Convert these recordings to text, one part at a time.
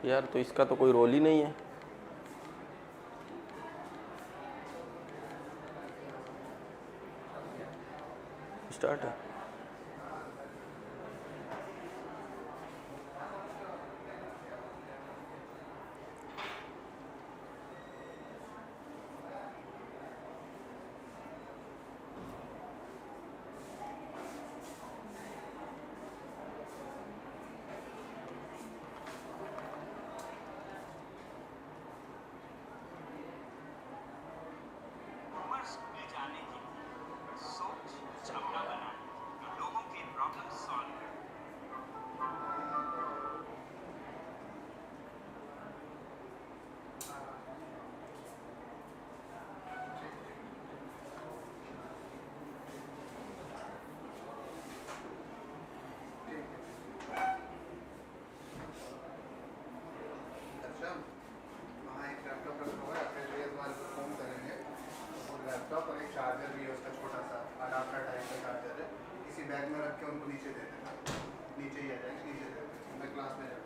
यार तो इसका तो कोई रोल ही नहीं है। स्टार्ट है। लैपटॉप और एक चार्जर भी है उसका, छोटा सा अडाप्टर टाइप का चार्जर है। इसी बैग में रख के उनको नीचे दे देना, नीचे ही आ जाएंगे, नीचे दे देना। मैं क्लास में जाऊँ।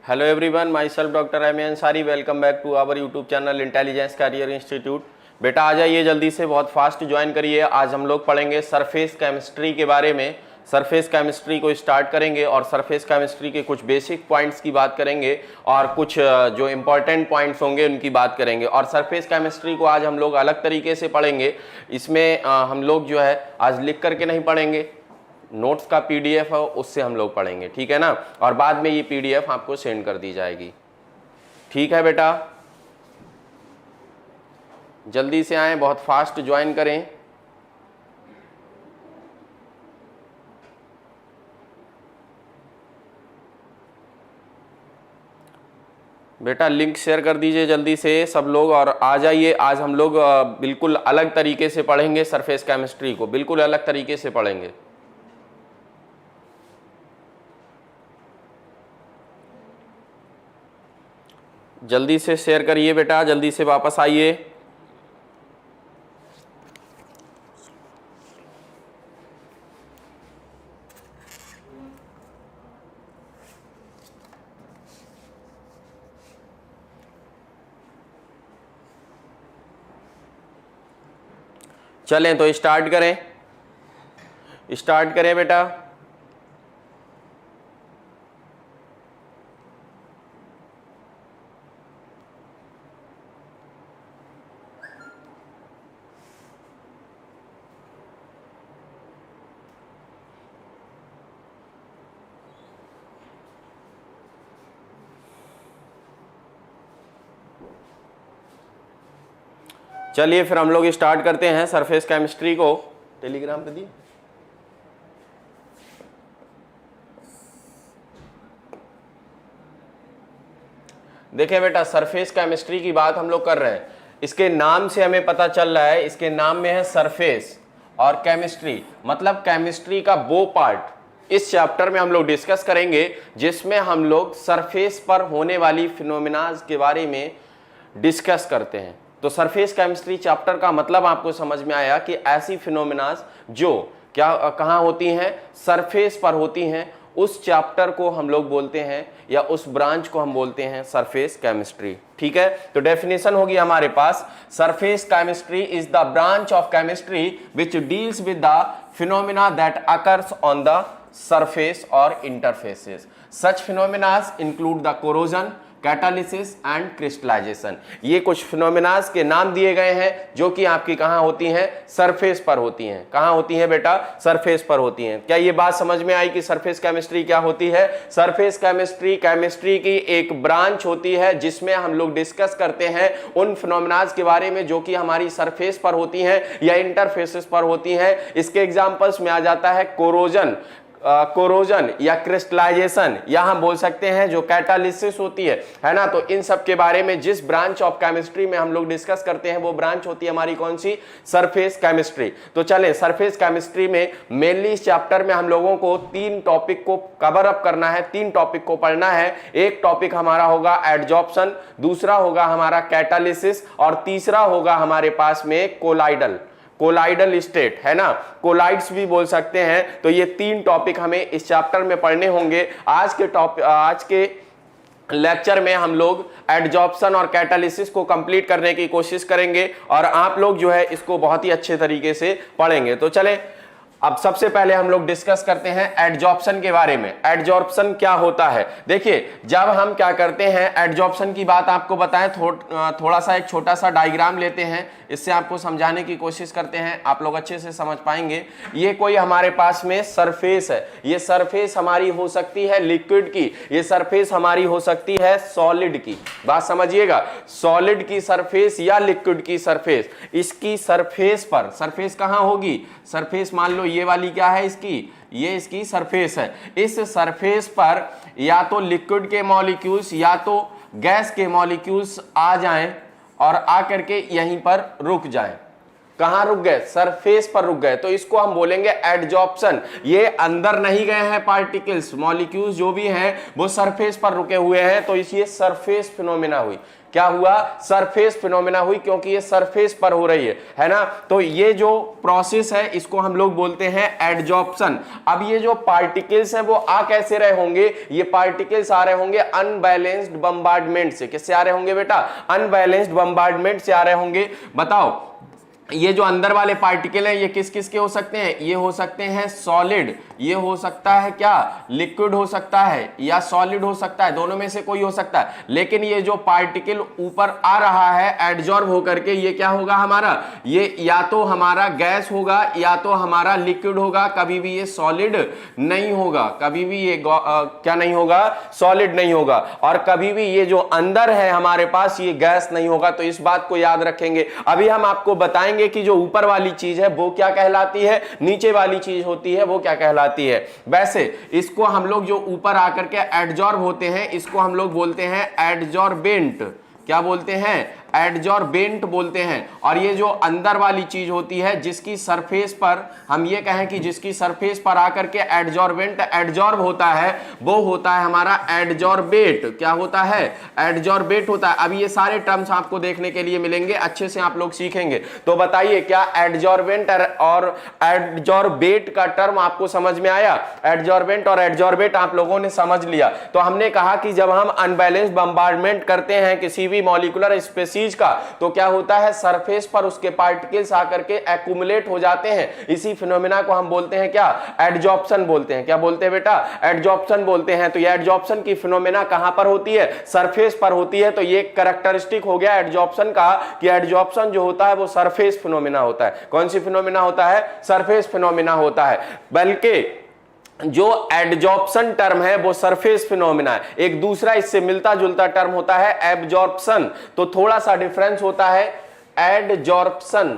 Hello everyone, myself doctor M A Ansari. Welcome back to our YouTube channel Intelligence Career Institute. बेटा आ जाइए जल्दी से, बहुत फास्ट ज्वाइन करिए। आज हम लोग पढ़ेंगे सरफेस केमिस्ट्री के बारे में। सरफेस केमिस्ट्री को स्टार्ट करेंगे और सरफेस केमिस्ट्री के कुछ बेसिक पॉइंट्स की बात करेंगे और कुछ जो इम्पोर्टेंट पॉइंट्स होंगे उनकी बात करेंगे। और सरफेस केमिस्ट्री को आज हम लोग अलग तरीके से पढ़ेंगे। इसमें हम लोग जो है आज लिख करके नहीं पढ़ेंगे, नोट्स का पीडीएफ है उससे हम लोग पढ़ेंगे, ठीक है ना। और बाद में ये पीडीएफ आपको सेंड कर दी जाएगी, ठीक है बेटा। जल्दी से आएं, बहुत फास्ट ज्वाइन करें। बेटा लिंक शेयर कर दीजिए जल्दी से सब लोग और आ जाइए। आज हम लोग बिल्कुल अलग तरीके से पढ़ेंगे सरफेस केमिस्ट्री को, बिल्कुल अलग तरीके से पढ़ेंगे। जल्दी से शेयर करिए बेटा, जल्दी से वापस आइए। चलें तो स्टार्ट करें, स्टार्ट करें बेटा। चलिए फिर हम लोग स्टार्ट करते हैं सरफेस केमिस्ट्री को। टेलीग्राम पे दिए। देखिए बेटा, सरफेस केमिस्ट्री की बात हम लोग कर रहे हैं। इसके नाम से हमें पता चल रहा है, इसके नाम में है सरफेस और केमिस्ट्री, मतलब केमिस्ट्री का वो पार्ट इस चैप्टर में हम लोग डिस्कस करेंगे जिसमें हम लोग सरफेस पर होने वाली फिनोमिनाज के बारे में डिस्कस करते हैं। तो सरफेस केमिस्ट्री चैप्टर का मतलब आपको समझ में आया कि ऐसी फिनोमिनाज जो कहाँ होती हैं, सरफेस पर होती हैं, उस चैप्टर को हम लोग बोलते हैं या उस ब्रांच को हम बोलते हैं सरफेस केमिस्ट्री, ठीक है। तो डेफिनेशन होगी हमारे पास, surface chemistry is the branch of chemistry which deals with the phenomena that occurs on the surface or interfaces. Such phenomena include the corrosion, catalysis and crystallization. ये कुछ फिनोमिनाज के नाम दिए गए हैं जो कि आपकी कहाँ होती हैं, सरफेस पर होती हैं। कहाँ होती हैं बेटा, सरफेस पर होती हैं। क्या ये बात समझ में आई कि सरफेस केमिस्ट्री क्या होती है? सरफेस केमिस्ट्री केमिस्ट्री की एक ब्रांच होती है जिसमें हम लोग डिस्कस करते हैं उन फिनोमिनाज के बारे में जो कि हमारी सरफेस पर होती हैं या इंटरफेसेस पर होती हैं। इसके एग्जांपल्स में आ जाता है कोरोजन, कोरोजन या क्रिस्टलाइजेशन, या हम बोल सकते हैं जो कैटालिसिस होती है ना। तो इन सब के बारे में जिस ब्रांच ऑफ केमिस्ट्री में हम लोग डिस्कस करते हैं वो ब्रांच होती है हमारी कौन सी, सरफेस केमिस्ट्री। तो चले सरफेस केमिस्ट्री में मेनली इस चैप्टर में हम लोगों को 3 टॉपिक को कवर अप करना है, 3 टॉपिक को पढ़ना है। एक टॉपिक हमारा होगा एडजॉर्प्शन, दूसरा होगा हमारा कैटालिसिस और तीसरा होगा हमारे पास में कोलाइडल स्टेट, है ना, कोलाइड्स भी बोल सकते हैं। तो ये 3 टॉपिक हमें इस चैप्टर में पढ़ने होंगे। आज के लेक्चर में हम लोग एडजॉर्प्शन और कैटालिसिस को कंप्लीट करने की कोशिश करेंगे और आप लोग जो है इसको बहुत ही अच्छे तरीके से पढ़ेंगे। तो चले अब सबसे पहले हम लोग डिस्कस करते हैं एडजॉर्प्शन के बारे में। एडजॉर्प्शन क्या होता है? देखिए, जब हम क्या करते हैं एडजॉर्प्शन की बात आपको बताएं, थोड़ा सा एक छोटा सा डायग्राम लेते हैं, इससे आपको समझाने की कोशिश करते हैं, आप लोग अच्छे से समझ पाएंगे। ये कोई हमारे पास में सरफेस है, ये सरफेस हमारी हो सकती है लिक्विड की, ये सरफेस हमारी हो सकती है सॉलिड की। बात समझिएगा, सॉलिड की सरफेस या लिक्विड की सरफेस। इसकी सरफेस पर, सरफेस कहां होगी, सरफेस मान लो ये वाली क्या है इसकी, ये इसकी सरफेस है। इस सरफेस पर या तो लिक्विड के मॉलिक्यूल्स या तो गैस के मॉलिक्यूल्स आ जाएं और आकर के यहीं पर रुक जाएं। कहां रुक गए, सरफेस पर रुक गए, तो इसको हम बोलेंगे एडजॉर्प्शन। ये अंदर नहीं गए हैं पार्टिकल्स, मॉलिक्यूल्स जो भी हैं वो सरफेस पर रुके हुए हैं, तो इसलिए सरफेस फिनोमेना हुई। क्या हुआ, सरफेस फिनोमेना हुई, क्योंकि ये सरफेस पर हो रही है ना। तो ये जो प्रोसेस है इसको हम लोग बोलते हैं एडजॉर्प्शन। अब ये जो पार्टिकल्स हैं वो आ कैसे रहे होंगे, ये पार्टिकल्स आ रहे होंगे अनबैलेंस्ड बम्बार्डमेंट से। किससे आ रहे होंगे बेटा, अनबैलेंस्ड बम्बार्डमेंट से आ रहे होंगे। बताओ, ये जो अंदर वाले पार्टिकल हैं ये किस किस के हो सकते हैं, ये हो सकते हैं सॉलिड, ये हो सकता है क्या, लिक्विड हो सकता है या सॉलिड हो सकता है, दोनों में से कोई हो सकता है। लेकिन ये जो पार्टिकल ऊपर आ रहा है एडजॉर्ब होकर के, ये क्या होगा हमारा, ये या तो हमारा गैस होगा या तो हमारा लिक्विड होगा, कभी भी ये सॉलिड नहीं होगा, कभी भी ये क्या नहीं होगा, सॉलिड नहीं होगा। और कभी भी ये जो अंदर है हमारे पास ये गैस नहीं होगा। तो इस बात को याद रखेंगे। अभी हम आपको बताएंगे कि जो ऊपर वाली चीज है वो क्या कहलाती है, नीचे वाली चीज होती है वो क्या कहलाती है। वैसे इसको हम लोग जो ऊपर आकर के एडजॉर्ब होते हैं इसको हम लोग बोलते हैं एडजॉर्बेंट। क्या बोलते हैं, एडजॉर्बेंट बोलते हैं। और ये जो अंदर वाली चीज होती है जिसकी सरफेस पर हम ये कहें कि जिसकी सरफेस पर आकर के एडजॉर्बेंट एडजॉर्ब होता है वो होता है हमारा एडजॉर्बेट। क्या होता है, एडजॉर्बेट होता है। अभी ये सारे टर्म्स आपको देखने के लिए मिलेंगे, अच्छे से आप लोग सीखेंगे। तो बताइए क्या एडजॉर्बेंट और एडजॉर्बेट का टर्म आपको समझ में आया? एडजॉर्बेंट और एडजॉर्बेट आप लोगों ने समझ लिया। तो हमने कहा कि जब हम अनबैलेंस्ड बम्बार्डमेंट करते हैं किसी भी मॉलिक्यूलर स्पेसीज का, तो क्या होता है, सरफेस पर उसके पार्टिकल्स आकर के एक्यूमुलेट हो जाते हैं। इसी फिनोमेना को हम बोलते हैं क्या, एडजॉर्प्शन बोलते हैं। क्या बोलते हैं बेटा, एडजॉर्प्शन बोलते हैं। तो ये एडजॉर्प्शन की फिनोमेना कहां पर होती है, सरफेस पर होती है। तो ये कैरेक्टरिस्टिक हो गया एडजॉर्प्शन का कि एडजॉर्प्शन जो होता है वो सरफेस फिनोमेना होता है। कौन सी फिनोमेना होता है, सरफेस फिनोमेना होता है। बल्कि जो एडजॉर्प्शन टर्म है वो सरफेस फिनोमेना है। एक दूसरा इससे मिलता जुलता टर्म होता है एब्जॉर्प्शन। तो थोड़ा सा डिफरेंस होता है एडजॉर्प्शन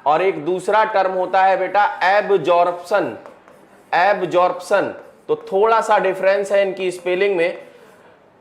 और एक दूसरा टर्म होता है बेटा एब्जॉर्प्शन। तो थोड़ा सा डिफरेंस है इनकी स्पेलिंग में,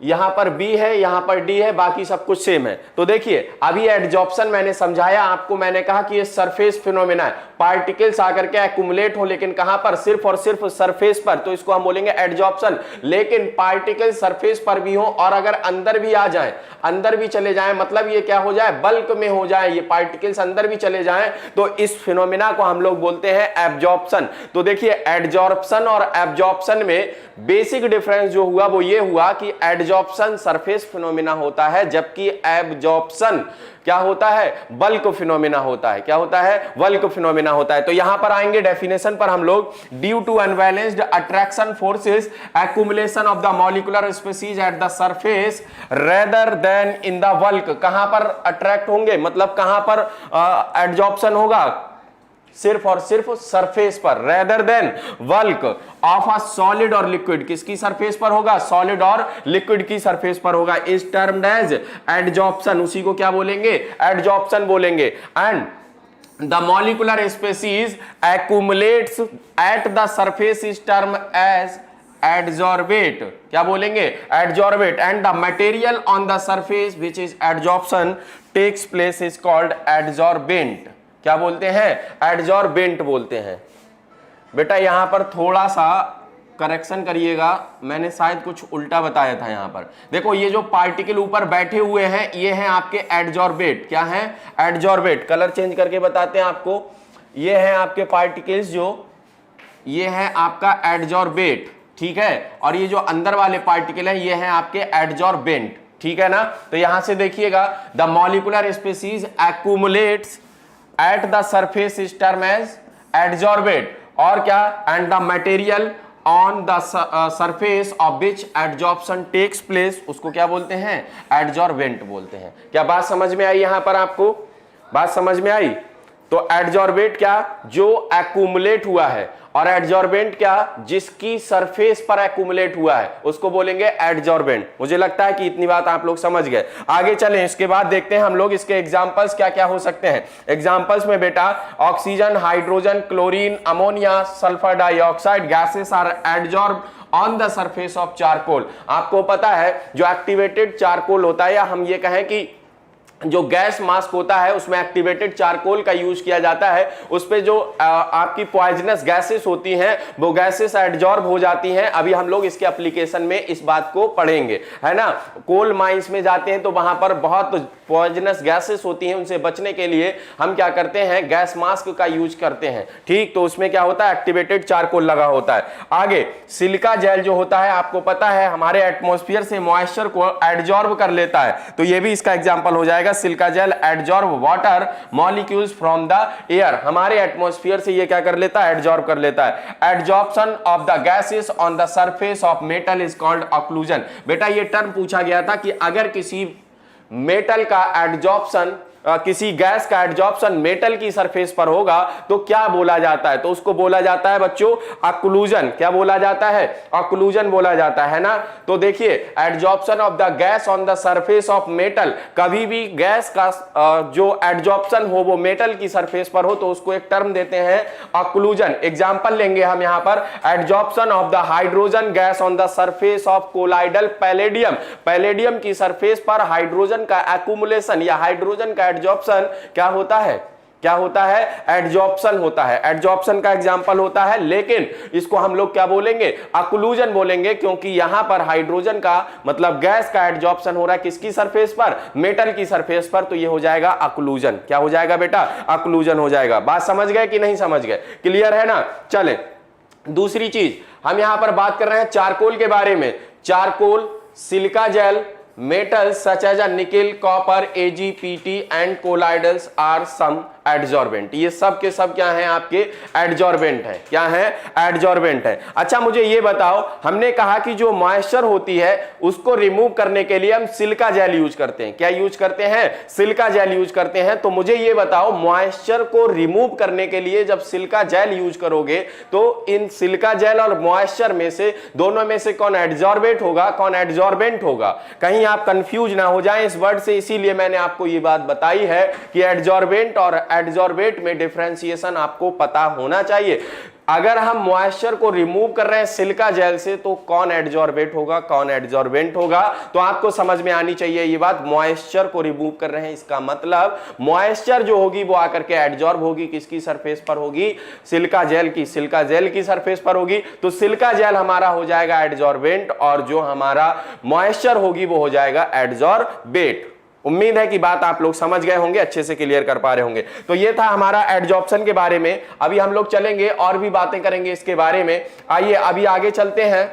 यहां पर बी है यहां पर डी है, बाकी सब कुछ सेम है। तो देखिए अभी एडजॉर्प्शन मैंने समझाया आपको, मैंने कहा कि ये सरफेस फिनोमेना है, पार्टिकल्स आकर के एक्यूमुलेट हो, लेकिन कहां पर, सिर्फ और सिर्फ सरफेस पर, तो इसको हम बोलेंगे एडजॉर्प्शन। लेकिन पार्टिकल सरफेस पर भी हो और अगर अंदर भी आ जाए, अंदर भी चले जाएं, मतलब ये क्या हो जाए, बल्क में हो जाए, ये पार्टिकल्स अंदर भी चले जाएं, तो इस फिनोमेना को हम लोग बोलते हैं एब्जॉर्प्शन। तो देखिए एडजॉर्प्शन और एब्जॉर्प्शन में बेसिक डिफरेंस जो हुआ वो ये हुआ कि एडजॉर्प्शन सरफेस फिनोमेना होता है, जबकि एब्जॉर्प्शन क्या होता है, बल्क फिनोमेना होता है। क्या होता है, बल्क फिनोमेना होता है। तो यहां पर आएंगे डेफिनेशन पर हम लोग, due to unbalanced attraction forces accumulation of the molecular species at the surface rather than in the bulk. कहां पर अट्रैक्ट होंगे, मतलब कहां पर एडजॉर्प्शन होगा, सिर्फ और सिर्फ सरफेस पर, rather than bulk of a solid और लिक्विड। किसकी सरफेस पर होगा, सॉलिड और लिक्विड की सरफेस पर होगा। इस टर्म्ड एज एडजॉर्प्शन, उसी को क्या बोलेंगे, एडजॉर्प्शन बोलेंगे। And the molecular species accumulates at the surface is termed as adsorbate. क्या बोलेंगे? adsorbate. And the material on the surface which is adsorption takes place is called adsorbent. क्या बोलते हैं? adsorbent बोलते हैं। बेटा यहां पर थोड़ा सा करेक्शन करिएगा, मैंने शायद कुछ उल्टा बताया था। यहां पर देखो, ये जो पार्टिकल ऊपर बैठे हुए हैं ये हैं आपके एडजॉर्बेट। क्या है? एडजॉर्बेट। कलर चेंज करके बताते हैं आपको। ये हैं आपके पार्टिकल्स, जो ये है आपका एडजॉर्बेट, ठीक है, और ये जो अंदर वाले पार्टिकल हैं ये हैं आपके एडजॉर्बेंट, ठीक है ना। तो यहां से देखिएगा, the molecular species accumulates at the surface is term as adsorbate, और क्या? And the material on the surface of which adsorption takes place, उसको क्या बोलते हैं? एडजॉर्बेंट बोलते हैं। क्या बात समझ में आई? यहां पर आपको बात समझ में आई? तो एडजॉर्बेट क्या? जो एक्यूमुलेट हुआ है, और एडजॉर्बेंट क्या? जिसकी सरफेस पर एक्यूमुलेट हुआ है, उसको बोलेंगे एडजॉर्बेंट। मुझे लगता है कि इतनी बात आप लोग समझ गए। आगे चलें, इसके बाद देखते हैं हम लोग इसके एग्जांपल्स क्या क्या हो सकते हैं। एग्जांपल्स में बेटा oxygen, hydrogen, chlorine, ammonia, sulphur dioxide gases are adsorb on the surface of charcoal. आपको पता है जो एक्टिवेटेड चारकोल होता है, या हम ये कहें कि जो गैस मास्क होता है उसमें एक्टिवेटेड चारकोल का यूज किया जाता है। उस पे जो आपकी पॉइजनस गैसेस होती हैं वो गैसेस एडजॉर्ब हो जाती हैं। अभी हम लोग इसके एप्लीकेशन में इस बात को पढ़ेंगे, है ना। कोल माइंस में जाते हैं तो वहां पर बहुत पॉइजनस गैसेस होती हैं, उनसे बचने के लिए हम क्या करते हैं? गैस मास्क का यूज करते हैं, ठीक। तो उसमें क्या होता है? एक्टिवेटेड चारकोल लगा होता है। आगे सिलिका जेल जो होता है, आपको पता है हमारे एटमॉस्फेयर से मॉइस्चर को एडजॉर्ब कर लेता है, तो ये भी इसका एग्जांपल हो जाएगा। Silica gel adsorb water molecules from the air. हमारे एटमॉस्फेयर से ये क्या कर लेता है? एडजॉर्ब कर लेता है। Adsorption of the gases on the surface of metal is called occlusion. बेटा ये टर्म पूछा गया था कि अगर किसी मेटल का एडजॉर्प्शन, किसी गैस का एडजॉर्प्शन मेटल की सरफेस पर होगा तो क्या बोला जाता है? तो उसको बोला जाता है बच्चों ऑक्लूजन। क्या बोला जाता है? ऑक्लूजन बोला जाता है ना। तो देखिए, adsorption of the gas on the surface of metal, कभी भी गैस का जो एडजॉर्प्शन हो वो मेटल की सरफेस पर हो तो उसको एक टर्म देते हैं ऑक्लूजन। एग्जांपल लेंगे हम यहां पर, adsorption of the hydrogen gas on the surface of colloidal palladium. Palladium की सरफेस पर हाइड्रोजन का एक्यूमुलेशन या हाइड्रोजन का एडजॉर्प्शन क्या होता है? क्या होता है? एडजॉर्प्शन होता है। एडजॉर्प्शन का एग्जांपल होता है, लेकिन इसको हम लोग क्या बोलेंगे? ऑक्लूजन बोलेंगे, क्योंकि यहां पर हाइड्रोजन का मतलब गैस का एडजॉर्प्शन हो रहा है किसकी सरफेस पर? मेटल की सरफेस पर, तो ये हो जाएगा ऑक्लूजन। क्या हो जाएगा बेटा? ऑक्लूजन हो जाएगा। बात समझ गए कि नहीं समझ गए? क्लियर है ना। चलें दूसरी चीज, हम यहां पर बात कर रहे हैं चारकोल के बारे में। Charcoal, silica gel, metals such as a nickel, copper, AgPt and colloidals are some adsorbent. ये सब के सब क्या हैं? आपके एडजॉर्बेंट है। क्या है? एडजॉर्बेंट है। अच्छा मुझे ये बताओ, हमने कहा कि जो मॉइस्चर होती है उसको रिमूव करने के लिए हम सिलिका जेल यूज करते हैं। क्या यूज करते हैं? सिलिका जेल यूज करते हैं। तो मुझे ये बताओ, मॉइस्चर को रिमूव करने के लिए जब सिलिका जेल यूज करोगे तो इन सिलिका जेल और मॉइस्चर में से दोनों में से कौन एडजॉर्बेट होगा, कौन एडजॉर्बेंट होगा? कहीं आप कंफ्यूज ना हो जाएं इस वर्ड से, इसीलिए मैंने आपको ये बात बताई है कि एडजॉर्बेंट और एडजॉर्बेट में डिफरेंशिएशन आपको पता होना चाहिए। अगर हम मॉइस्चर को रिमूव कर रहे हैं सिलिका जेल से तो कौन एडजॉर्बेट होगा, कौन एडजॉर्बेंट होगा? तो आपको समझ में आनी चाहिए ये बात। मॉइस्चर को रिमूव कर रहे हैं, इसका मतलब मॉइस्चर जो होगी वो आकर के एडजॉर्ब होगी, किसकी सरफेस पर होगी? सिलिका जेल की। सिलिका जेल की सरफेस पर होगी, तो सिलिका जेल हमारा हो जाएगा एडजॉर्बेंट और जो हमारा मॉइस्चर होगी वो हो जाएगा एडजॉर्बेट। उम्मीद है कि बात आप लोग समझ गए होंगे, अच्छे से क्लियर कर पा रहे होंगे। तो ये था हमारा एडजॉर्प्शन के बारे में। अभी हम लोग चलेंगे और भी बातें करेंगे इसके बारे में। आइए अभी आगे चलते हैं।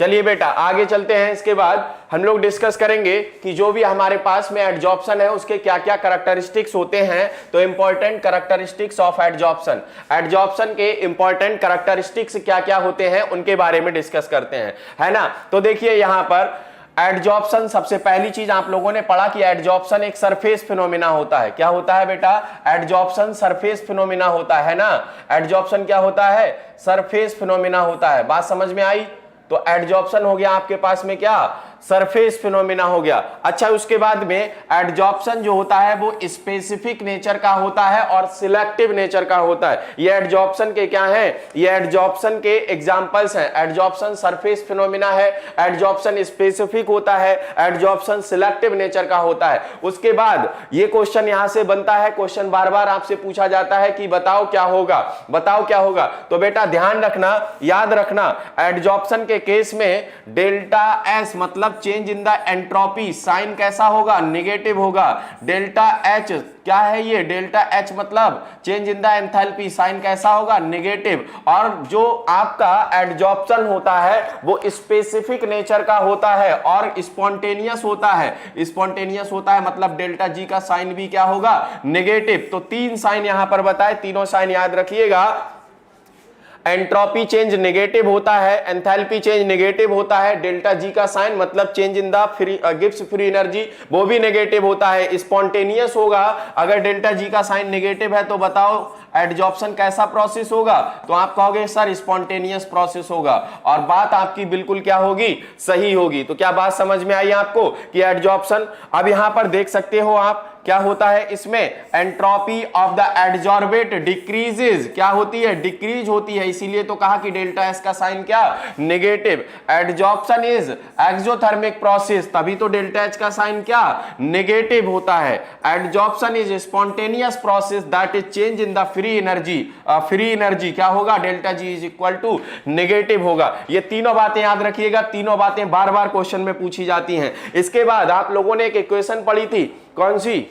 चलिए बेटा आगे चलते हैं। इसके बाद हम लोग डिस्कस करेंगे कि जो भी हमारे पास में एडजॉर्प्शन है उसके क्या क्या कैरेक्टरिस्टिक्स होते हैं। तो important characteristics of adsorption, adsorption के इंपॉर्टेंट कैरेक्टरिस्टिक्स क्या क्या होते हैं उनके बारे में डिस्कस करते हैं, है ना। तो देखिए यहां पर एडजॉर्प्शन, सबसे पहली चीज आप लोगों ने पढ़ा कि एडजॉर्प्शन एक सरफेस फिनोमिना होता है। क्या होता है बेटा? एडजॉर्प्शन सरफेस फिनोमिना होता है ना। एडजॉर्प्शन क्या होता है? सरफेस फिनोमिना होता है। बात समझ में आई? तो एडजॉर्प्शन हो गया आपके पास में क्या? सरफेस फिनोमिना हो गया। अच्छा, उसके बाद में एडजॉर्प्शन जो होता है वो स्पेसिफिक नेचर का होता है और सिलेक्टिव नेचर का होता है। ये एडजॉर्प्शन के क्या हैं? ये एडजॉर्प्शन के एग्जांपल्स हैं। एडजॉर्प्शन सरफेस फिनोमिना है, एडजॉर्प्शन स्पेसिफिक होता है, एडजॉर्प्शन सिलेक्टिव नेचर का होता है। उसके बाद ये क्वेश्चन यहां से बनता है, क्वेश्चन बार बार आपसे पूछा जाता है कि बताओ क्या होगा, बताओ क्या होगा। तो बेटा ध्यान रखना, याद रखना, एडजॉर्प्शन के केस में डेल्टा एस मतलब change in the entropy, sign कैसा होगा? नेगेटिव होगा। डेल्टा एच क्या है? ये डेल्टा एच मतलब change in the enthalpy, sign कैसा होगा? नेगेटिव। और जो आपका एडजॉर्प्शन होता है वो स्पेसिफिक नेचर का होता है और स्पॉन्टेनियस होता है। स्पॉन्टेनियस होता है मतलब डेल्टा जी का साइन भी क्या होगा? नेगेटिव। तो तीन साइन यहां पर बताए, तीनों साइन याद रखिएगा। एंट्रोपी चेंज नेगेटिव होता है, एंथैल्पी चेंज नेगेटिव होता है, डेल्टा जी का साइन मतलब change in the Gibbs free energy वो भी नेगेटिव होता है। स्पॉन्टेनियस होगा, अगर डेल्टा जी का साइन नेगेटिव है तो बताओ एडजॉर्प्शन कैसा प्रोसेस होगा? तो आप कहोगे सर स्पॉन्टेनियस प्रोसेस होगा, और बात आपकी बिल्कुल क्या होगी? सही होगी। तो क्या बात समझ में आई आपको कि एडजॉर्प्शन, अब यहां पर देख सकते हो आप क्या होता है इसमें? Entropy of the adsorbate decreases, क्या होती है? डिक्रीज होती है, इसीलिए तो कहा कि डेल्टा एस का साइन क्या? Negative. Adsorption is exothermic process, तभी तो डेल्टा एच का साइन क्या? नेगेटिव होता है। Adsorption is spontaneous process that is change in the free energy, free energy क्या होगा? Delta G is equal to negative होगा। ये तीनों बातें याद रखिएगा, तीनों बातें बार बार क्वेश्चन में पूछी जाती हैं। इसके बाद आप लोगों ने एक इक्वेशन पढ़ी थी, कौन सी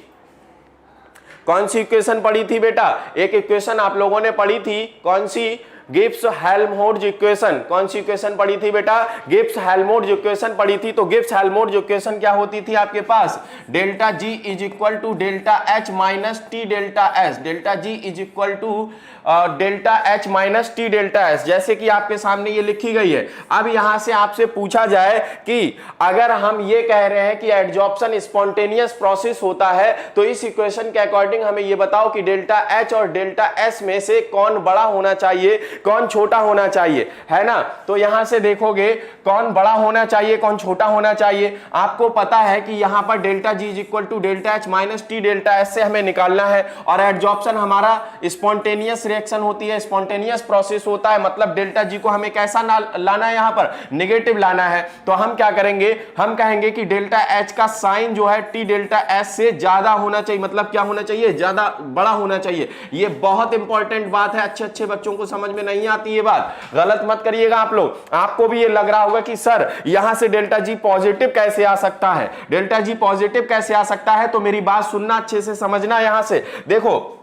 इक्वेशन पढ़ी थी बेटा? एक इक्वेशन आप लोगों ने पढ़ी थी, कौन सी? Gibbs Helmholtz equation. कौन सी इक्वेशन पढ़ी थी बेटा? गिब्स हेल्महोल्ट्ज इक्वेशन पढ़ी थी। तो गिब्स हेल्महोल्ट्ज इक्वेशन क्या होती थी आपके पास? Delta G is equal to delta H minus T delta S. Delta G is equal to delta H minus T delta S, जैसे कि आपके सामने ये लिखी गई है। अब यहां से आपसे पूछा जाए कि अगर हम ये कह रहे हैं कि एडजॉर्प्शन स्पॉन्टेनियस प्रोसेस होता है, तो इस इक्वेशन के अकॉर्डिंग हमें ये बताओ कि डेल्टा एच और डेल्टा एस में से कौन बड़ा होना चाहिए, कौन छोटा होना चाहिए, है ना। तो यहां से देखोगे कौन बड़ा होना चाहिए, कौन छोटा होना चाहिए। आपको पता है कि यहां पर delta G is equal to delta H minus T delta S से हमें निकालना है, और एडजॉर्प्शन हमारा स्पॉन्टेनियस रिएक्शन होती है, स्पॉन्टेनियस प्रोसेस होता है, मतलब डेल्टा जी को हमें कैसा लाना है? यहां पर नेगेटिव लाना है। तो हम क्या करेंगे? हम कहेंगे कि डेल्टा एच का साइन जो है टी डेल्टा एस से ज्यादा होना चाहिए, मतलब क्या होना चाहिए? ज्यादा बड़ा होना चाहिए। ये बहुत इंपॉर्टेंट बात है, अच्छे बच्चों को समझ में नहीं आती ये बात, गलत मत करिएगा आप लोग। आपको भी ये लग रहा होगा कि सर यहां से डेल्टा जी पॉजिटिव कैसे आ सकता है, डेल्टा जी पॉजिटिव कैसे आ सकता है? तो मेरी बात सुनना, अच्छे से समझना। यहां से देखो,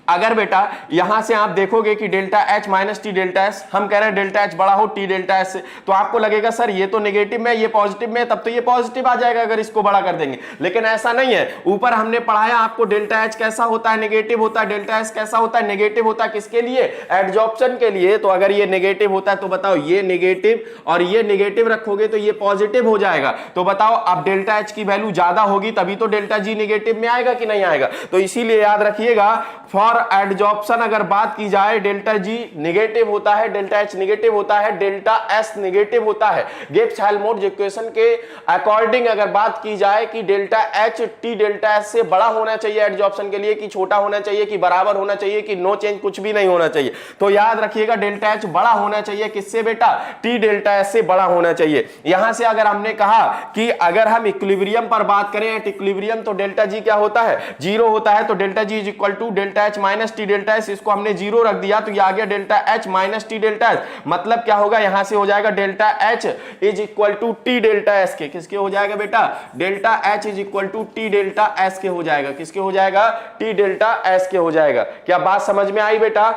अगर बेटा यहां से आप देखोगे कि delta H minus T delta S, हम कह रहे हैं डेल्टा एच बड़ा हो टी डेल्टा एस से, तो आपको लगेगा सर ये तो नेगेटिव में, ये पॉजिटिव में, तब तो ये पॉजिटिव आ जाएगा अगर इसको बड़ा कर देंगे। लेकिन ऐसा नहीं है। ऊपर हमने पढ़ाया आपको डेल्टा एच कैसा होता है? नेगेटिव होता है। डेल्टा एस कैसा होता है? नेगेटिव होता है। किसके लिए? एडजॉर्प्शन के लिए। तो अगर ये नेगेटिव होता है तो बताओ ये नेगेटिव और ये नेगेटिव रखोगे तो ये पॉजिटिव हो जाएगा। तो बताओ अब डेल्टा एच की वैल्यू ज्यादा होगी तभी तो डेल्टा जी नेगेटिव में आएगा कि नहीं आएगा? तो इसीलिए याद रखिएगा, फॉर एडजॉर्प्शन अगर बात की जाए डेल्टा जी नेगेटिव होता है, डेल्टा एच नेगेटिव होता है, डेल्टा एस नेगेटिव होता है। गिब्स हेल्महोल्ट्ज इक्वेशन के अकॉर्डिंग अगर बात की जाए कि delta H T delta S से बड़ा होना चाहिए एडजॉर्प्शन के लिए, कि छोटा होना चाहिए, कि बराबर होना चाहिए, कि नो चेंज, कुछ भी नहीं होना चाहिए, तो याद रखिएगा डेल्टा एच बड़ा होना चाहिए। किससे बेटा? टी डेल्टा एस से बड़ा होना चाहिए। यहां से अगर हमने कहा कि अगर हम इक्विलिब्रियम पर बात करें, एट इक्विलिब्रियम, तो डेल्टा जी क्या होता है? जीरो होता है। तो delta G is equal to delta H minus T delta S, इसको हमने जीरो रख दिया तो ये आ गया delta H minus T delta S. मतलब क्या होगा? यहां से हो जाएगा delta H is equal to T delta S के। किसके हो जाएगा बेटा? Delta H is equal to T delta S के हो जाएगा। किसके हो जाएगा? टी डेल्टा एस के हो जाएगा। क्या बात समझ में आई बेटा?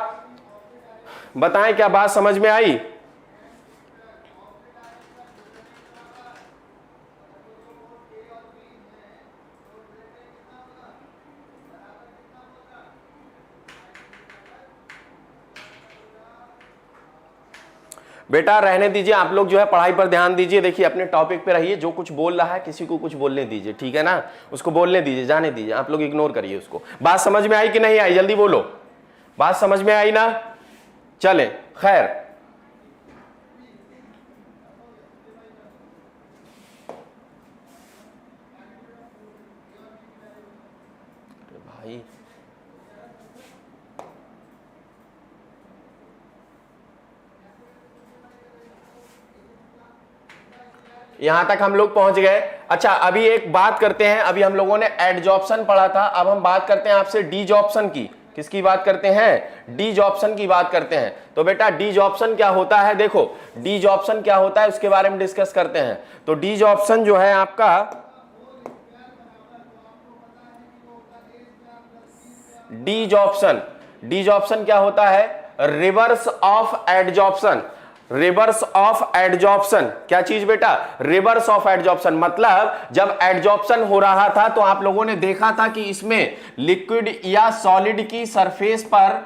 बताएं क्या बात समझ में आई? बेटा रहने दीजिए, आप लोग जो है पढ़ाई पर ध्यान दीजिए। देखिए अपने टॉपिक पे रहिए, जो कुछ बोल रहा है किसी को कुछ बोलने दीजिए, ठीक है ना, उसको बोलने दीजिए, जाने दीजिए, आप लोग इग्नोर करिए उसको। बात समझ में आई कि नहीं आई, जल्दी बोलो, बात समझ में आई ना? चले खैर, भाई यहां तक हम लोग पहुंच गए। अच्छा अभी एक बात करते हैं, अभी हम लोगों ने एडजॉर्प्शन पढ़ा था, अब हम बात करते हैं आपसे डीजॉर्प्शन की। किसकी बात करते हैं? डीजॉर्प्शन की बात करते हैं। तो बेटा डीजॉर्प्शन क्या होता है, देखो डीजॉर्प्शन क्या होता है उसके बारे में डिस्कस करते हैं। तो डीजॉर्प्शन जो है आपका, डीजॉर्प्शन, डीजॉर्प्शन क्या होता है? Reverse of adsorption. Reverse of adsorption क्या चीज बेटा? Reverse of adsorption. मतलब जब एडजॉर्प्शन हो रहा था तो आप लोगों ने देखा था कि इसमें लिक्विड या सॉलिड की सरफेस पर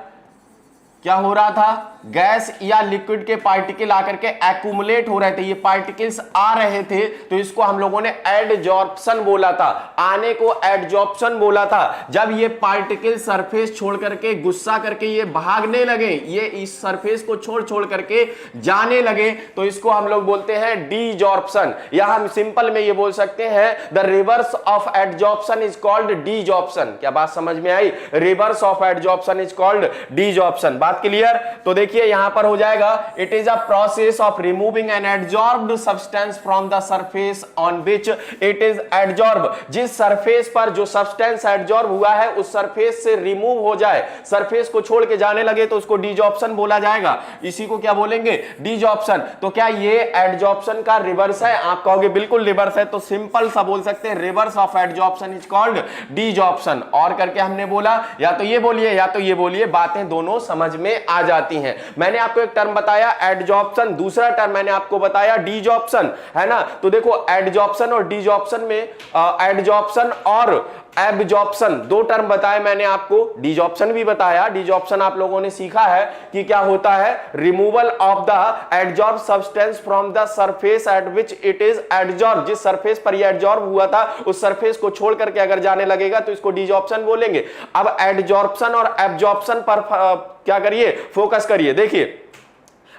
क्या हो रहा था? गैस या लिक्विड के पार्टिकल आकर के एक्यूमुलेट हो रहे थे, ये पार्टिकल्स आ रहे थे, तो इसको हम लोगों ने एडजॉर्प्शन बोला था, आने को एडजॉर्प्शन बोला था। जब ये पार्टिकल सरफेस छोड़ करके गुस्सा करके ये भागने लगे, ये इस सरफेस को छोड़ छोड़ करके जाने लगे, तो इसको हम लोग बोलते हैं डीजॉर्प्शन, या हम सिंपल में ये बोल सकते हैं the reverse of adsorption is called desorption. क्या बात समझ में आई? Reverse of adsorption is called desorption. बात क्लियर? तो देखिए यहां पर हो जाएगा, it is a process of removing an adsorbed substance from the surface on which it is adsorb. जिस सरफेस पर जो सब्सटेंस एडजॉर्ब हुआ है उस सरफेस से रिमूव हो जाए, सरफेस को छोड़ के जाने लगे, तो उसको डीजॉर्प्शन बोला जाएगा। इसी को क्या बोलेंगे? डीजॉर्प्शन। तो क्या ये एडजॉर्प्शन का रिवर्स है? आप कहोगे बिल्कुल रिवर्स है, तो सिंपल सा बोल सकते हैं reverse of adsorption is called desorption. और करके हमने बोला या तो ये बोलिए या तो ये बोलिए, बातें दोनों समझ में आ जाती हैं। मैंने आपको एक टर्म बताया एडजॉर्प्शन, दूसरा टर्म मैंने आपको बताया डीजॉर्प्शन, है ना। तो देखो एडजॉर्प्शन और डीजॉर्प्शन में एडजॉर्प्शन और एब्जॉर्प्शन दो टर्म बताए मैंने आपको, डीजॉर्प्शन भी बताया। डीजॉर्प्शन आप लोगों ने सीखा है कि क्या होता है? Removal of the adsorb substance from the surface at which it is adsorb. जिस सरफेस पर यह एडजॉर्ब हुआ था उस सरफेस को छोड़ करके अगर जाने लगेगा तो इसको डीजॉर्प्शन बोलेंगे। अब एडजॉर्प्शन और एब्जॉर्प्शन पर क्या करिए? फोकस करिए। देखिए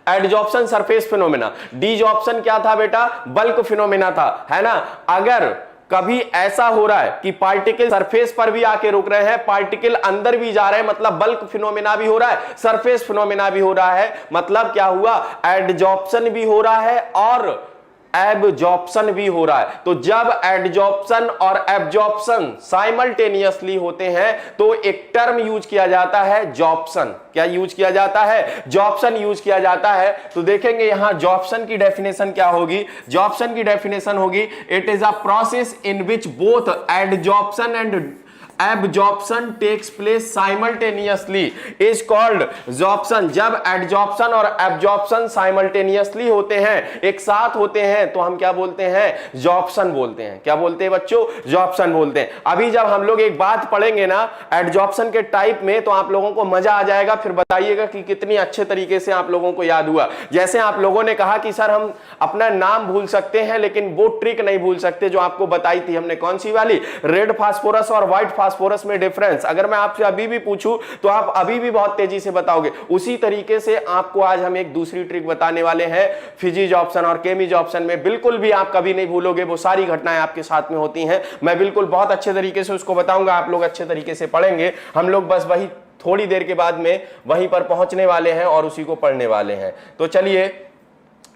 एडजॉर्प्शन सरफेस फिनोमेना, डीजॉर्प्शन क्या था बेटा? बल्क फिनोमेना था, है ना। अगर कभी ऐसा हो रहा है कि पार्टिकल सरफेस पर भी आके रुक रहे हैं, पार्टिकल अंदर भी जा रहे हैं, मतलब बल्क फिनोमेना भी हो रहा है, सरफेस फिनोमेना भी हो रहा है, मतलब क्या हुआ? एडजॉर्प्शन भी हो रहा है और एब्जॉर्प्शन भी हो रहा है। तो जब एडजॉर्प्शन और एब्जॉर्प्शन साइमल्टेनियसली होते हैं तो एक टर्म यूज किया जाता है जॉर्प्शन। क्या यूज किया जाता है? जॉर्प्शन यूज किया जाता है। तो देखेंगे यहां जॉर्प्शन की डेफिनेशन क्या होगी। जॉर्प्शन की डेफिनेशन होगी, it is a process in which both adsorption and absorption takes place simultaneously is called sorption. जब एडजॉर्प्शन और एब्जॉर्प्शन साइमल्टेनियसली होते हैं, एक साथ होते हैं, तो हम क्या बोलते हैं? जॉर्प्शन बोलते हैं। क्या बोलते हैं बच्चों? जॉर्प्शन बोलते हैं। अभी जब हम लोग एक बात पढ़ेंगे ना एडजॉर्प्शन के टाइप में, तो आप लोगों को मजा आ जाएगा, फिर बताइएगा कि कितनी अच्छे तरीके से आप लोगों को याद हुआ। जैसे आप लोगों ने कहा कि सर हम अपना नाम भूल सकते हैं लेकिन वो ट्रिक नहीं भूल सकते जो आपको बताई थी हमने। कौन सी वाली? रेड फास्फोरस और व्हाइट फास्फोरस में डिफरेंस। अगर मैं आपसे अभी भी पूछूं तो आप अभी भी बहुत तेजी से बताओगे। उसी तरीके से आपको आज हम एक दूसरी ट्रिक बताने वाले हैं फिजिजॉर्प्शन और केमिजॉर्प्शन में। बिल्कुल भी आप कभी नहीं भूलोगे, वो सारी घटनाएं आपके साथ में होती हैं। मैं बिल्कुल बहुत अच्छे तरीके से उसको बताऊंगा, आप लोग अच्छे तरीके से पढ़ेंगे। हम लोग बस वही थोड़ी देर के बाद में वहीं पर पहुंचने वाले हैं और उसी को पढ़ने वाले हैं। तो चलिए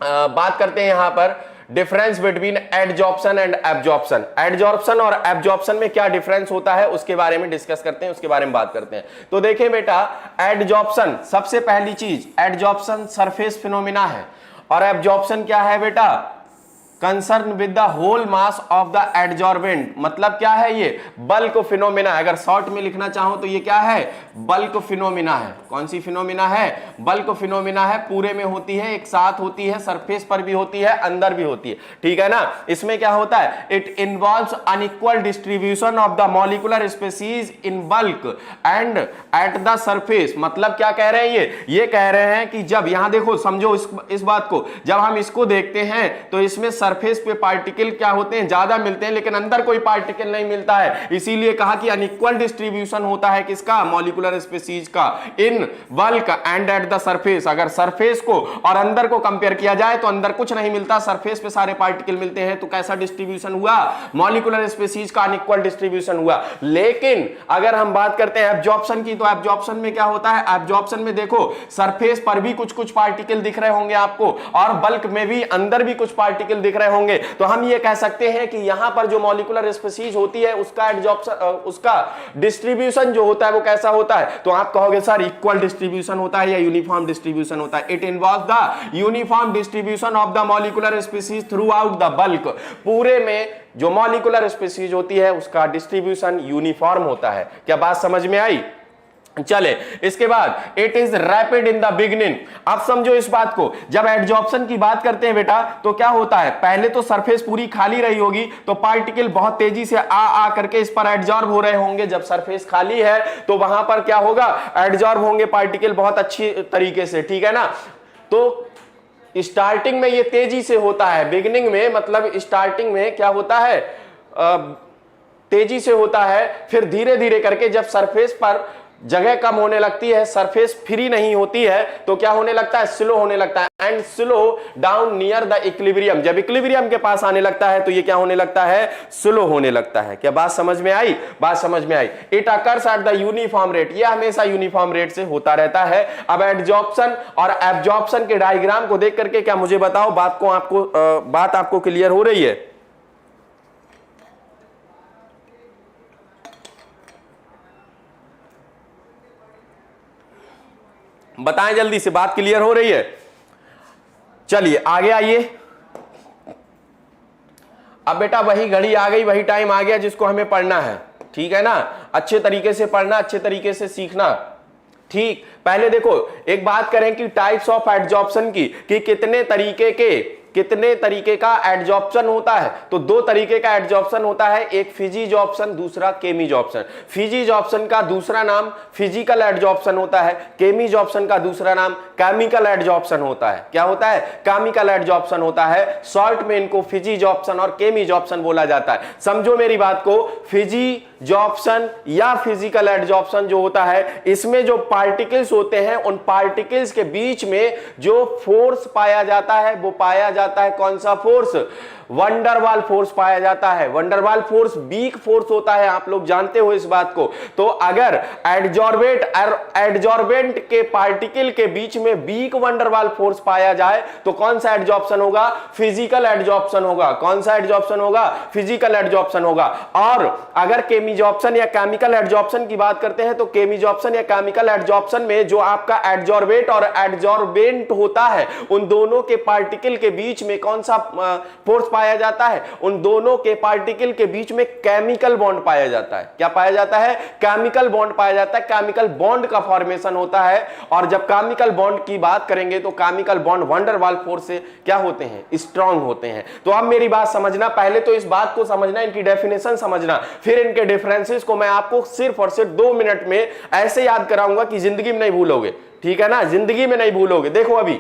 बात करते हैं यहां पर difference between adsorption and absorption. Adsorption और एब्जॉर्प्शन में क्या डिफरेंस होता है उसके बारे में डिस्कस करते हैं, उसके बारे में बात करते हैं। तो देखिए बेटा एडजॉर्प्शन, सबसे पहली चीज एडजॉर्प्शन सरफेस फिनोमिना है और एब्जॉर्प्शन क्या है बेटा? Concern with the whole mass of the adsorbent, मतलब क्या है ये, बल्क फिनोमिना। अगर शॉर्ट में लिखना चाहो तो ये क्या है, बल्क फिनोमिना है। कौन सी फिनोमिना है, बल्क फिनोमिना है। पूरे में होती है, एक साथ होती है, सरफेस पर भी होती है, अंदर भी होती है, ठीक है ना। इसमें क्या होता है, it involves unequal distribution of the molecular species in bulk and eight the surface. मतलब क्या कह रहे हैं ये कह रहे हैं कि जब, यहां देखो समझो इस बात को, जब हम इसको देखते हैं तो इसमें सरफेस पे पार्टिकल क्या होते हैं, ज्यादा मिलते हैं, लेकिन अंदर कोई पार्टिकल नहीं मिलता है। इसीलिए कहा कि अनइक्वल डिस्ट्रीब्यूशन होता है किसका, मॉलिक्यूलर स्पीसीज का, in bulk and eight the surface. अगर सरफेस को और अंदर को कंपेयर किया जाए तो अंदर कुछ नहीं मिलता, सरफेस पे सारे पार्टिकल मिलते हैं। तो कैसा डिस्ट्रीब्यूशन हुआ, मॉलिक्यूलर स्पीसीज का अनइक्वल डिस्ट्रीब्यूशन हुआ। लेकिन अगर हम बात करते हैं एब्जॉर्प्शन की, तो एब्जॉर्प्शन में क्या होता है, एब्जॉर्प्शन में देखो सरफेस पर भी कुछ कुछ पार्टिकल दिख रहे होंगे आपको, और बल्क में भी अंदर भी कुछ पार्टिकल दिख रहे होंगे। तो हम ये कह सकते हैं कि यहां पर जो मॉलिक्यूलर स्पीसीज होती है उसका एब्जॉर्प्शन, उसका डिस्ट्रीब्यूशन जो होता है वो कैसा होता है। तो आप कहोगे सर इक्वल डिस्ट्रीब्यूशन होता है या यूनिफॉर्म डिस्ट्रीब्यूशन होता है। It involves the uniform distribution of the molecular species through out the bulk. पूरे में जो मॉलिक्यूलर स्पीसीज होती है उसका डिस्ट्रीब्यूशन यूनिफॉर्म होता है। क्या बात समझ में आई। चले इसके बाद it is rapid in the beginning. अब समझो इस बात को, जब एडजॉर्प्शन की बात करते हैं बेटा तो क्या होता है, पहले तो सरफेस पूरी खाली रही होगी तो पार्टिकल बहुत तेजी से आ करके इस पर एडजॉर्ब हो रहे होंगे। जब सरफेस खाली है तो वहां पर क्या होगा, एडजॉर्ब होंगे पार्टिकल बहुत अच्छी तरीके से, ठीक है ना। तो स्टार्टिंग में ये तेजी से होता है, बिगिनिंग में मतलब स्टार्टिंग में क्या होता है, तेजी से होता है। फिर धीरे धीरे करके जब सरफेस पर जगह कम होने लगती है, सरफेस फ्री नहीं होती है, तो क्या होने लगता है, स्लो होने लगता है। And slow down near the equilibrium, जब इक्विलिब्रियम के पास आने लगता है तो ये क्या होने लगता है, स्लो होने लगता है। क्या बात समझ में आई, बात समझ में आई। It occurs at the uniform rate, ये हमेशा यूनिफॉर्म रेट से होता रहता है। अब एडजॉर्प्शन और एब्जॉर्प्शन के डायग्राम को देख करके क्या मुझे बताओ, बात आपको क्लियर हो रही है। बताएं जल्दी से, बात क्लियर हो रही है। चलिए आगे आइए। अब बेटा वही घड़ी आ गई, वही टाइम आ गया जिसको हमें पढ़ना है, ठीक है ना। अच्छे तरीके से पढ़ना, अच्छे तरीके से सीखना, ठीक। पहले देखो एक बात करें कि टाइप्स ऑफ एडजॉर्प्शन की, कि कितने तरीके का एडजॉर्प्शन होता है। तो दो तरीके का एडजॉर्प्शन होता है, एक फिजिजॉर्प्शन, दूसरा केमिजॉर्प्शन। फिजिजॉर्प्शन का दूसरा नाम फिजिकल एडजॉर्प्शन होता है, केमिजॉर्प्शन का दूसरा नाम केमिकल एडजॉर्प्शन होता है। क्या होता है, केमिकल एडजॉर्प्शन होता है। शॉर्ट में इनको फिजिजॉर्प्शन और केमिजॉर्प्शन बोला जाता है। समझो मेरी बात को, फिजिजॉर्प्शन या फिजिकल एडजॉर्प्शन जो होता है, इसमें जो पार्टिकल्स होते हैं उन पार्टिकल्स के बीच में जो फोर्स पाया जाता है वो पाया जाता है, कौन सा फोर्स, वंडरवाल फोर्स पाया जाता है। वंडरवाल फोर्स वीक फोर्स होता है, आप लोग जानते हो इस बात को। तो अगर एडजॉर्बेंट के पार्टिकल के बीच में वीक वंडरवाल फोर्स पाया जाए तो कौन सा एडजॉर्प्शन होगा, फिजिकल एडजॉर्प्शन होगा। कौन सा एडजॉर्प्शन होगा, फिजिकल एडजॉर्प्शन होगा। और अगर केमिजॉर्प्शन या केमिकल एडजॉर्प्शन की बात करते हैं तो केमिजॉर्प्शन या केमिकल एडजॉर्प्शन में जो आपका एडजॉर्बेट और एडजॉर्बेंट होता है उन दोनों के पार्टिकल के बीच में कौन सा फोर्स पाया जाता है, उन दोनों के पार्टिकल के बीच में केमिकल बॉन्ड पाया जाता है। क्या पाया जाता है, केमिकल बॉन्ड पाया जाता है। केमिकल बॉन्ड का फॉर्मेशन होता है। और जब केमिकल बॉन्ड की बात करेंगे तो केमिकल बॉन्ड वंडरवाल फोर्स से क्या होते हैं, स्ट्रांग होते हैं। तो अब मेरी बात समझना, पहले तो इस बात को समझना, इनकी डेफिनेशन समझना, फिर इनके डिफरेंसेस को मैं आपको सिर्फ और सिर्फ 2 मिनट में ऐसे याद कराऊंगा कि जिंदगी में नहीं भूलोगे, ठीक है ना, जिंदगी में नहीं भूलोगे। देखो अभी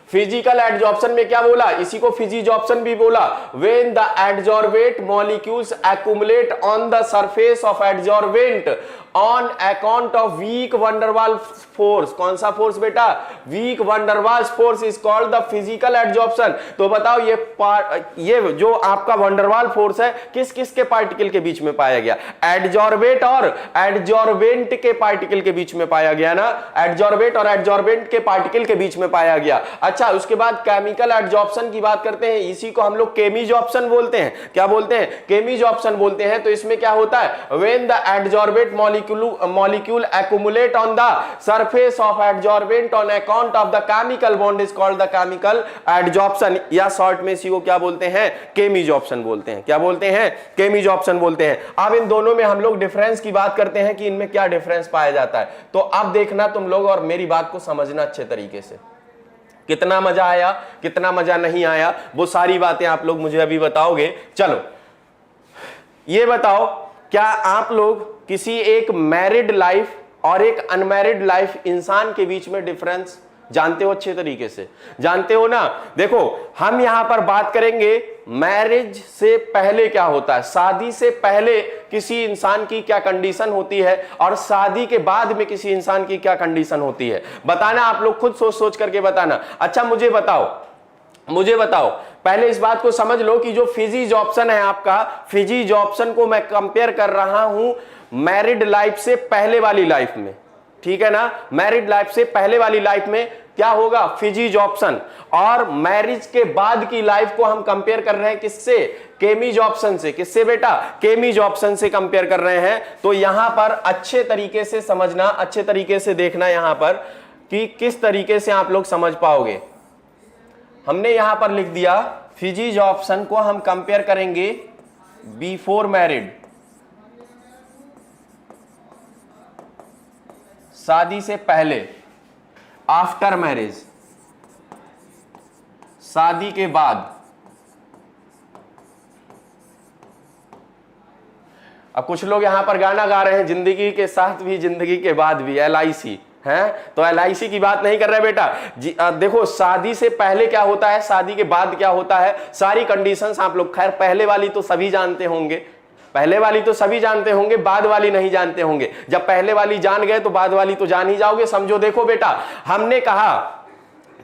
फिजिकल एडजॉर्प्शन में क्या बोला, इसी को फिजिजॉर्प्शन भी बोला। When the adsorbate molecules accumulate on the surface of adsorbent on account of weak Van der Waals force. कौन सा फोर्स बेटा, weak Van der Waals force is called the physical adsorption. तो बताओ ये जो आपका वंडरवाल फोर्स है किस किस के पार्टिकल के बीच में पाया गया, एडजॉर्बेट और एडजॉर्बेंट के पार्टिकल के बीच में पाया गया ना, एडजॉर्बेट और एडजॉर्बेंट के पार्टिकल के बीच में पाया गया। अच्छा, उसके बाद केमिकल एडजॉर्प्शन की बात करते हैं, इसी को हम लोग केमिजॉर्प्शन बोलते हैं। क्या बोलते हैं, केमिजॉर्प्शन बोलते हैं। तो इसमें क्या होता है, when the adsorbate molecule molecule accumulate on the surface of adsorbent on account of the chemical bond is called the chemical adsorption, या शॉर्ट में इसी को क्या बोलते हैं, केमिजॉर्प्शन बोलते हैं। क्या बोलते हैं, केमिजॉर्प्शन बोलते हैं। अब इन दोनों में हम लोग डिफरेंस की बात करते हैं कि इनमें क्या डिफरेंस पाया जाता है। तो अब देखना तुम लोग और मेरी बात को समझना अच्छे तरीके से। कितना मजा आया, कितना मजा नहीं आया, वो सारी बातें आप लोग मुझे अभी बताओगे। चलो ये बताओ, क्या आप लोग किसी एक मैरिड लाइफ और एक अनमैरिड लाइफ इंसान के बीच में डिफरेंस जानते हो? अच्छे तरीके से जानते हो ना। देखो हम यहां पर बात करेंगे मैरिज से पहले क्या होता है, शादी से पहले किसी इंसान की क्या कंडीशन होती है और शादी के बाद में किसी इंसान की क्या कंडीशन होती है। बताना, आप लोग खुद सोच सोच करके बताना। अच्छा मुझे बताओ पहले इस बात को समझ लो कि जो फिजिजॉर्प्शन है आपका, फिजिजॉर्प्शन को मैं कंपेयर कर रहा हूं मैरिड लाइफ से पहले वाली लाइफ में, ठीक है ना। मैरिड लाइफ से पहले वाली लाइफ में क्या होगा, फिजिजॉर्प्शन, और मैरिज के बाद की लाइफ को हम कंपेयर कर रहे हैं किससे, केमिजॉर्प्शन से। किससे बेटा, केमिजॉर्प्शन से कंपेयर कर रहे हैं। तो यहां पर अच्छे तरीके से समझना, अच्छे तरीके से देखना यहां पर कि किस तरीके से आप लोग समझ पाओगे। हमने यहां पर लिख दिया फिजिजॉर्प्शन को हम कंपेयर करेंगे बिफोर मैरिड, शादी से पहले, आफ्टर मैरिज, शादी के बाद। अब कुछ लोग यहां पर गाना गा रहे हैं, जिंदगी के साथ भी जिंदगी के बाद भी, LIC है, तो LIC की बात नहीं कर रहे बेटा जी। देखो शादी से पहले क्या होता है, शादी के बाद क्या होता है, सारी कंडीशंस आप लोग, खैर पहले वाली तो सभी जानते होंगे, पहले वाली तो सभी जानते होंगे, बाद वाली नहीं जानते होंगे। जब पहले वाली जान गए तो बाद वाली तो जान ही जाओगे। समझो, देखो बेटा हमने कहा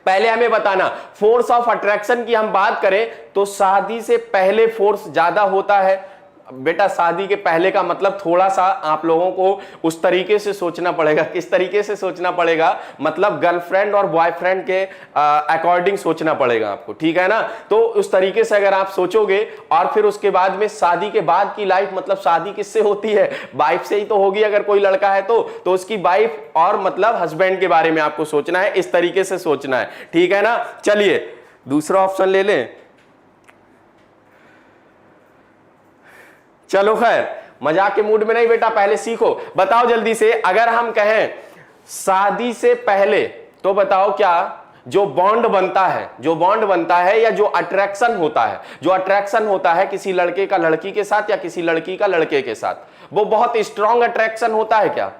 पहले हमें बताना, फोर्स ऑफ अट्रैक्शन की हम बात करें तो शादी से पहले फोर्स ज्यादा होता है। बेटा शादी के पहले का मतलब थोड़ा सा आप लोगों को उस तरीके से सोचना पड़ेगा। किस तरीके से सोचना पड़ेगा, मतलब गर्लफ्रेंड और बॉयफ्रेंड के अकॉर्डिंग सोचना पड़ेगा आपको, ठीक है ना। तो उस तरीके से अगर आप सोचोगे और फिर उसके बाद में शादी के बाद की लाइफ, मतलब शादी किससे होती है, वाइफ से ही तो होगी। अगर कोई लड़का है तो उसकी वाइफ और मतलब हस्बैंड के बारे में आपको सोचना है, इस तरीके से सोचना है, ठीक है ना। चलिए दूसरा ऑप्शन ले लें। चलो खैर मजाक के मूड में नहीं बेटा, पहले सीखो। बताओ जल्दी से, अगर हम कहें शादी से पहले, तो बताओ क्या जो बॉन्ड बनता है या जो अट्रैक्शन होता है किसी लड़के का लड़की के साथ या किसी लड़की का लड़के के साथ, वो बहुत स्ट्रांग अट्रैक्शन होता है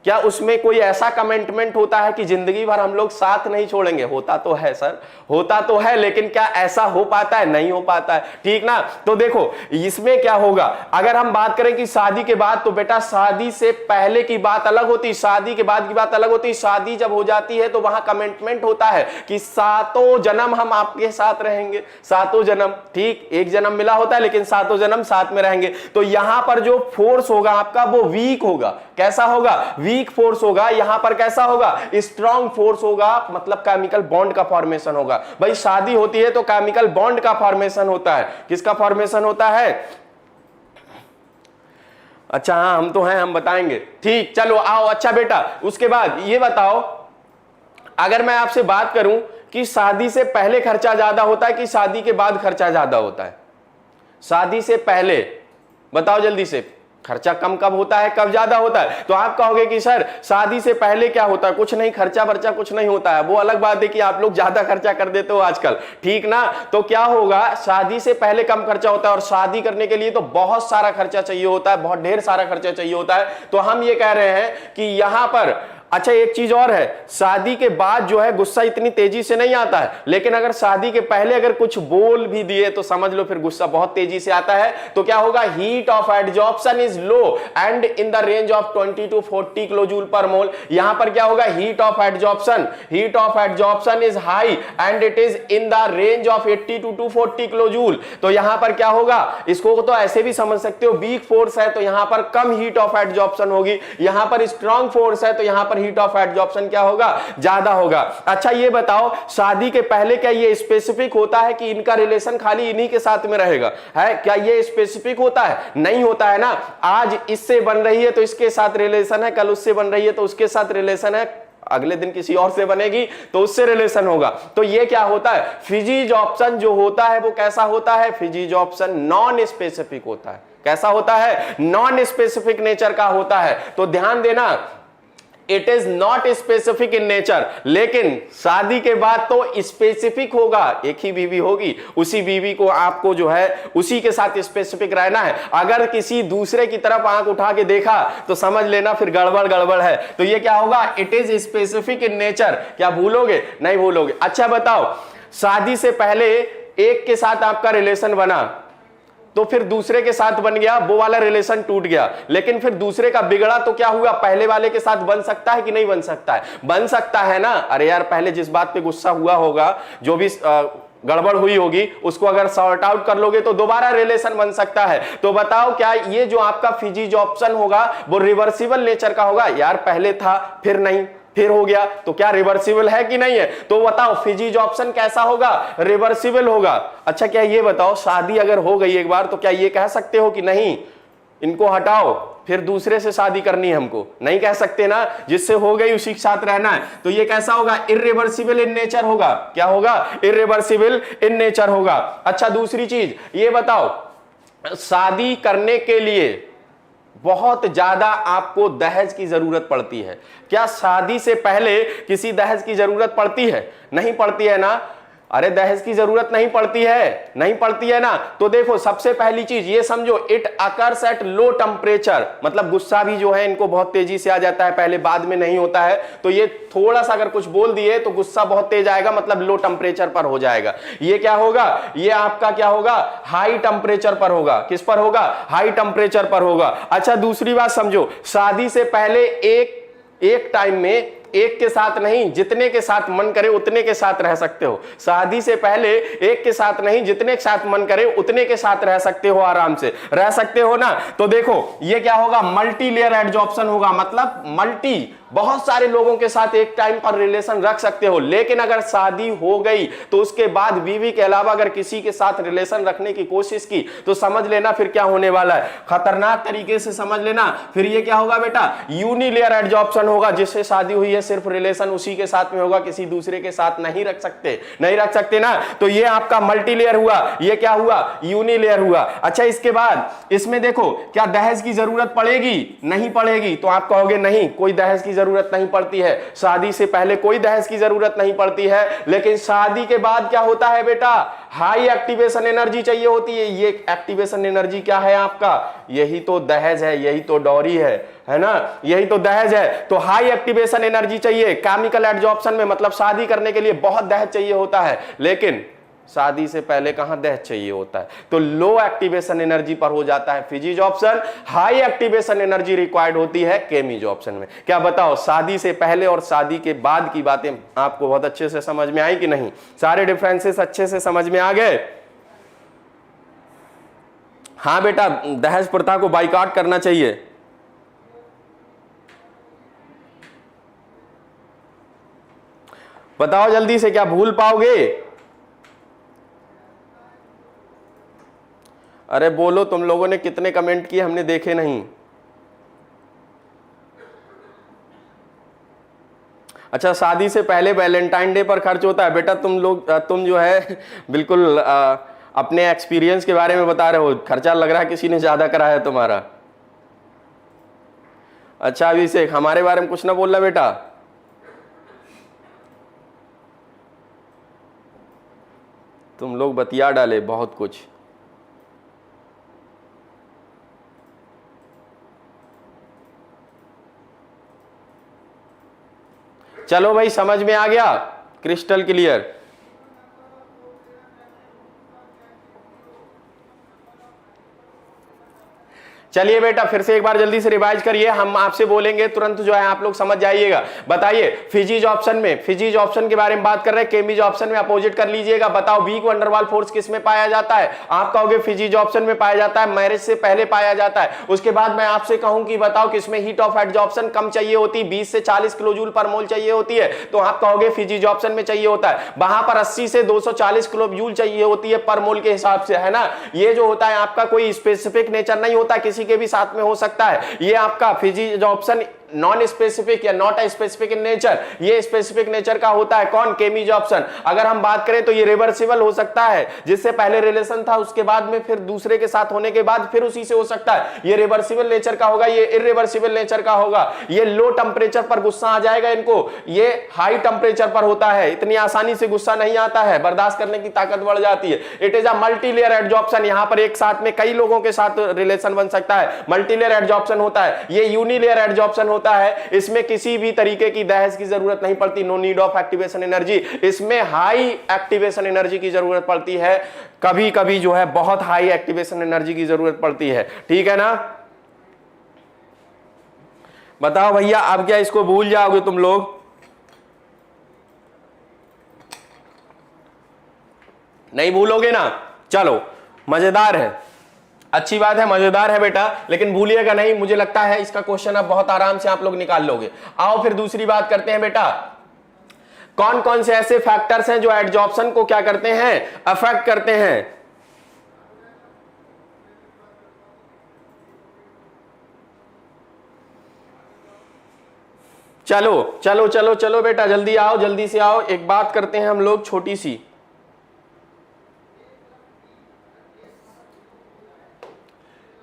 क्या उसमें कोई ऐसा कमिटमेंट होता है कि जिंदगी भर हम लोग साथ नहीं छोड़ेंगे? होता तो है सर, होता तो है, लेकिन क्या ऐसा हो पाता है? नहीं हो पाता है, ठीक ना। तो देखो इसमें क्या होगा, अगर हम बात करें कि शादी के बाद, तो बेटा शादी से पहले की बात अलग होती, शादी के बाद की बात अलग होती। शादी जब हो जाती है तो वहां कमिटमेंट होता है कि सातों जन्म हम आपके साथ रहेंगे, सातों जन्म, ठीक, एक जन्म मिला होता है लेकिन सातों जन्म साथ में रहेंगे। तो यहां पर जो फोर्स होगा आपका वो वीक होगा। कैसा होगा, वीक फोर्स होगा। यहां पर कैसा होगा, स्ट्रांग फोर्स होगा, मतलब केमिकल बॉन्ड का फॉर्मेशन होगा। भाई शादी होती है तो केमिकल बॉन्ड का फॉर्मेशन होता है। किसका फॉर्मेशन होता है? अच्छा हाँ, हम तो हैं, हम बताएंगे, ठीक, चलो आओ। अच्छा बेटा उसके बाद ये बताओ, अगर मैं आपसे बात करूं कि शादी से पहले खर्चा ज्यादा होता है कि शादी के बाद खर्चा ज्यादा होता है? शादी से पहले बताओ जल्दी से, खर्चा कम कब होता है, कब ज्यादा होता है? तो आप कहोगे कि सर शादी से पहले क्या होता है, कुछ नहीं, खर्चा बर्चा कुछ नहीं होता है। वो अलग बात है कि आप लोग ज्यादा खर्चा कर देते हो आजकल, ठीक ना। तो क्या होगा, शादी से पहले कम खर्चा होता है और शादी करने के लिए तो बहुत सारा खर्चा चाहिए होता है, बहुत ढेर सारा खर्चा चाहिए होता है। तो हम ये कह रहे हैं कि यहां पर, अच्छा एक चीज और है, शादी के बाद जो है गुस्सा इतनी तेजी से नहीं आता है, लेकिन अगर शादी के पहले अगर कुछ बोल भी दिए तो समझ लो फिर गुस्सा बहुत तेजी से आता है। तो क्या होगा, heat of adsorption is low and in the range of 20 to 40 kilo joule per mole. यहां पर क्या होगा, heat of adsorption is high and it is in the range of 80 to 240 kilo joule. तो यहां पर क्या होगा, इसको तो ऐसे भी समझ सकते हो, वीक फोर्स है तो यहां पर कम हीट ऑफ एडजॉर्प्शन होगी, यहां पर स्ट्रांग फोर्स है तो यहां पर हीट ऑफ एडजॉर्प्शन क्या होगा, ज्यादा होगा। अच्छा ये बताओ, शादी के पहले क्या ये स्पेसिफिक होता है कि इनका रिलेशन खाली इन्हीं के साथ में रहेगा, है क्या ये स्पेसिफिक होता है? नहीं होता है ना। आज इससे बन रही है तो इसके साथ रिलेशन है, कल उससे बन रही है तो उसके साथ रिलेशन है, अगले दिन किसी और से बनेगी तो उससे रिलेशन होगा। तो ये क्या होता है, फिजीज ऑप्शन जो होता है वो कैसा होता है, फिजीज ऑप्शन नॉन स्पेसिफिक होता है। कैसा होता है, नॉन स्पेसिफिक नेचर का होता है। तो ध्यान देना, it is not specific in nature, लेकिन शादी के बाद तो स्पेसिफिक होगा। एक ही बीवी होगी, उसी बीवी को आपको जो है उसी के साथ स्पेसिफिक रहना है। अगर किसी दूसरे की तरफ आंख उठा के देखा तो समझ लेना फिर गड़बड़ गड़बड़ है। तो ये क्या होगा, it is specific in nature. क्या भूलोगे? नहीं भूलोगे। अच्छा बताओ, शादी से पहले एक के साथ आपका रिलेशन बना तो फिर दूसरे के साथ बन गया, वो वाला रिलेशन टूट गया, लेकिन फिर दूसरे का बिगड़ा तो क्या हुआ, पहले वाले के साथ बन सकता है कि नहीं बन सकता है? बन सकता है ना। अरे यार, पहले जिस बात पे गुस्सा हुआ होगा, जो भी गड़बड़ हुई होगी, उसको अगर सॉर्ट आउट कर लोगे तो दोबारा रिलेशन बन सकता है। तो बताओ, क्या ये जो आपका फिजीज ऑप्शन होगा वो रिवर्सिबल नेचर का होगा? यार पहले था फिर नहीं फिर हो गया, तो क्या रिवर्सिबल है कि नहीं है? तो बताओ फिजीज ऑप्शन कैसा होगा, रिवर्सिबल होगा। अच्छा क्या ये बताओ, शादी अगर हो गई एक बार तो क्या ये कह सकते हो कि नहीं इनको हटाओ फिर दूसरे से शादी करनी है हमको? नहीं कह सकते ना, जिससे हो गई उसी के साथ रहना है। तो ये कैसा होगा, इर्रिवर्सिबल इन नेचर होगा। क्या होगा, इर्रिवर्सिबल इन नेचर होगा। अच्छा दूसरी चीज ये बताओ, शादी करने के लिए बहुत ज्यादा आपको दहेज की जरूरत पड़ती है। क्या शादी से पहले किसी दहेज की जरूरत पड़ती है? नहीं पड़ती है ना। अरे दहेज की जरूरत नहीं पड़ती है, नहीं पड़ती है ना। तो देखो सबसे पहली चीज ये समझो, it occurs at low temperature, मतलब गुस्सा भी जो है इनको बहुत तेजी से आ जाता है, पहले बाद में नहीं होता है। तो ये थोड़ा सा अगर कुछ बोल दिए तो गुस्सा बहुत तेज आएगा, मतलब लो टेम्परेचर पर हो जाएगा। ये क्या होगा, ये आपका क्या होगा, हाई टेम्परेचर पर होगा। किस पर होगा, हाई टेम्परेचर पर होगा। अच्छा दूसरी बात समझो, शादी से पहले एक टाइम में एक के साथ नहीं, जितने के साथ मन करे उतने के साथ रह सकते हो। शादी से पहले एक के साथ नहीं, जितने के साथ मन करे उतने के साथ रह सकते हो, आराम से रह सकते हो ना। तो देखो ये क्या होगा, मल्टी लेयर एडजॉर्प्शन होगा, मतलब मल्टी बहुत सारे लोगों के साथ एक टाइम पर रिलेशन रख सकते हो। लेकिन अगर शादी हो गई तो उसके बाद बीवी के अलावा अगर किसी के साथ रिलेशन रखने की कोशिश की तो समझ लेना फिर क्या होने वाला है, खतरनाक तरीके से समझ लेना। फिर ये क्या होगा बेटा, यूनिलेयर एडजॉर्प्शन होगा। जिससे शादी हुई है सिर्फ रिलेशन उसी के साथ में होगा, किसी दूसरे के साथ नहीं रख सकते, नहीं रख सकते ना। तो ये आपका मल्टीलेयर हुआ, ये क्या हुआ, यूनिलेयर हुआ। अच्छा इसके बाद इसमें देखो, क्या दहेज की जरूरत पड़ेगी? नहीं पड़ेगी। तो आप कहोगे नहीं, कोई दहेज की जरूरत नहीं पड़ती है, शादी से पहले कोई दहेज की जरूरत नहीं पड़ती है। लेकिन शादी के बाद क्या होता है बेटा, हाई एक्टिवेशन एनर्जी चाहिए होती है। ये एक्टिवेशन एनर्जी क्या है आपका, यही तो दहेज है, यही तो डॉरी है ना, यही तो दहेज है। तो हाई एक्टिवेशन एनर्जी चाहिए केमिकल एडजॉर्प्शन में, मतलब शादी करने के लिए बहुत दहेज चाहिए होता है। लेकिन शादी से पहले कहां दहेज चाहिए होता है, तो लो एक्टिवेशन एनर्जी पर हो जाता है physisorption, high activation energy required होती है केमीज ऑप्शन में। क्या बताओ, शादी से पहले और शादी के बाद की बातें आपको बहुत अच्छे से समझ में आई कि नहीं? सारे डिफरेंसेस अच्छे से समझ में आ गए? हाँ बेटा, दहेज प्रथा को बाइकआउट करना चाहिए। बताओ जल्दी से, क्या भूल पाओगे? अरे बोलो, तुम लोगों ने कितने कमेंट किए हमने देखे नहीं। अच्छा शादी से पहले वैलेंटाइन डे पर खर्च होता है। बेटा तुम जो है बिल्कुल अपने एक्सपीरियंस के बारे में बता रहे हो, खर्चा लग रहा है किसी ने ज्यादा करा है तुम्हारा। अच्छा अभिषेक, हमारे बारे में कुछ ना बोलना बेटा। तुम लोग बतिया डाले बहुत कुछ। चलो भाई, समझ में आ गया, क्रिस्टल क्लियर। चलिए बेटा फिर से एक बार जल्दी से रिवाइज करिए, हम आपसे बोलेंगे तुरंत जो है आप लोग समझ जाइएगा। बताइए फिजिज ऑप्शन में, फिजिज ऑप्शन के बारे में बात कर रहे हैं, केमिज ऑप्शन में अपोजिट कर लीजिएगा। बताओ वीक वंडरवाल फोर्स किस में पाया जाता है? आप कहोगे फिजिज ऑप्शन में पाया जाता है, मैरिज से पहले पाया जाता है। उसके बाद मैं आपसे कहूं कि बताओ किसमें हीट ऑफ एडजॉर्प्शन कम चाहिए होती है, 20 से 40 किलो जूल पर मोल चाहिए होती है, तो आप कहोगे फिजिज ऑप्शन में चाहिए होता है। वहां पर 80 से 240 किलो जूल चाहिए होती है पर मोल के हिसाब से, है ना। ये जो होता है आपका कोई स्पेसिफिक नेचर नहीं होता, किसी के भी साथ में हो सकता है। ये आपका फिजिज ऑप्शन नॉन स्पेसिफिक या नॉट स्पेसिफिक इन नेचर, ये स्पेसिफिक नेचर का होता है। कौन? केमिज ऑप्शन। अगर हम बात करें तो ये रिवर्सिबल हो सकता है, जिससे पहले रिलेशन था उसके बाद में फिर दूसरे के साथ होने के बाद फिर उसी से हो सकता है, ये रिवर्सिबल नेचर का होगा। ये इरिवर्सिबल नेचर का होगा। ये लो टेम्परेचर पर गुस्सा आ जाएगा इनको, ये हाई टेम्परेचर पर होता है, इतनी आसानी से गुस्सा नहीं आता है, बर्दाश्त करने की ताकत बढ़ जाती है। It is a multilayer adsorption, यहां पर एक साथ में कई लोगों के साथ रिलेशन बन सकता है, मल्टीलेयर एडजॉर्प्शन होता है। ये यूनिलेयर एडजॉर्प्शन होता है, इसमें किसी भी तरीके की दहस की जरूरत नहीं पड़ती, no need of activation energy. इसमें हाई एक्टिवेशन एनर्जी की जरूरत पड़ती है, कभी कभी जो है बहुत हाई एक्टिवेशन एनर्जी की जरूरत पड़ती है, ठीक है ना। बताओ भैया अब क्या इसको भूल जाओगे तुम लोग? नहीं भूलोगे ना? चलो मजेदार है, अच्छी बात है, मजेदार है बेटा, लेकिन भूलिएगा नहीं। मुझे लगता है इसका क्वेश्चन अब बहुत आराम से आप लोग निकाल लोगे। आओ फिर दूसरी बात करते हैं बेटा, कौन कौन से ऐसे फैक्टर्स हैं जो एडजॉर्प्शन को क्या करते हैं? अफेक्ट करते हैं। चलो चलो चलो चलो बेटा जल्दी आओ, जल्दी से आओ। एक बात करते हैं हम लोग छोटी सी,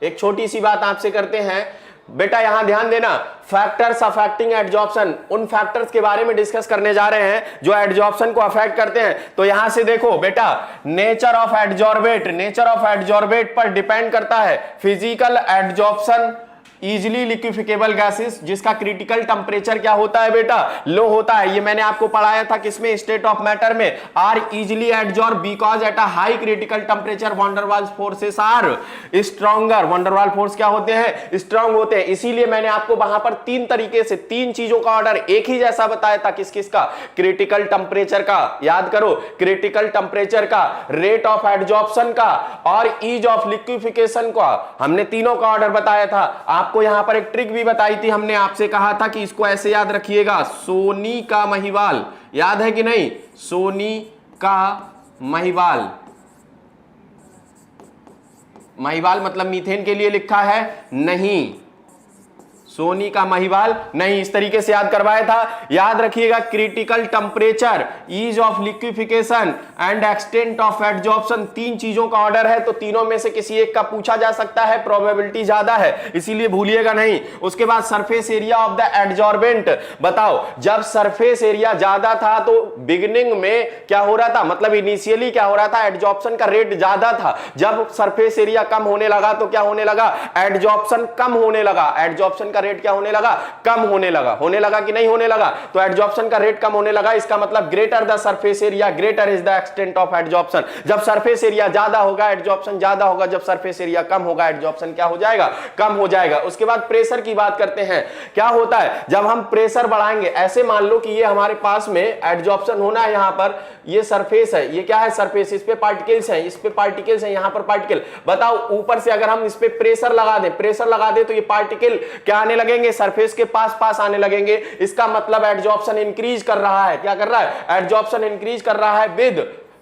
एक छोटी सी बात आपसे करते हैं बेटा, यहां ध्यान देना। फैक्टर्स अफेक्टिंग एडजॉर्प्शन, उन फैक्टर्स के बारे में डिस्कस करने जा रहे हैं जो एडजॉर्प्शन को अफेक्ट करते हैं। तो यहां से देखो बेटा, nature of adsorbate, nature of adsorbate पर डिपेंड करता है फिजिकल एडजॉर्प्शन इजिली लिक्विफिकेबल गैसेस, जिसका क्रिटिकल टेम्परेचर क्या होता है बेटा? लो होता है। ये मैंने आपको पढ़ाया था किसमें? स्टेट ऑफ मैटर में। Are easily adsorb because at a high critical temperature Van der Waals forces are stronger. Van der Waals force क्या होते हैं? स्ट्रॉन्ग होते हैं। इसीलिए मैंने आपको वहां पर तीन तरीके से तीन चीजों का ऑर्डर एक ही जैसा बताया था। किस किस का? क्रिटिकल टेम्परेचर का, याद करो, क्रिटिकल टेम्परेचर का, रेट ऑफ एडजॉर्प्शन का और ईज ऑफ लिक्विफिकेशन का। हमने तीनों का ऑर्डर बताया था। आपको यहां पर एक ट्रिक भी बताई थी, हमने आपसे कहा था कि इसको ऐसे याद रखिएगा, सोनी का महिवाल, याद है कि नहीं? सोनी का महिवाल, महिवाल मतलब मीथेन के लिए लिखा है नहीं, सोनी का महिवाल नहीं, इस तरीके से याद करवाया था। याद रखिएगा, critical temperature, ease of liquefaction and extent of adsorption, तीन चीजों का ऑर्डर है। तो तीनों में से किसी एक का पूछा जा सकता है, प्रोबेबिलिटी ज्यादा है, इसीलिए भूलिएगा नहीं। उसके बाद surface area of the adsorbent. बताओ जब सरफेस एरिया ज्यादा था तो बिगिनिंग में क्या हो रहा था? मतलब इनिशियली क्या हो रहा था? एडजॉर्प्शन का रेट ज्यादा था। जब सरफेस एरिया कम होने लगा तो क्या होने लगा? एडजॉर्प्शन कम होने लगा। एडजॉर्प्शन का रेट क्या होने लगा? कम होने लगा। होने लगा कि नहीं होने लगा? तो एडजॉर्प्शन का रेट कम होने लगा, इसका मतलब greater the surface area greater is the extent of adsorption. जब सरफेस एरिया ज्यादा होगा एडजॉर्प्शन ज्यादा होगा, जब सरफेस एरिया कम होगा एडजॉर्प्शन क्या हो जाएगा? कम हो जाएगा। उसके बाद प्रेशर की बात करते हैं। क्या होता है जब हम प्रेशर बढ़ाएंगे? ऐसे मान लो कि ये हमारे पास में एडजॉर्प्शन होना है, यहां पर ये सरफेस है, ये क्या है? सरफेस, इस पे पार्टिकल्स हैं, इस पे पार्टिकल्स हैं, यहां पर पार्टिकल। बताओ ऊपर से अगर हम इस पे प्रेशर लगा दें, प्रेशर लगा दें तो ये पार्टिकल क्या आने लगेंगे? सरफेस के पास पास आने लगेंगे। इसका मतलब एडजॉर्प्शन इंक्रीज कर रहा है। क्या कर रहा है? एडजॉर्प्शन इंक्रीज कर रहा है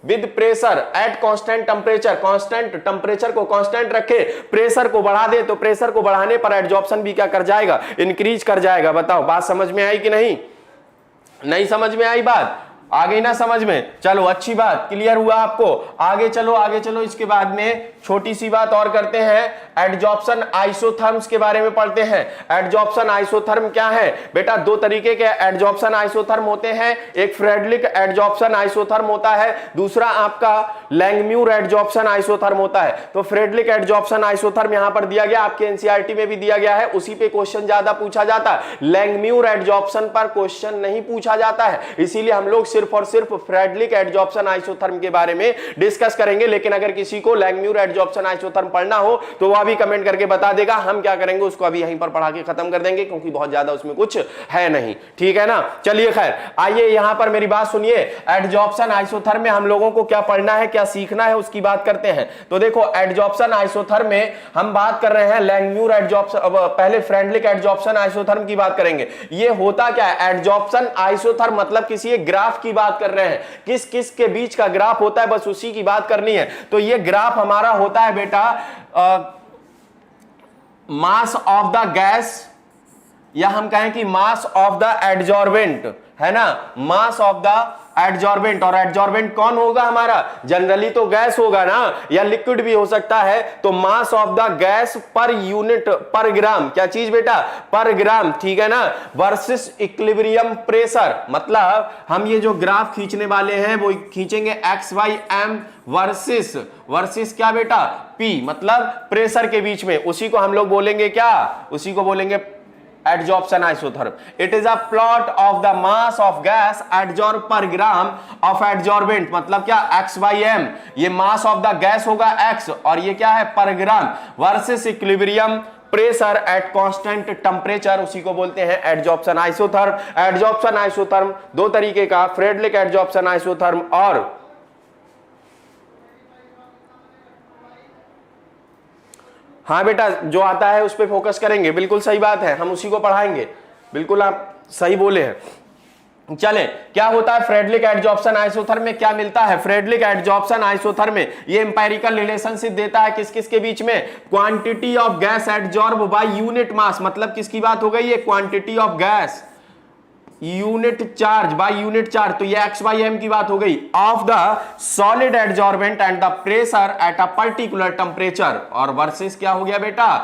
with pressure at constant temperature. Constant temperature को कांस्टेंट रखे, प्रेशर को बढ़ा दे तो प्रेशर को बढ़ाने पर एडजॉर्प्शन भी क्या कर जाएगा? इंक्रीज कर जाएगा। बताओ बात समझ में आई कि नहीं? नहीं समझ में आई बात? आ गई ना समझ में? चलो अच्छी बात, क्लियर हुआ आपको। आगे चलो आगे चलो। इसके बाद में छोटी सी बात और करते हैं, एडजॉर्प्शन आइसोथर्म्स के बारे में पढ़ते हैं। एडजॉर्प्शन आइसोथर्म क्या है बेटा? दो तरीके के एडजॉर्प्शन आइसोथर्म होते हैं। एक फ्रेडलिक एडजॉर्प्शन आइसोथर्म होता है, दूसरा आपका लैंगम्यूर एडजॉर्प्शन आइसोथर्म होता है। तो फ्रेडलिक एडजॉर्प्शन आइसोथर्म यहां पर दिया गया, आपके एनसीईआरटी में भी दिया गया है, उसी पे क्वेश्चन ज्यादा पूछा जाता है। लैंगम्यूर एडजॉर्प्शन पर क्वेश्चन नहीं पूछा जाता है, इसीलिए हम लोग सिर्फ और सिर्फ फ्रेडलिक एडजॉर्प्शन आइसोथर्म के बारे में डिस्कस करेंगे। लेकिन अगर किसी को लैंगम्यूर एडजॉर्प्शन आइसोथर्म पढ़ना हो तो वह भी कमेंट करके बता देगा, हम क्या करेंगे उसको अभी यहीं पर पढ़ा के खत्म कर देंगे, क्योंकि बहुत ज्यादा उसमें कुछ है नहीं। ठीक है ना, चलिए खैर आइए यहां पर मेरी बात सुनिए। एडजॉर्प्शन आइसोथर्म में हम लोगों को क्या पढ़ना है, क्या सीखना है, उसकी बात करते हैं। तो देखो एडजॉर्प्शन आइसोथर्म में हम बात कर रहे हैं लैंगम्यूर एडजॉर्प्शन, पहले फ्रेडलिक एडजॉर्प्शन आइसोथर्म की बात करेंगे। ये होता क्या है एडजॉर्प्शन आइसोथर्म, मतलब किसी एक ग्राफ की बात कर रहे हैं, किस किस के बीच का ग्राफ होता है, बस उसी की बात करनी है। तो ये ग्राफ हमारा होता है बेटा मास ऑफ द गैस, या हम कहें कि मास ऑफ द एडजॉर्बेंट, है ना, मास ऑफ द एडजॉर्बेंट। और एडजॉर्बेंट कौन होगा हमारा, जनरली तो गैस होगा ना, या लिक्विड भी हो सकता है। तो मास of the gas per unit पर ग्राम, क्या चीज बेटा, पर ग्राम, ठीक है ना, वर्सेस इक्विलिब्रियम प्रेशर। मतलब हम ये जो ग्राफ खींचने वाले हैं वो खींचेंगे एक्स वाई एम वर्सेस क्या बेटा, पी, मतलब प्रेशर के बीच में। उसी को हम लोग बोलेंगे क्या, उसी को बोलेंगे adsorption isotherm. It is a plot of the mass of gas adsorb पर ग्राम ऑफ एडजॉर्बेंट, मतलब क्या एक्स बाई एम, ये मास ऑफ द गैस होगा एक्स और ये क्या है per gram, versus equilibrium pressure at constant temperature, उसी को बोलते हैं एडजॉर्प्शन आइसोथर्म। एडजॉर्प्शन आइसोथर्म दो तरीके का, फ्रेडलिक एडजॉर्प्शन आइसोथर्म और हाँ बेटा जो आता है उस पर फोकस करेंगे, बिल्कुल सही बात है, हम उसी को पढ़ाएंगे, बिल्कुल आप सही बोले हैं। चले, क्या होता है फ्रेडलिक एडजॉर्प्शन आइसोथर्म में, क्या मिलता है फ्रेडलिक एडजॉर्प्शन आइसोथर्म में, ये एम्पायरिकल रिलेशनशिप देता है किस किस के बीच में, quantity of gas adsorb by unit mass, मतलब किसकी बात हो गई, ये quantity of gas unit charge by unit charge, तो ये एक्स बाई एम की बात हो गई, of the solid adsorbent and the pressure at a particular temperature, और वर्सेस क्या हो गया बेटा,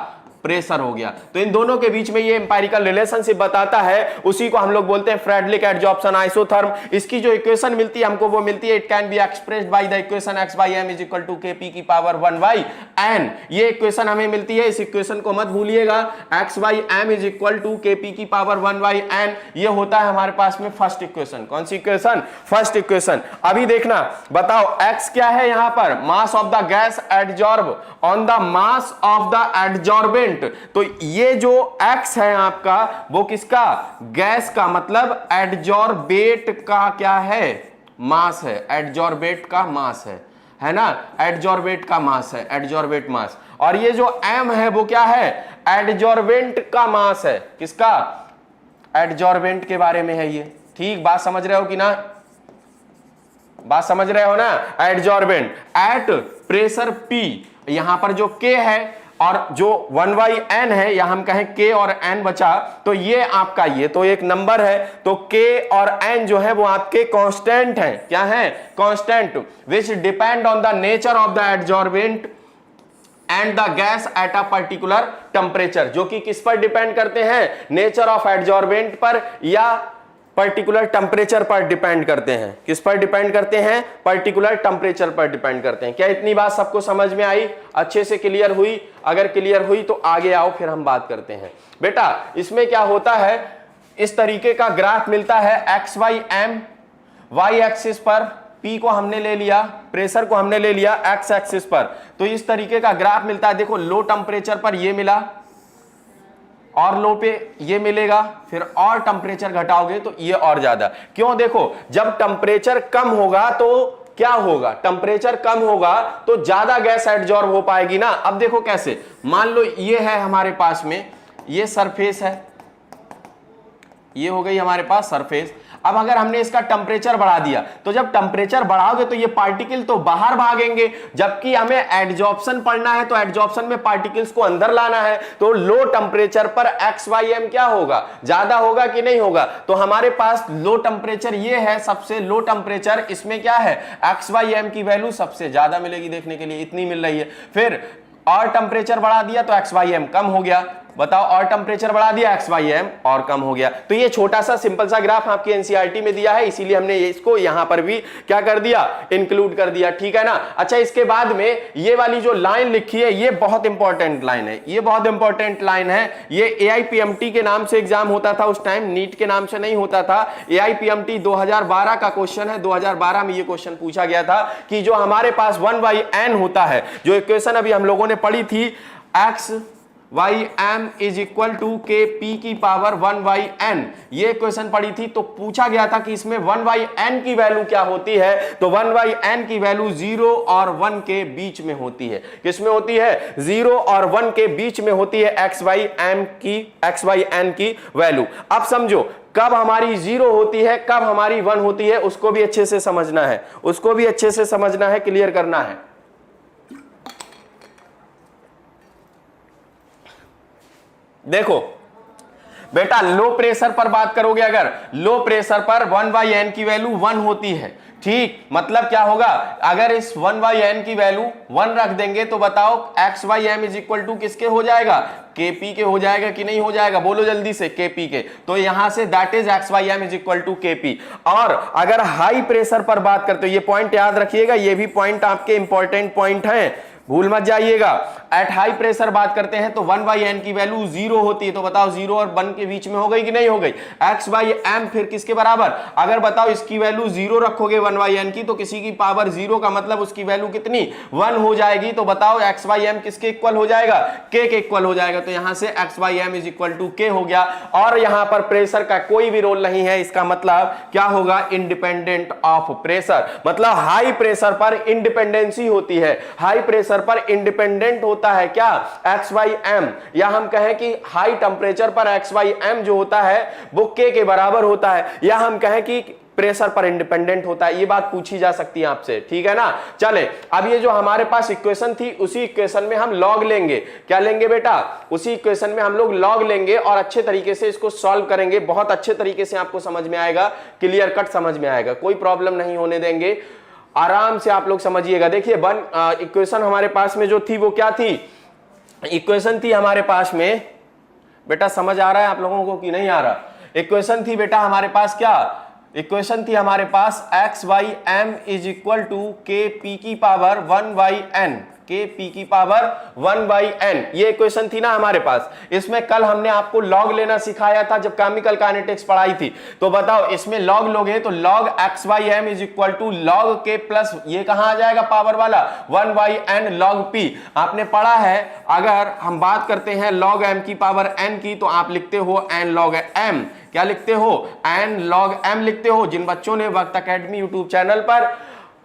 प्रेशर हो गया। तो इन दोनों के बीच में ये एम्पायरिकल रिलेशनशिप बताता है, उसी को हम लोग बोलते हैं फ्रेडलिक एडजॉर्प्शन आइसोथर्म। इसकी जो इक्वेशन मिलती है हमको वो मिलती है, it can be expressed by the equation x by m is equal to kp की पावर 1 बाई n। ये इक्वेशन हमें मिलती है, इस इक्वेशन को मत भूलिएगा, x by m is equal to kp की पावर 1 बाई n। ये होता है हमारे पास में फर्स्ट इक्वेशन। कौन सी इक्वेशन, फर्स्ट इक्वेशन। अभी देखना, बताओ x क्या है यहां पर, मास of the gas adsorb on the mass of the adsorbent. तो ये जो x है आपका वो किसका, गैस का, मतलब एडजॉर्बेट का क्या है, मास है, एडजॉर्बेट का मास है ना, एडजॉर्बेट का मास है, एडजॉर्बेट मास। और ये जो m है वो क्या है, एडजॉर्बेंट का मास है, किसका, एडजॉर्बेंट के बारे में है ये। ठीक बात समझ रहे हो कि ना, बात समझ रहे हो ना, एडजॉर्बेंट एट प्रेशर P, यहां पर जो K है और जो 1 बाई n है, या हम कहें K और n बचा, तो ये आपका, ये तो एक नंबर है, तो K और n जो है वो आपके कांस्टेंट हैं, क्या है, constant, which depend on the nature of the adsorbent and the gas at a particular temperature, जो कि किस पर डिपेंड करते हैं, नेचर ऑफ एडजॉर्बेंट पर या पर्टिकुलर टेम्परेचर पर डिपेंड करते हैं। किस पर डिपेंड करते हैं, पर्टिकुलर टेम्परेचर पर डिपेंड करते हैं। क्या इतनी बात सबको समझ में आई, अच्छे से क्लियर हुई? अगर क्लियर हुई तो आगे आओ फिर हम बात करते हैं। बेटा इसमें क्या होता है, इस तरीके का ग्राफ मिलता है, x by m, y axis पर P को हमने ले लिया, प्रेशर को हमने ले लिया एक्स एक्सिस पर, तो इस तरीके का ग्राफ मिलता है। देखो लो टेम्परेचर पर ये मिला और लो पे ये मिलेगा, फिर और टेम्परेचर घटाओगे तो ये और ज्यादा। क्यों, देखो जब टेम्परेचर कम होगा तो क्या होगा, टेम्परेचर कम होगा तो ज्यादा गैस एडजॉर्ब हो पाएगी ना। अब देखो कैसे, मान लो ये है हमारे पास में, ये सरफेस है, ये हो गई हमारे पास सरफेस। अब अगर हमने इसका टेम्परेचर बढ़ा दिया तो जब टेम्परेचर बढ़ाओगे तो ये पार्टिकल तो बाहर भागेंगे, जबकि हमें एडजॉर्प्शन पढ़ना है तो एडजॉर्प्शन में पार्टिकल्स को अंदर लाना है। तो लो टेम्परेचर पर एक्स वाई एम क्या होगा, ज्यादा होगा कि नहीं होगा। तो हमारे पास लो टेम्परेचर ये है, सबसे लो टेम्परेचर, इसमें क्या है, एक्स वाई एम की वैल्यू सबसे ज्यादा मिलेगी, देखने के लिए इतनी मिल रही है। फिर और टेम्परेचर बढ़ा दिया तो एक्स वाई एम कम हो गया, बताओ, और टेम्परेचर बढ़ा दिया, एक्स वाई एम और कम हो गया। तो ये छोटा सा सिंपल सा ग्राफ आपकी एनसीईआरटी में दिया है, इसीलिए हमने इसको यहां पर भी क्या कर दिया, इंक्लूड कर दिया, ठीक है ना। अच्छा, इसके बाद में ये वाली जो लाइन लिखी है ये बहुत इंपॉर्टेंट लाइन है, ये बहुत इंपॉर्टेंट लाइन है। ये एआईपीएमटी के नाम से एग्जाम होता था उस टाइम, नीट के नाम से नहीं होता था। एआईपीएमटी 2012 का क्वेश्चन है, 2012 में ये क्वेश्चन पूछा गया था कि जो हमारे पास 1/n होता है, जो इक्वेशन अभी हम लोगों ने पढ़ी थी, x Y M is equal to k p की पावर 1/n, ये क्वेश्चन पढ़ी थी। तो पूछा गया था कि इसमें 1/n की वैल्यू क्या होती है, तो 1/n की वैल्यू 0 और 1 के बीच में होती है। किसमें होती है, 0 और 1 के बीच में होती है x/n की वैल्यू। अब समझो कब हमारी 0 होती है, कब हमारी 1 होती है, उसको भी अच्छे से समझना है, उसको भी अच्छे से समझना है, क्लियर करना है। देखो बेटा, लो प्रेशर पर बात करोगे, अगर लो प्रेशर पर 1/n की वैल्यू 1 होती है, ठीक, मतलब क्या होगा, अगर इस 1/n की वैल्यू 1 रख देंगे तो बताओ x/m इज इक्वल टू किसके हो जाएगा, kp के हो जाएगा कि नहीं हो जाएगा, बोलो जल्दी से, kp के। तो यहां से that is x/m is equal to kp। और अगर हाई प्रेशर पर बात करते हो, ये पॉइंट याद रखिएगा, ये भी पॉइंट आपके इंपॉर्टेंट पॉइंट हैं, भूल मत जाइएगा। एट हाई प्रेशर बात करते हैं तो 1/n की वैल्यू 0 होती है, तो बताओ 0 और 1 के बीच में हो गई कि नहीं हो गई, x/m फिर किसके बराबर, अगर बताओ इसकी वैल्यू 0 रखोगे 1/n की, तो किसी की पावर 0 का मतलब उसकी वैल्यू कितनी, 1 हो जाएगी। तो बताओ x/m किसके इक्वल हो जाएगा, k के इक्वल हो जाएगा। तो यहां से x/m is equal to k हो गया। और यहां पर प्रेशर का कोई भी रोल नहीं है, इसका मतलब क्या होगा, इंडिपेंडेंट ऑफ प्रेशर, मतलब हाई प्रेशर पर इंडिपेंडेंसी होती है, हाई प्रेशर पर इंडिपेंडेंट होता है क्या, x/m, या हम कहें कि हाई टेंपरेचर पर x/m जो होता है वो k के बराबर होता है, या हम कहें कि प्रेशर पर इंडिपेंडेंट होता है। ये बात पूछी जा सकती है आपसे, ठीक है ना। चले, अब ये जो हमारे पास इक्वेशन थी, उसी इक्वेशन में हम लॉग लेंगे, क्या लेंगे बेटा, उसी इक्वेशन में हम लोग लॉग लेंगे और अच्छे तरीके से इसको सॉल्व करेंगे, बहुत अच्छे तरीके से आपको समझ में आएगा, क्लियर कट समझ में आएगा, कोई प्रॉब्लम नहीं होने देंगे, आराम से आप लोग समझिएगा। देखिए इक्वेशन हमारे पास में जो थी वो क्या थी, इक्वेशन थी हमारे पास में, बेटा समझ आ रहा है आप लोगों को कि नहीं आ रहा, इक्वेशन थी बेटा हमारे पास क्या, इक्वेशन थी हमारे पास x/m is equal to k p की पावर 1/n, के पी की पावर 1/n, ये इक्वेशन थी ना हमारे पास। इसमें कल हमने आपको लॉग लेना सिखाया था जब केमिकल काइनेटिक्स पढ़ाई थी। तो बताओ इसमें लॉग लोगे तो log x/m is equal to log k plus ये कहां आ जाएगा, पावर वाला 1/n log p। आपने पढ़ा है, अगर हम बात करते हैं log m की पावर n की, तो आप लिखते हो n log m, क्या लिखते हो, n log m लिखते हो। जिन बच्चों ने वक्त एकेडमी यूट्यूब चैनल पर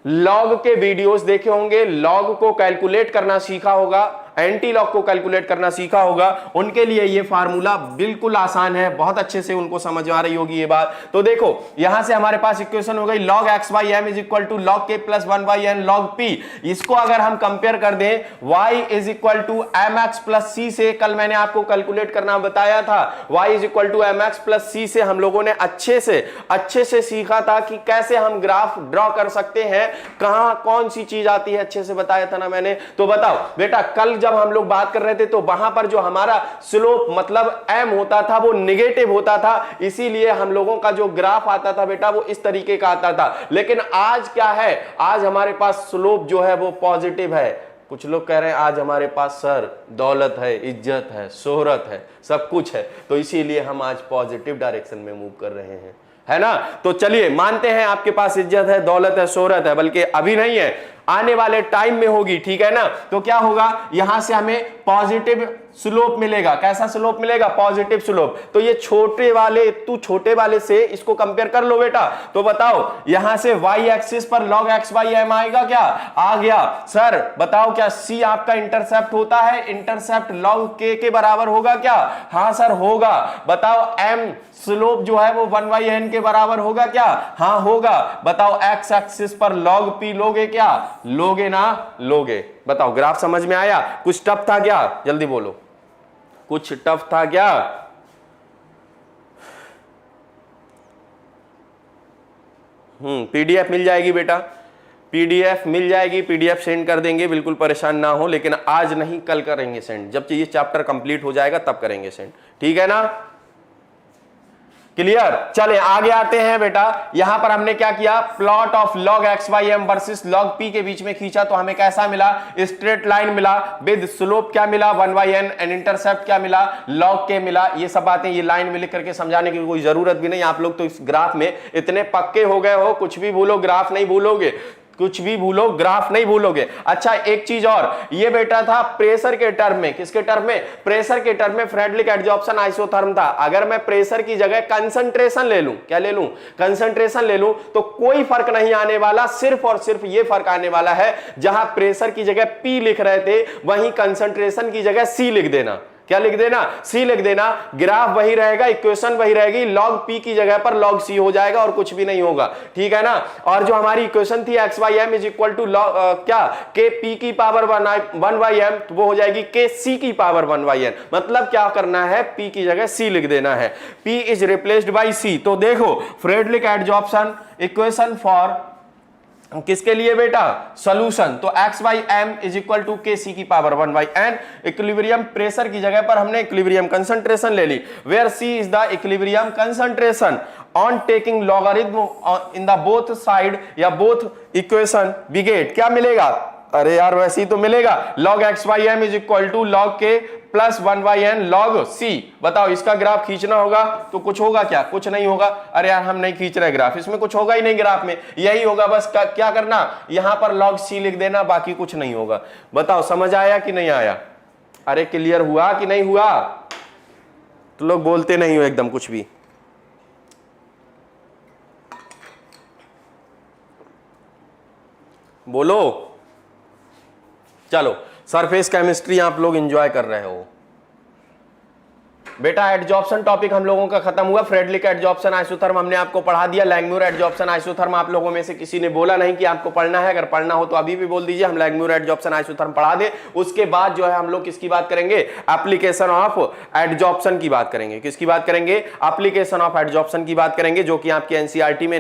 लॉग के वीडियोस देखे होंगे, लॉग को कैलकुलेट करना सीखा होगा, एंटी लॉग को कैलकुलेट करना सीखा होगा, उनके लिए ये फार्मूला बिल्कुल आसान है, बहुत अच्छे से उनको समझ आ रही होगी ये बात। तो देखो यहां से हमारे पास इक्वेशन हो गई log x/m is equal to log k plus 1/n log p। इसको अगर हम कंपेयर कर दें y is equal to mx plus c से, कल मैंने आपको कैलकुलेट करना बताया था, y is equal to mx plus c से हम लोगों ने अच्छे से सीखा था कि कैसे हम ग्राफ ड्रॉ कर सकते हैं, कहां कौन सी चीज आती है, अच्छे से बताया था ना मैंने। तो बताओ बेटा, कल जब हम लोग बात कर रहे थे तो वहां पर जो हमारा स्लोप मतलब m होता था वो नेगेटिव होता था, इसीलिए हम लोगों का जो ग्राफ आता था बेटा वो इस तरीके का आता था। लेकिन आज क्या है, आज हमारे पास स्लोप जो है वो पॉजिटिव है। कुछ लोग कह रहे हैं आज हमारे पास सर दौलत है, इज्जत है, शोहरत है, सब कुछ है, तो इसीलिए हम आज पॉजिटिव डायरेक्शन में मूव कर रहे हैं, है ना। तो चलिए मानते हैं आपके पास इज्जत है, दौलत है, शोहरत है, बल्कि अभी नहीं है, आने वाले टाइम में होगी, ठीक है ना। तो क्या होगा, यहां से हमें पॉजिटिव स्लोप मिलेगा, कैसा स्लोप मिलेगा, पॉजिटिव स्लोप। तो ये छोटे वाले से इसको कंपेयर कर लो बेटा। तो बताओ यहां से y एक्सिस पर log x/m आएगा क्या, आ गया। सर बताओ क्या c आपका इंटरसेप्ट होता है, इंटरसेप्ट log k के बराबर होगा क्या, हाँ सर होगा। बताओ m स्लोप जो है वो 1/n के बराबर होगा क्या, हाँ होगा। बताओ x एक्सिस पर log p लोगे क्या, लोगे ना, लोगे। बताओ ग्राफ समझ में आया, कुछ टफ था क्या, जल्दी बोलो, कुछ टफ था क्या। पीडीएफ मिल जाएगी बेटा, पीडीएफ मिल जाएगी, पीडीएफ सेंड कर देंगे, बिल्कुल परेशान ना हो, लेकिन आज नहीं कल करेंगे सेंड, जब ये चैप्टर कंप्लीट हो जाएगा तब करेंगे सेंड, ठीक है ना? क्लियर? चले आगे आते हैं बेटा। यहां पर हमने क्या किया, plot of log x Y m versus log p के बीच में खींचा, तो हमें कैसा मिला, स्ट्रेट लाइन मिला विद स्लोप क्या मिला 1/n, एंड इंटरसेप्ट क्या मिला, लॉग के मिला। ये सब बातें ये लाइन में लिख करके समझाने की कोई जरूरत भी नहीं, आप लोग तो इस ग्राफ में इतने पक्के हो गए हो, कुछ भी भूलो ग्राफ नहीं भूलोगे, कुछ भी भूलो ग्राफ नहीं भूलोगे। अच्छा एक चीज और, ये बेटा था प्रेशर के टर्म में, किसके टर्म में, प्रेशर के टर्म में फ्रेडलिक एड्जॉर्प्शन आइसोथर्म था। अगर मैं प्रेशर की जगह कंसंट्रेशन ले लूं, क्या ले लूं, कंसंट्रेशन ले लूं, तो कोई फर्क नहीं आने वाला, सिर्फ और सिर्फ ये फर्क आने वाला है, जहां प्रेशर की जगह P लिख रहे थे वहीं कंसंट्रेशन की जगह C लिख देना। क्या लिख देना, C लिख देना। ग्राफ वही रहेगा, इक्वेशन वही रहेगी, log P की जगह पर log C हो जाएगा और कुछ भी नहीं होगा, ठीक है ना? और जो हमारी इक्वेशन थी x Y M is equal to क्या, के P की पावर 1/m, तो वो हो जाएगी के C की पावर 1/n। मतलब क्या करना है, P की जगह C लिख देना है, P is replaced by C। तो देखो फ्रेडलिक एड्जॉर्प्शन इक्वेशन फॉर किसके लिए बेटा, सॉल्यूशन, तो x by m is equal to k c की पावर 1/n। इक्विलिब्रियम प्रेशर की जगह पर हमने इक्विलिब्रियम कंसंट्रेशन ले ली, where C is the equilibrium concentration on taking logarithm in the both side या बोथ इक्वेशन वी गेट, क्या मिलेगा, अरे यार वैसे ही तो मिलेगा, log X Y M is equal to log K plus 1/n log C। बताओ इसका ग्राफ खींचना होगा तो कुछ होगा क्या, कुछ नहीं होगा। अरे यार हम नहीं खींच रहे ग्राफ, इसमें कुछ होगा ही नहीं, ग्राफ में यही होगा बस, क्या करना, यहां पर log C लिख देना, बाकी कुछ नहीं होगा। बताओ समझ आया कि नहीं आया, अरे क्लियर हुआ कि नहीं हुआ? तो लोग बोलते नहीं हो एकदम कुछ भी। बोलो, चलो सरफेस केमिस्ट्री आप लोग एंजॉय कर रहे हो बेटा। एडजॉर्प्शन टॉपिक हम लोगों का खत्म हुआ, फ्रेडलिक एडजॉर्प्शन आइसोथर्म हमने आपको पढ़ा दिया, लैंगम्यूर एडजॉर्प्शन आइसोथर्म आप लोगों में से किसी ने बोला नहीं कि आपको पढ़ना है, अगर पढ़ना हो तो अभी भी बोल दीजिए, हम लैंगम्यूर एडजॉर्प्शन आइसोथर्म पढ़ा दे। उसके बाद जो है हम लोग किसकी बात करेंगे, एप्लीकेशन ऑफ एडजॉर्प्शन की बात करेंगे। किसकी बात करेंगे, एप्लीकेशन ऑफ एडजॉर्प्शन की बात करेंगे, जो कि आपके एनसीईआरटी में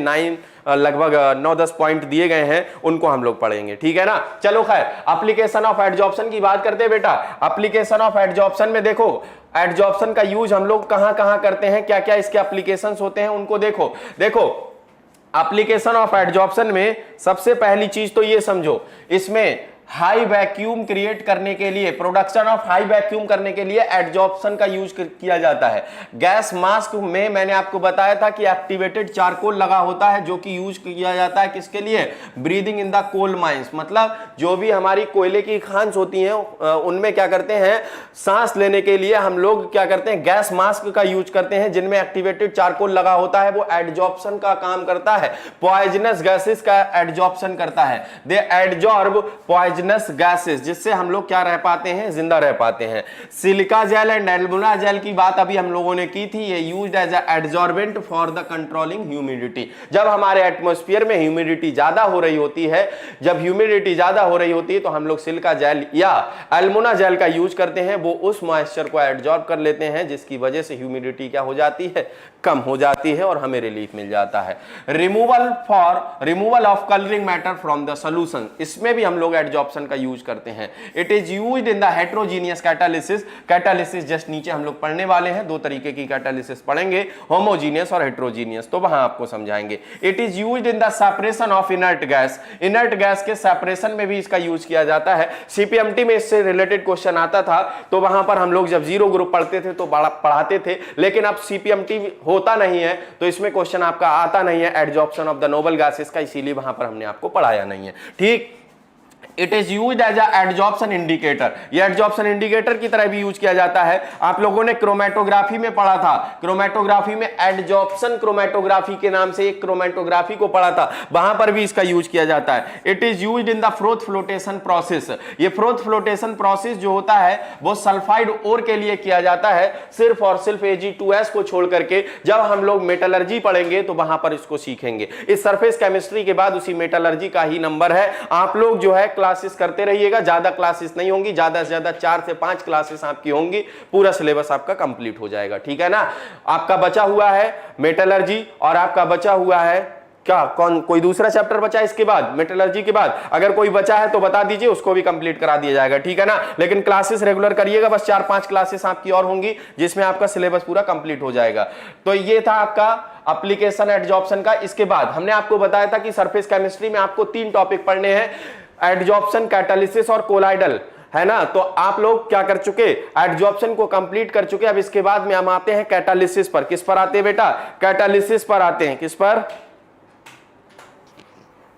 लगभग 9-10 पॉइंट दिए गए हैं, उनको हम लोग पढ़ेंगे, ठीक है ना? चलो खैर एप्लीकेशन ऑफ एडजॉर्प्शन की बात करते हैं बेटा। एप्लीकेशन ऑफ एडजॉर्प्शन में देखो एडजॉर्प्शन का यूज हम लोग कहां कहां करते हैं, क्या क्या इसके एप्लीकेशंस होते हैं उनको देखो। एप्लीकेशन ऑफ एडजॉर्प्शन में सबसे पहली चीज तो ये समझो, इसमें हाई वैक्यूम क्रिएट करने के लिए, प्रोडक्शन ऑफ हाई वैक्यूम करने के लिए एडजॉर्प्शन का यूज किया जाता है। गैस मास्क में मैंने आपको बताया था कि एक्टिवेटेड चारकोल लगा होता है, जो कि यूज किया जाता है किसके लिए, breathing in the coal mines. मतलब जो भी हमारी कोयले की खान्स होती हैं उनमें क्या करते हैं, सांस लेने के लिए हम लोग क्या करते हैं, गैस मास्क का यूज करते हैं, जिनमें एक्टिवेटेड चारकोल लगा होता है, वो एडजॉर्प्शन का काम करता है, पॉइजनस गैसेस का एडजॉर्प्शन करता है। दे एडजॉर्ब पॉइजनस गैसेस, जिससे हम लोग क्या रह पाते हैं, जिंदा रह पाते हैं। Silica gel and alumina gel की बात अभी हम लोगों ने की थी, ये used as a adsorbent for the controlling humidity. जब हमारे एटमॉस्फेयर में ह्यूमिडिटी ज्यादा हो रही होती है, जब ह्यूमिडिटी ज्यादा हो रही होती है तो हम लोग सिलिका जेल या एल्मुना जेल का यूज करते हैं, वो उस मॉइस्चर को एडजॉर्ब कर लेते हैं, जिसकी वजह से ह्यूमिडिटी क्या हो जाती है, कम हो जाती है और हमें रिलीफ मिल जाता है। Removal of colouring matter from the solution, इसमें भी हम लोग एडजॉर्प्शन का यूज करते हैं। It is used in the heterogeneous catalysis. Catalysis just नीचे हम लोग पढ़ने वाले हैं, दो तरीके की कैटालिसिस पढ़ेंगे, होमोजीनियस और हेट्रोजीनियस, तो वहां आपको समझाएंगे। It is used in the separation of inert gas, inert gas के सेपरेशन में भी इसका यूज किया जाता है। सीपीएमटी में इससे रिलेटेड क्वेश्चन आता था, तो वहां पर हम लोग जब जीरो ग्रुप पढ़ते थे तो पढ़ाते थे, लेकिन अब सीपीएमटी होता नहीं है तो इसमें क्वेश्चन आपका आता नहीं है adsorption of the noble gases का, इसीलिए वहां पर हमने आपको पढ़ाया नहीं है, ठीक। It is used as adsorption indicator, ये एडजॉर्प्शन इंडिकेटर की तरह भी यूज किया जाता है। आप लोगों ने क्रोमेटोग्राफी में पढ़ा था, क्रोमेटोग्राफी में एडजॉर्प्शन क्रोमेटोग्राफी के नाम से एक क्रोमेटोग्राफी को पढ़ा था, वहां पर भी इसका यूज किया जाता है। It is used in the froth flotation process, ये फ्रोथ फ्लोटेशन प्रोसेस जो होता है वो सल्फाइड ओर के लिए किया जाता है, सिर्फ और सिर्फ Ag2S को छोड़ करके। जब हम लोग मेटलर्जी पढ़ेंगे तो वहां पर इसको सीखेंगे। इस सरफेस केमिस्ट्री के बाद उसी मेटलर्जी का ही नंबर है। आप लोग जो है क्लासेस करते रहिएगा, ज्यादा क्लासेस नहीं होंगी, ज्यादा से ज्यादा 4 से 5 क्लासेस आपकी होंगी, पूरा सिलेबस आपका कंप्लीट हो जाएगा, ठीक है ना। आपका बचा हुआ है मेटलर्जी और आपका बचा हुआ है क्या कौन कोई दूसरा चैप्टर बचा है इसके बाद, मेटलर्जी के बाद? अगर कोई बचा है तो बता दीजिए, उसको भी कंप्लीट करा दिया जाएगा, ठीक है ना। लेकिन क्लासेस रेगुलर करिएगा, बस 4-5 क्लासेस आपकी और होंगी जिसमें आपका सिलेबस पूरा कंप्लीट हो जाएगा। तो ये था आपका एप्लीकेशन एडजॉर्प्शन का। इसके बाद हमने आपको बताया था कि सरफेस केमिस्ट्री में आपको 3 टॉपिक पढ़ने हैं, एडजॉर्प्शन, कैटालिसिस और कोलाइडल, है ना। तो आप लोग क्या कर चुके, एडजॉर्प्शन को कंप्लीट कर चुके। अब इसके बाद में हम आते हैं कैटालिसिस पर। किस पर आते हैं बेटा? कैटालिसिस पर आते हैं। किस पर?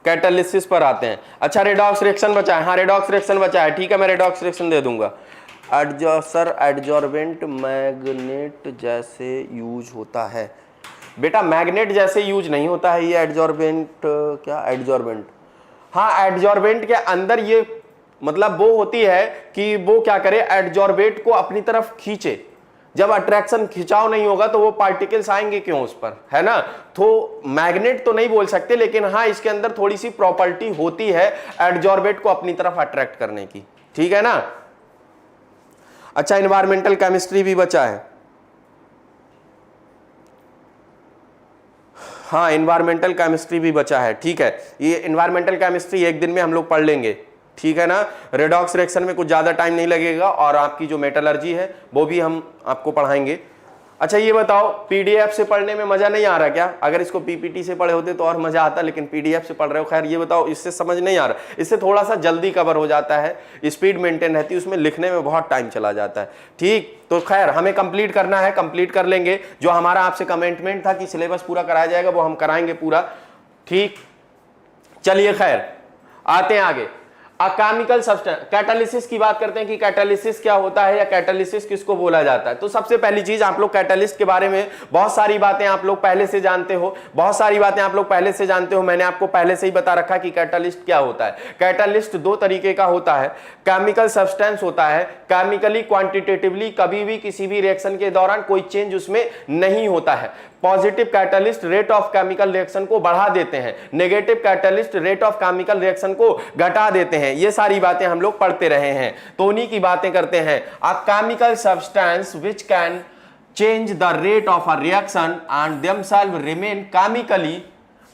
कैटालिसिस पर आते हैं। अच्छा, रेडॉक्स रिएक्शन बचा है। हाँ, रेडॉक्स रिएक्शन बचा है, ठीक है, मैं रेडॉक्स रिएक्शन दे दूंगा। सर एडजॉर्बेंट मैग्नेट जैसे यूज होता है। बेटा मैग्नेट जैसे यूज नहीं होता है ये एडजॉर्बेंट। क्या एडजॉर्बेंट? हाँ, एडजॉर्बेंट के अंदर ये मतलब वो होती है कि वो क्या करे, एडजॉर्बेट को अपनी तरफ खींचे। जब अट्रैक्शन खिंचाव नहीं होगा तो वो पार्टिकल्स आएंगे क्यों उस पर, है ना। तो मैग्नेट तो नहीं बोल सकते, लेकिन हाँ इसके अंदर थोड़ी सी प्रॉपर्टी होती है एडजॉर्बेट को अपनी तरफ अट्रैक्ट करने की, ठीक है ना। अच्छा, एनवायरमेंटल केमिस्ट्री भी बचा है। हाँ, एनवायरमेंटल केमिस्ट्री भी बचा है, ठीक है। ये एनवायरमेंटल केमिस्ट्री एक दिन में हम लोग पढ़ लेंगे, ठीक है ना। रेडॉक्स रिएक्शन में कुछ ज्यादा टाइम नहीं लगेगा, और आपकी जो मेटलर्जी है वो भी हम आपको पढ़ाएंगे। अच्छा, ये बताओ पीडीएफ से पढ़ने में मजा नहीं आ रहा क्या? अगर इसको पीपीटी से पढ़े होते तो और मजा आता, लेकिन पीडीएफ से पढ़ रहे हो। खैर ये बताओ, इससे समझ नहीं आ रहा, इससे थोड़ा सा जल्दी कवर हो जाता है, स्पीड मेंटेन रहती है, उसमें लिखने में बहुत टाइम चला जाता है, ठीक। तो खैर हमें कंप्लीट करना है, कंप्लीट कर लेंगे। जो हमारा आपसे कमिटमेंट था कि सिलेबस पूरा कराया जाएगा वो हम कराएंगे पूरा, ठीक। चलिए खैर आते हैं आगे। केमिकल सब्सटेंस, कैटालिसिस की बात करते हैं कि कैटालिसिस क्या होता है या कैटालिसिस किसको बोला जाता है। तो सबसे पहली चीज, आप लोग कैटालिस्ट के बारे में बहुत सारी बातें आप लोग पहले से जानते हो, बहुत सारी बातें आप लोग पहले से जानते हो। मैंने आपको पहले से ही बता रखा कि कैटालिस्ट क्या होता है। कैटालिस्ट 2 तरीके का होता है। केमिकल सब्सटेंस होता है केमिकली क्वांटिटेटिवली, कभी भी किसी भी रिएक्शन के दौरान कोई चेंज उसमें नहीं होता है। Positive catalyst rate of chemical reaction को बढ़ा देते हैं, negative catalyst rate of chemical reaction को घटा देते हैं। ये सारी बातें हम लोग पढ़ते रहे हैं, तो उन्हीं की बातें करते हैं। A chemical substance which can change the rate of a reaction and themselves remain chemically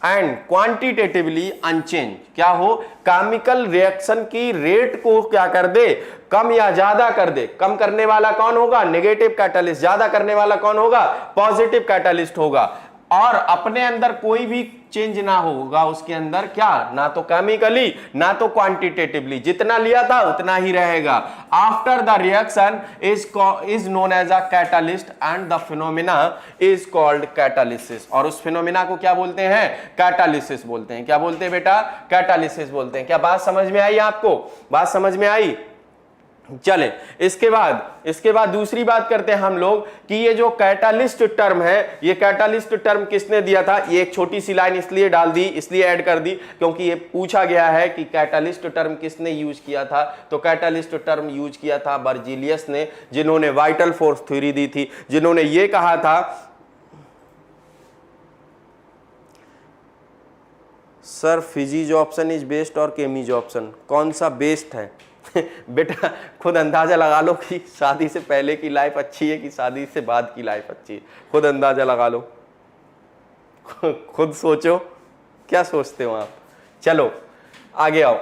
and quantitatively unchange. क्या हो, केमिकल रिएक्शन की रेट को क्या कर दे, कम या ज्यादा कर दे। कम करने वाला कौन होगा? Negative catalyst. ज्यादा करने वाला कौन होगा? पॉजिटिव कैटालिस्ट होगा। और अपने अंदर कोई भी चेंज ना होगा उसके अंदर, क्या, ना तो केमिकली ना तो क्वांटिटेटिवली, जितना लिया था उतना ही रहेगा। After the reaction is known as a catalyst and the phenomena is called catalysis. और उस फिनोमिना को क्या बोलते हैं? कैटालिसिस बोलते हैं। क्या बोलते हैं बेटा? कैटालिसिस बोलते हैं। क्या बात समझ में आई आपको? बात समझ में आई? चले इसके बाद दूसरी बात करते हैं हम लोग कि ये जो कैटालिस्ट टर्म है, ये कैटालिस्ट टर्म किसने दिया था। ये एक छोटी सी लाइन इसलिए डाल दी, इसलिए ऐड कर दी क्योंकि ये पूछा गया है कि कैटालिस्ट टर्म किसने यूज किया था। तो कैटालिस्ट टर्म यूज किया था बर्जीलियस ने, जिन्होंने वाइटल फोर्स थ्योरी दी थी, जिन्होंने ये कहा था सर फिजिज ऑप्शन इज बेस्ट और केमिज ऑप्शन, कौन सा बेस्ट है? बेटा खुद अंदाजा लगा लो कि शादी से पहले की लाइफ अच्छी है कि शादी से बाद की लाइफ अच्छी है। खुद अंदाजा लगा लो, खुद सोचो, क्या सोचते हो आप। चलो आगे आओ।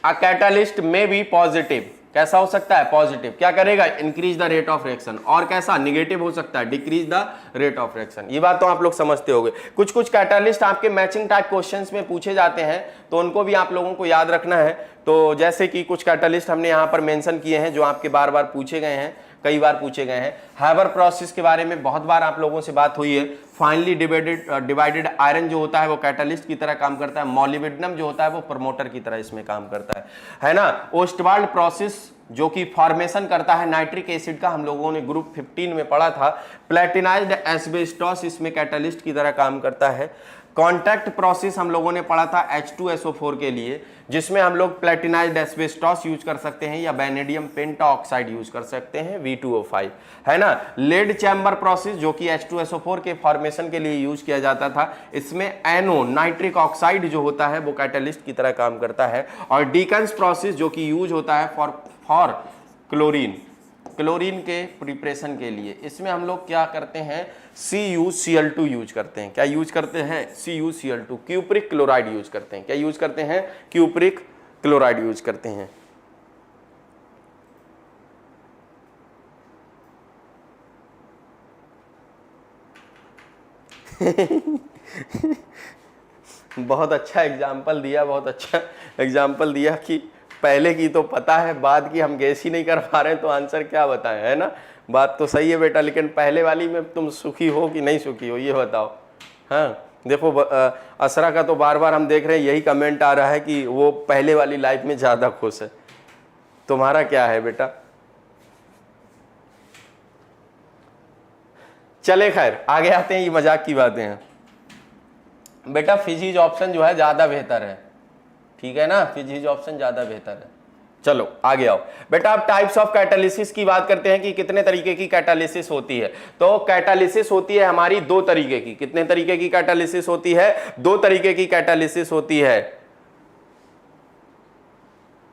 अ कैटालिस्ट में बी पॉजिटिव, कैसा हो सकता है? पॉजिटिव। क्या करेगा? Increase the rate of reaction. और कैसा? निगेटिव हो सकता है, decrease the rate of reaction. ये बात तो आप लोग समझते होंगे। कुछ कैटालिस्ट आपके मैचिंग टाइप क्वेश्चंस में पूछे जाते हैं, तो उनको भी आप लोगों को याद रखना है। तो जैसे कि कुछ कैटालिस्ट हमने यहाँ पर मेंशन किए हैं जो आपके बार बार पूछे गए हैं, कई बार पूछे गए हैं। हैबर प्रोसेस के बारे में बहुत बार आप लोगों से बात हुई है। फाइनली डिवाइडेड आयरन जो होता है वो कैटालिस्ट की तरह काम करता है। मॉलिब्डेनम जो होता है वो प्रमोटर की तरह इसमें काम करता है ना। ओस्टवाल्ड प्रोसेस जो कि फॉर्मेशन करता है नाइट्रिक एसिड का, हम लोगों ने ग्रुप 15 में पढ़ा था। प्लेटिनाइज्ड एस्बेस्टोस इसमें कैटालिस्ट की तरह काम करता है। कॉन्टैक्ट प्रोसेस हम लोगों ने पढ़ा था H2SO4 के लिए, जिसमें हम लोग प्लेटिनाइज्ड एस्बेस्टोस यूज कर सकते हैं या वैनेडियम पेंटाऑक्साइड यूज कर सकते हैं V2O5, है ना। लेड चैम्बर प्रोसेस जो कि H2SO4 के फॉर्मेशन के लिए यूज किया जाता था, इसमें NO नाइट्रिक ऑक्साइड जो होता है वो कैटालिस्ट की तरह काम करता है। और डीकन्स प्रोसेस जो कि यूज होता है फॉर क्लोरीन, क्लोरीन के प्रिपरेशन के लिए इसमें हम लोग क्या करते हैं, CuCl2 यूज करते हैं। क्या यूज करते हैं? CuCl2, क्यूप्रिक क्लोराइड यूज करते हैं। क्या यूज करते हैं? क्यूप्रिक क्लोराइड यूज करते हैं। बहुत अच्छा एग्जाम्पल दिया, बहुत अच्छा एग्जाम्पल दिया कि पहले की तो पता है, बाद की हम गेस ही नहीं कर पा रहे हैं, तो आंसर क्या बताएं, है ना। बात तो सही है बेटा, लेकिन पहले वाली में तुम सुखी हो कि नहीं सुखी हो, ये बताओ। हाँ देखो असरा का तो बार बार हम देख रहे हैं यही कमेंट आ रहा है कि वो पहले वाली लाइफ में ज़्यादा खुश है। तुम्हारा क्या है बेटा? चले खैर आगे आते हैं, ये मजाक की बातें हैं बेटा। फिजिक्स ऑप्शन जो है ज़्यादा बेहतर है, ठीक है ना, फिजिक्स ऑप्शन ज़्यादा बेहतर है। चलो आगे आओ बेटा। अब टाइप्स ऑफ कैटालिसिस की बात करते हैं कि कितने तरीके की कैटालिसिस होती है। तो कैटालिसिस होती है हमारी दो तरीके की। कितने तरीके की कैटालिसिस होती है? दो तरीके की कैटालिसिस होती है।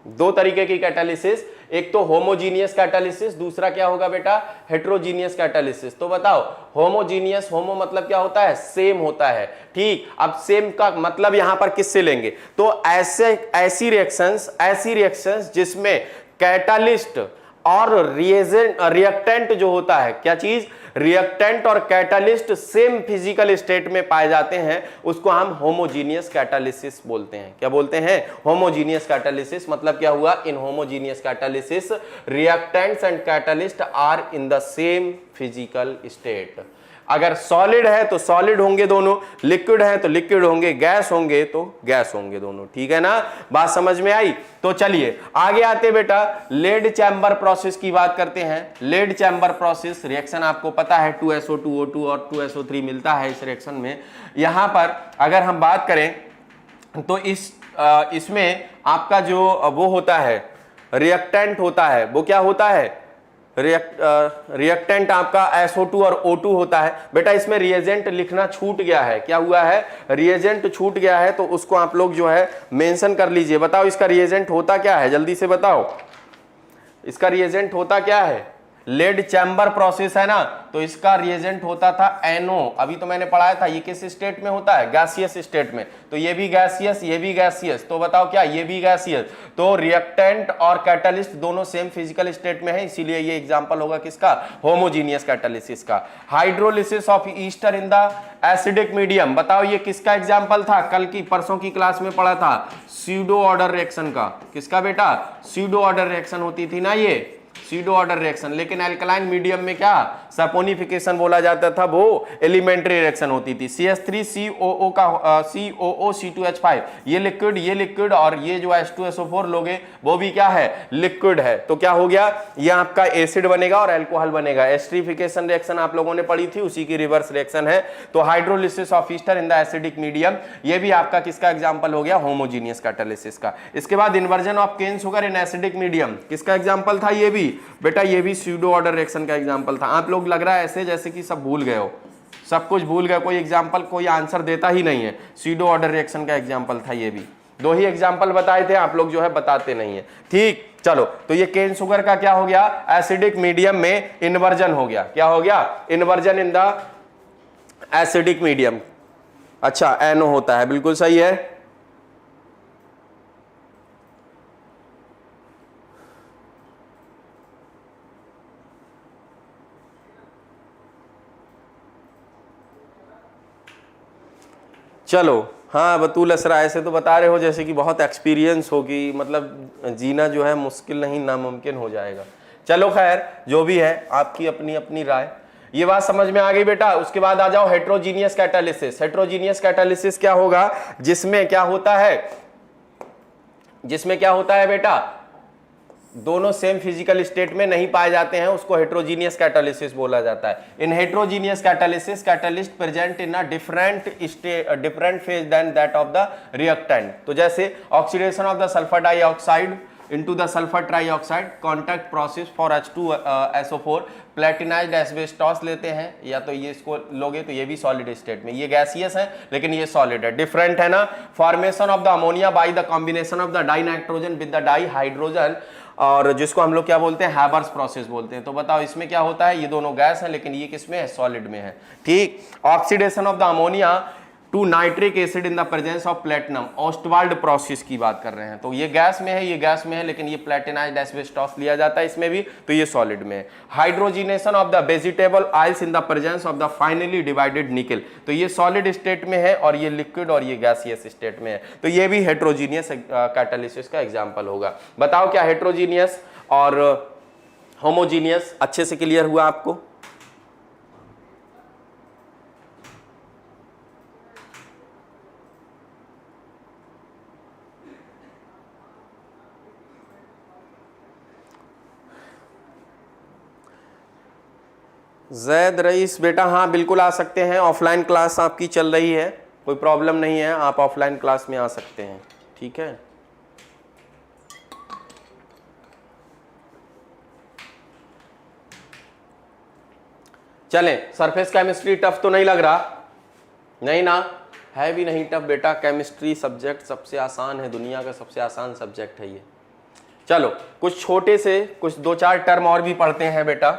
दो तरीके की कैटालिसिस, एक तो होमोजीनियस कैटालिसिस, दूसरा क्या होगा बेटा? Heterogeneous catalysis. तो बताओ होमोजीनियस, होमो मतलब क्या होता है? सेम होता है, ठीक। अब सेम का मतलब यहां पर किससे लेंगे? तो ऐसी रिएक्शंस जिसमें कैटालिस्ट और रिएक्टेंट जो होता है, क्या चीज? रिएक्टेंट और कैटालिस्ट सेम फिजिकल स्टेट में पाए जाते हैं, उसको हम होमोजीनियस कैटालिसिस बोलते हैं। क्या बोलते हैं? Homogeneous catalysis. मतलब क्या हुआ? In homogeneous catalysis reactants and catalyst are in the same physical state. अगर सॉलिड है तो सॉलिड होंगे दोनों, लिक्विड है तो लिक्विड होंगे, गैस होंगे तो गैस होंगे दोनों, ठीक है ना। बात समझ में आई? तो चलिए आगे आते बेटा, लेड चैम्बर प्रोसेस की बात करते हैं। लेड चैम्बर प्रोसेस रिएक्शन आपको पता है 2SO2O2 और 2SO3 मिलता है इस रिएक्शन में। यहां पर अगर हम बात करें तो इसमें आपका जो वो होता है रिएक्टेंट होता है, वो क्या होता है? रिएक्टेंट आपका SO2 और O2 होता है। बेटा इसमें रिएजेंट लिखना छूट गया है। क्या हुआ है? रिएजेंट छूट गया है, तो उसको आप लोग जो है मेंशन कर लीजिए। बताओ इसका रिएजेंट होता क्या है, जल्दी से बताओ। इसका रिएजेंट होता क्या है? लेड चैम्बर प्रोसेस है ना, तो इसका रिएजेंट होता था NO। अभी तो मैंने पढ़ाया था ये किस स्टेट में होता है? गैसियस स्टेट में। तो ये भी गैसियस, ये भी गैसियस, तो बताओ क्या? ये भी गैसियस। तो रिएक्टेंट और कैटालिस्ट दोनों सेम फिजिकल स्टेट में है, इसीलिए ये एग्जांपल होगा किसका? होमोजीनियस कैटालिसिस का। Hydrolysis of Easter in the acidic medium, बताओ ये किसका एग्जाम्पल था? कल की परसों की क्लास में पढ़ा था, स्यूडो ऑर्डर रिएक्शन का। किसका बेटा? स्यूडो ऑर्डर रिएक्शन होती थी ना ये, स्यूडो ऑर्डर रिएक्शन। लेकिन अल्कलाइन मीडियम में क्या सपोनिफिकेशन बोला जाता था, वो एलिमेंट्री रिएक्शन होती थी। CH3COO का COO C2H5, ये लिक्विड और ये जो H2SO4 लोगे वो भी क्या है? लिक्विड है। तो क्या हो गया? ये आपका एसिड बनेगा और अल्कोहल बनेगा। एस्टरीफिकेशन रिएक्शन आप लोगों ने पढ़ी थी, उसी की रिवर्स रिएक्शन है। तो hydrolysis of Easter in the acidic medium, ये भी आपका किसका एग्जाम्पल हो गया? होमोजीनियस कैटालिसिस का। इसके बाद inversion of cane sugar in acidic medium, किसका एग्जाम्पल था? ये भी बेटा, ये भी स्यूडो ऑर्डर रिएक्शन का एग्जांपल था। आप लोग लग रहा है ऐसे जैसे कि सब भूल गए हो, सब कुछ भूल गए, कोई एग्जांपल कोई आंसर देता ही नहीं है। स्यूडो ऑर्डर रिएक्शन का एग्जांपल था ये भी। दो ही एग्जांपल बताए थे, आप लोग जो है बताते नहीं है, ठीक। चलो, तो ये केन शुगर का क्या हो गया? एसिडिक मीडियम में इन्वर्जन हो गया। क्या हो गया? Inversion in the acidic medium. अच्छा, NO होता है, बिल्कुल सही है। चलो, हाँ बतूल असरा, ऐसे तो बता रहे हो जैसे कि बहुत एक्सपीरियंस होगी, मतलब जीना जो है मुश्किल नहीं नामुमकिन हो जाएगा। चलो खैर, जो भी है आपकी अपनी अपनी राय। ये बात समझ में आ गई बेटा। उसके बाद आ जाओ हेट्रोजीनियस कैटालिसिस। हेट्रोजीनियस कैटालिसिस क्या होगा? जिसमें क्या होता है? जिसमें क्या होता है बेटा? दोनों सेम फिजिकल स्टेट में नहीं पाए जाते हैं, उसको हेट्रोजीनियस कैटालिसिस बोला जाता है। In heterogeneous catalysis, catalyst present in a different phase than that of the reactant. तो जैसे oxidation of the sulphur dioxide into the sulfur trioxide, contact process for H2SO4, platinized asbestos लेते हैं, या तो ये इसको लोगे तो ये भी सॉलिड स्टेट में, ये गैसियस है लेकिन ये सॉलिड है, डिफरेंट है ना। Formation of the ammonia by the combination of the die nitrogen with the di hydrogen और जिसको हम लोग क्या बोलते हैं, हैबर्स प्रोसेस बोलते हैं। तो बताओ इसमें क्या होता है, ये दोनों गैस है लेकिन ये किस में है, सॉलिड में है। ठीक, oxidation of the ammonia to nitric acid in the presence of platinum, Ostwald process की बात कर रहे हैं। तो ये गैस में है, ये गैस में है, लेकिन ये प्लेटिनाइज्ड एस्बेस्टॉस लिया जाता है इसमें भी, तो ये सॉलिड में है। Hydrogenation of the vegetable oils in the presence of the finally divided निकल, तो ये सॉलिड स्टेट में है और ये लिक्विड और ये गैसियस स्टेट में है। तो ये भी हेट्रोजीनियस कैटालिसिस का एग्जाम्पल होगा। बताओ क्या हेट्रोजीनियस और होमोजीनियस अच्छे से क्लियर हुआ आपको? जैद रईस बेटा, हाँ बिल्कुल आ सकते हैं, ऑफलाइन क्लास आपकी चल रही है, कोई प्रॉब्लम नहीं है, आप ऑफलाइन क्लास में आ सकते हैं। ठीक है, चलें। सरफेस केमिस्ट्री टफ तो नहीं लग रहा? नहीं ना, है भी नहीं टफ बेटा, केमिस्ट्री सब्जेक्ट सबसे आसान है, दुनिया का सबसे आसान सब्जेक्ट है ये। चलो कुछ छोटे से कुछ 2-4 टर्म और भी पढ़ते हैं बेटा।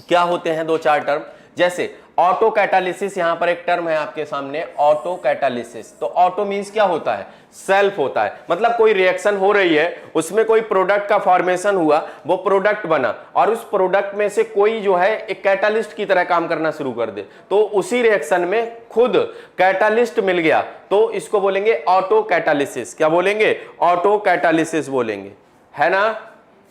क्या होते हैं 2-4 टर्म? जैसे ऑटो कैटालिसिस, यहां पर एक टर्म है आपके सामने, ऑटो कैटालिसिस। तो ऑटो मींस क्या होता है, सेल्फ होता है, मतलब कोई रिएक्शन हो रही है, उसमें कोई प्रोडक्ट का फॉर्मेशन हुआ, वो प्रोडक्ट बना और उस प्रोडक्ट में से कोई जो है एक कैटालिस्ट की तरह काम करना शुरू कर दे, तो उसी रिएक्शन में खुद कैटालिस्ट मिल गया, तो इसको बोलेंगे ऑटो कैटालिसिस। क्या बोलेंगे? ऑटो कैटालिसिस बोलेंगे, है ना?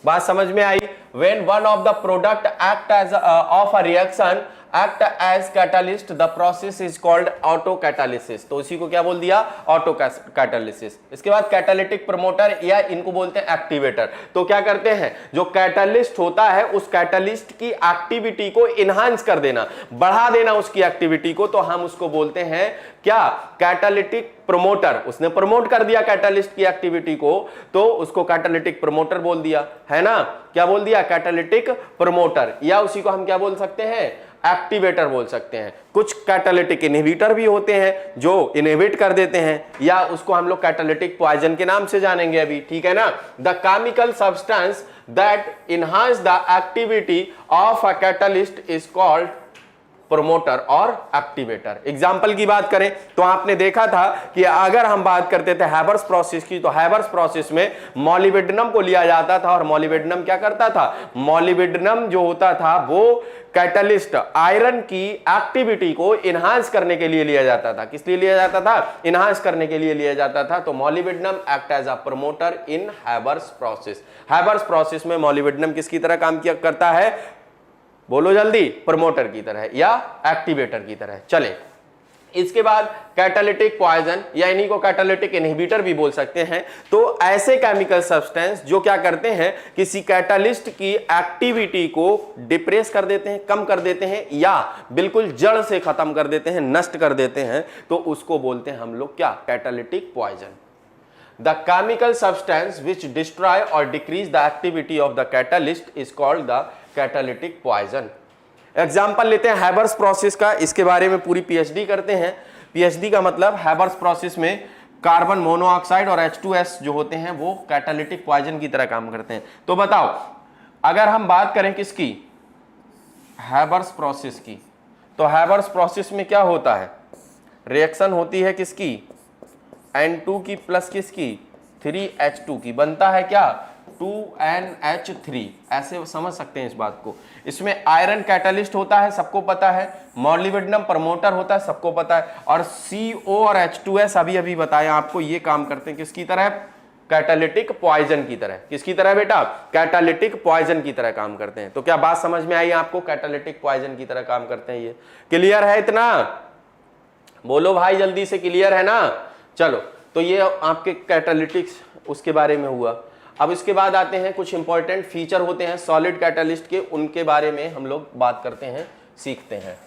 बात समझ में आई? When one of the product act as of a reaction act as catalyst, the process is called auto catalysis। तो इसी को क्या बोल दिया, ऑटो कैटालिसिस। इसके बाद कैटालिटिक प्रमोटर या इनको बोलते हैं एक्टिवेटर। तो क्या करते हैं, जो कैटालिस्ट होता है उस कैटालिस्ट की एक्टिविटी को इनहांस कर देना, बढ़ा देना उसकी एक्टिविटी को, तो हम उसको बोलते हैं क्या, कैटालिटिक प्रमोटर। उसने प्रमोट कर दिया कैटालिस्ट की एक्टिविटी को, तो उसको कैटालिटिक प्रमोटर बोल दिया, है ना? क्या बोल दिया, कैटालिटिक प्रमोटर, या उसी को हम क्या बोल सकते हैं, एक्टिवेटर बोल सकते हैं। कुछ कैटालिटिक इनहिबिटर भी होते हैं जो इनहिबिट कर देते हैं, या उसको हम लोग कैटालिटिक पॉइजन के नाम से जानेंगे अभी। ठीक है ना? The chemical substance that enhance the activity of a catalyst is called promoter और एक्टिवेटर। एग्जाम्पल की बात करें तो आपने देखा था कि अगर हम बात करते थे हैबर्स प्रोसेस की, तो हैबर्स प्रोसेस में मॉलिबेडिनम को लिया जाता था और मॉलिबेडिनम क्या करता था, मॉलिबेडिनम जो होता था वो कैटलिस्ट आयरन की एक्टिविटी को इनहांस करने के लिए लिया जाता था। किस लिए लिया जाता था, इनहांस करने के लिए लिया जाता था। तो molybdenum act as a promoter in Haber's process. Haber's process में मॉलिबेडिनम किसकी तरह काम किया करता है, बोलो जल्दी, प्रमोटर की तरह या एक्टिवेटर की तरह। चले, इसके बाद कैटालिटिक पॉइजन या इन्हीं को कैटालिटिक इनहिबिटर भी बोल सकते हैं। तो ऐसे केमिकल सब्सटेंस जो क्या करते हैं, किसी कैटालिस्ट की एक्टिविटी को डिप्रेस कर देते हैं, कम कर देते हैं, या बिल्कुल जड़ से खत्म कर देते हैं, नष्ट कर देते हैं, तो उसको बोलते हैं हम लोग क्या, catalytic poison. The chemical substance which destroy or decrease the activity of the catalyst is called the catalytic poison। Example लेते हैं हैबर्स प्रोसेस का, इसके बारे में पूरी पीएचडी करते हैं। पीएचडी का मतलब हैबर्स प्रोसेस में कार्बन मोनोऑक्साइड और H2S जो होते हैं वो कैटालिटिक पॉइजन की तरह काम करते हैं। तो बताओ, अगर हम बात करें किसकी, हैबर्स प्रोसेस की, तो हैबर्स प्रोसेस में क्या होता है, रिएक्शन होती है किसकी, N2 की प्लस किसकी, 3H2 की, बनता है क्या, 2NH3। ऐसे समझ सकते हैं इस बात को। इसमें आयरन कैटालिस्ट होता है, सबको पता है, मॉलिबेडिनम प्रमोटर होता है, सबको पता है, और CO और H2S अभी अभी बताया आपको, ये काम करते हैं किसकी तरह, कैटालिटिक पॉइजन की तरह। किसकी तरह बेटा, कैटालिटिक पॉइजन की तरह काम करते हैं। तो क्या बात समझ में आई आपको, कैटालिटिक पॉइजन की तरह काम करते हैं। ये क्लियर है इतना, बोलो भाई जल्दी से, क्लियर है ना? चलो, तो ये आपके कैटालिटिक्स उसके बारे में हुआ। अब इसके बाद आते हैं कुछ इंपॉर्टेंट फीचर होते हैं सॉलिड कैटालिस्ट के, उनके बारे में हम लोग बात करते हैं, सीखते हैं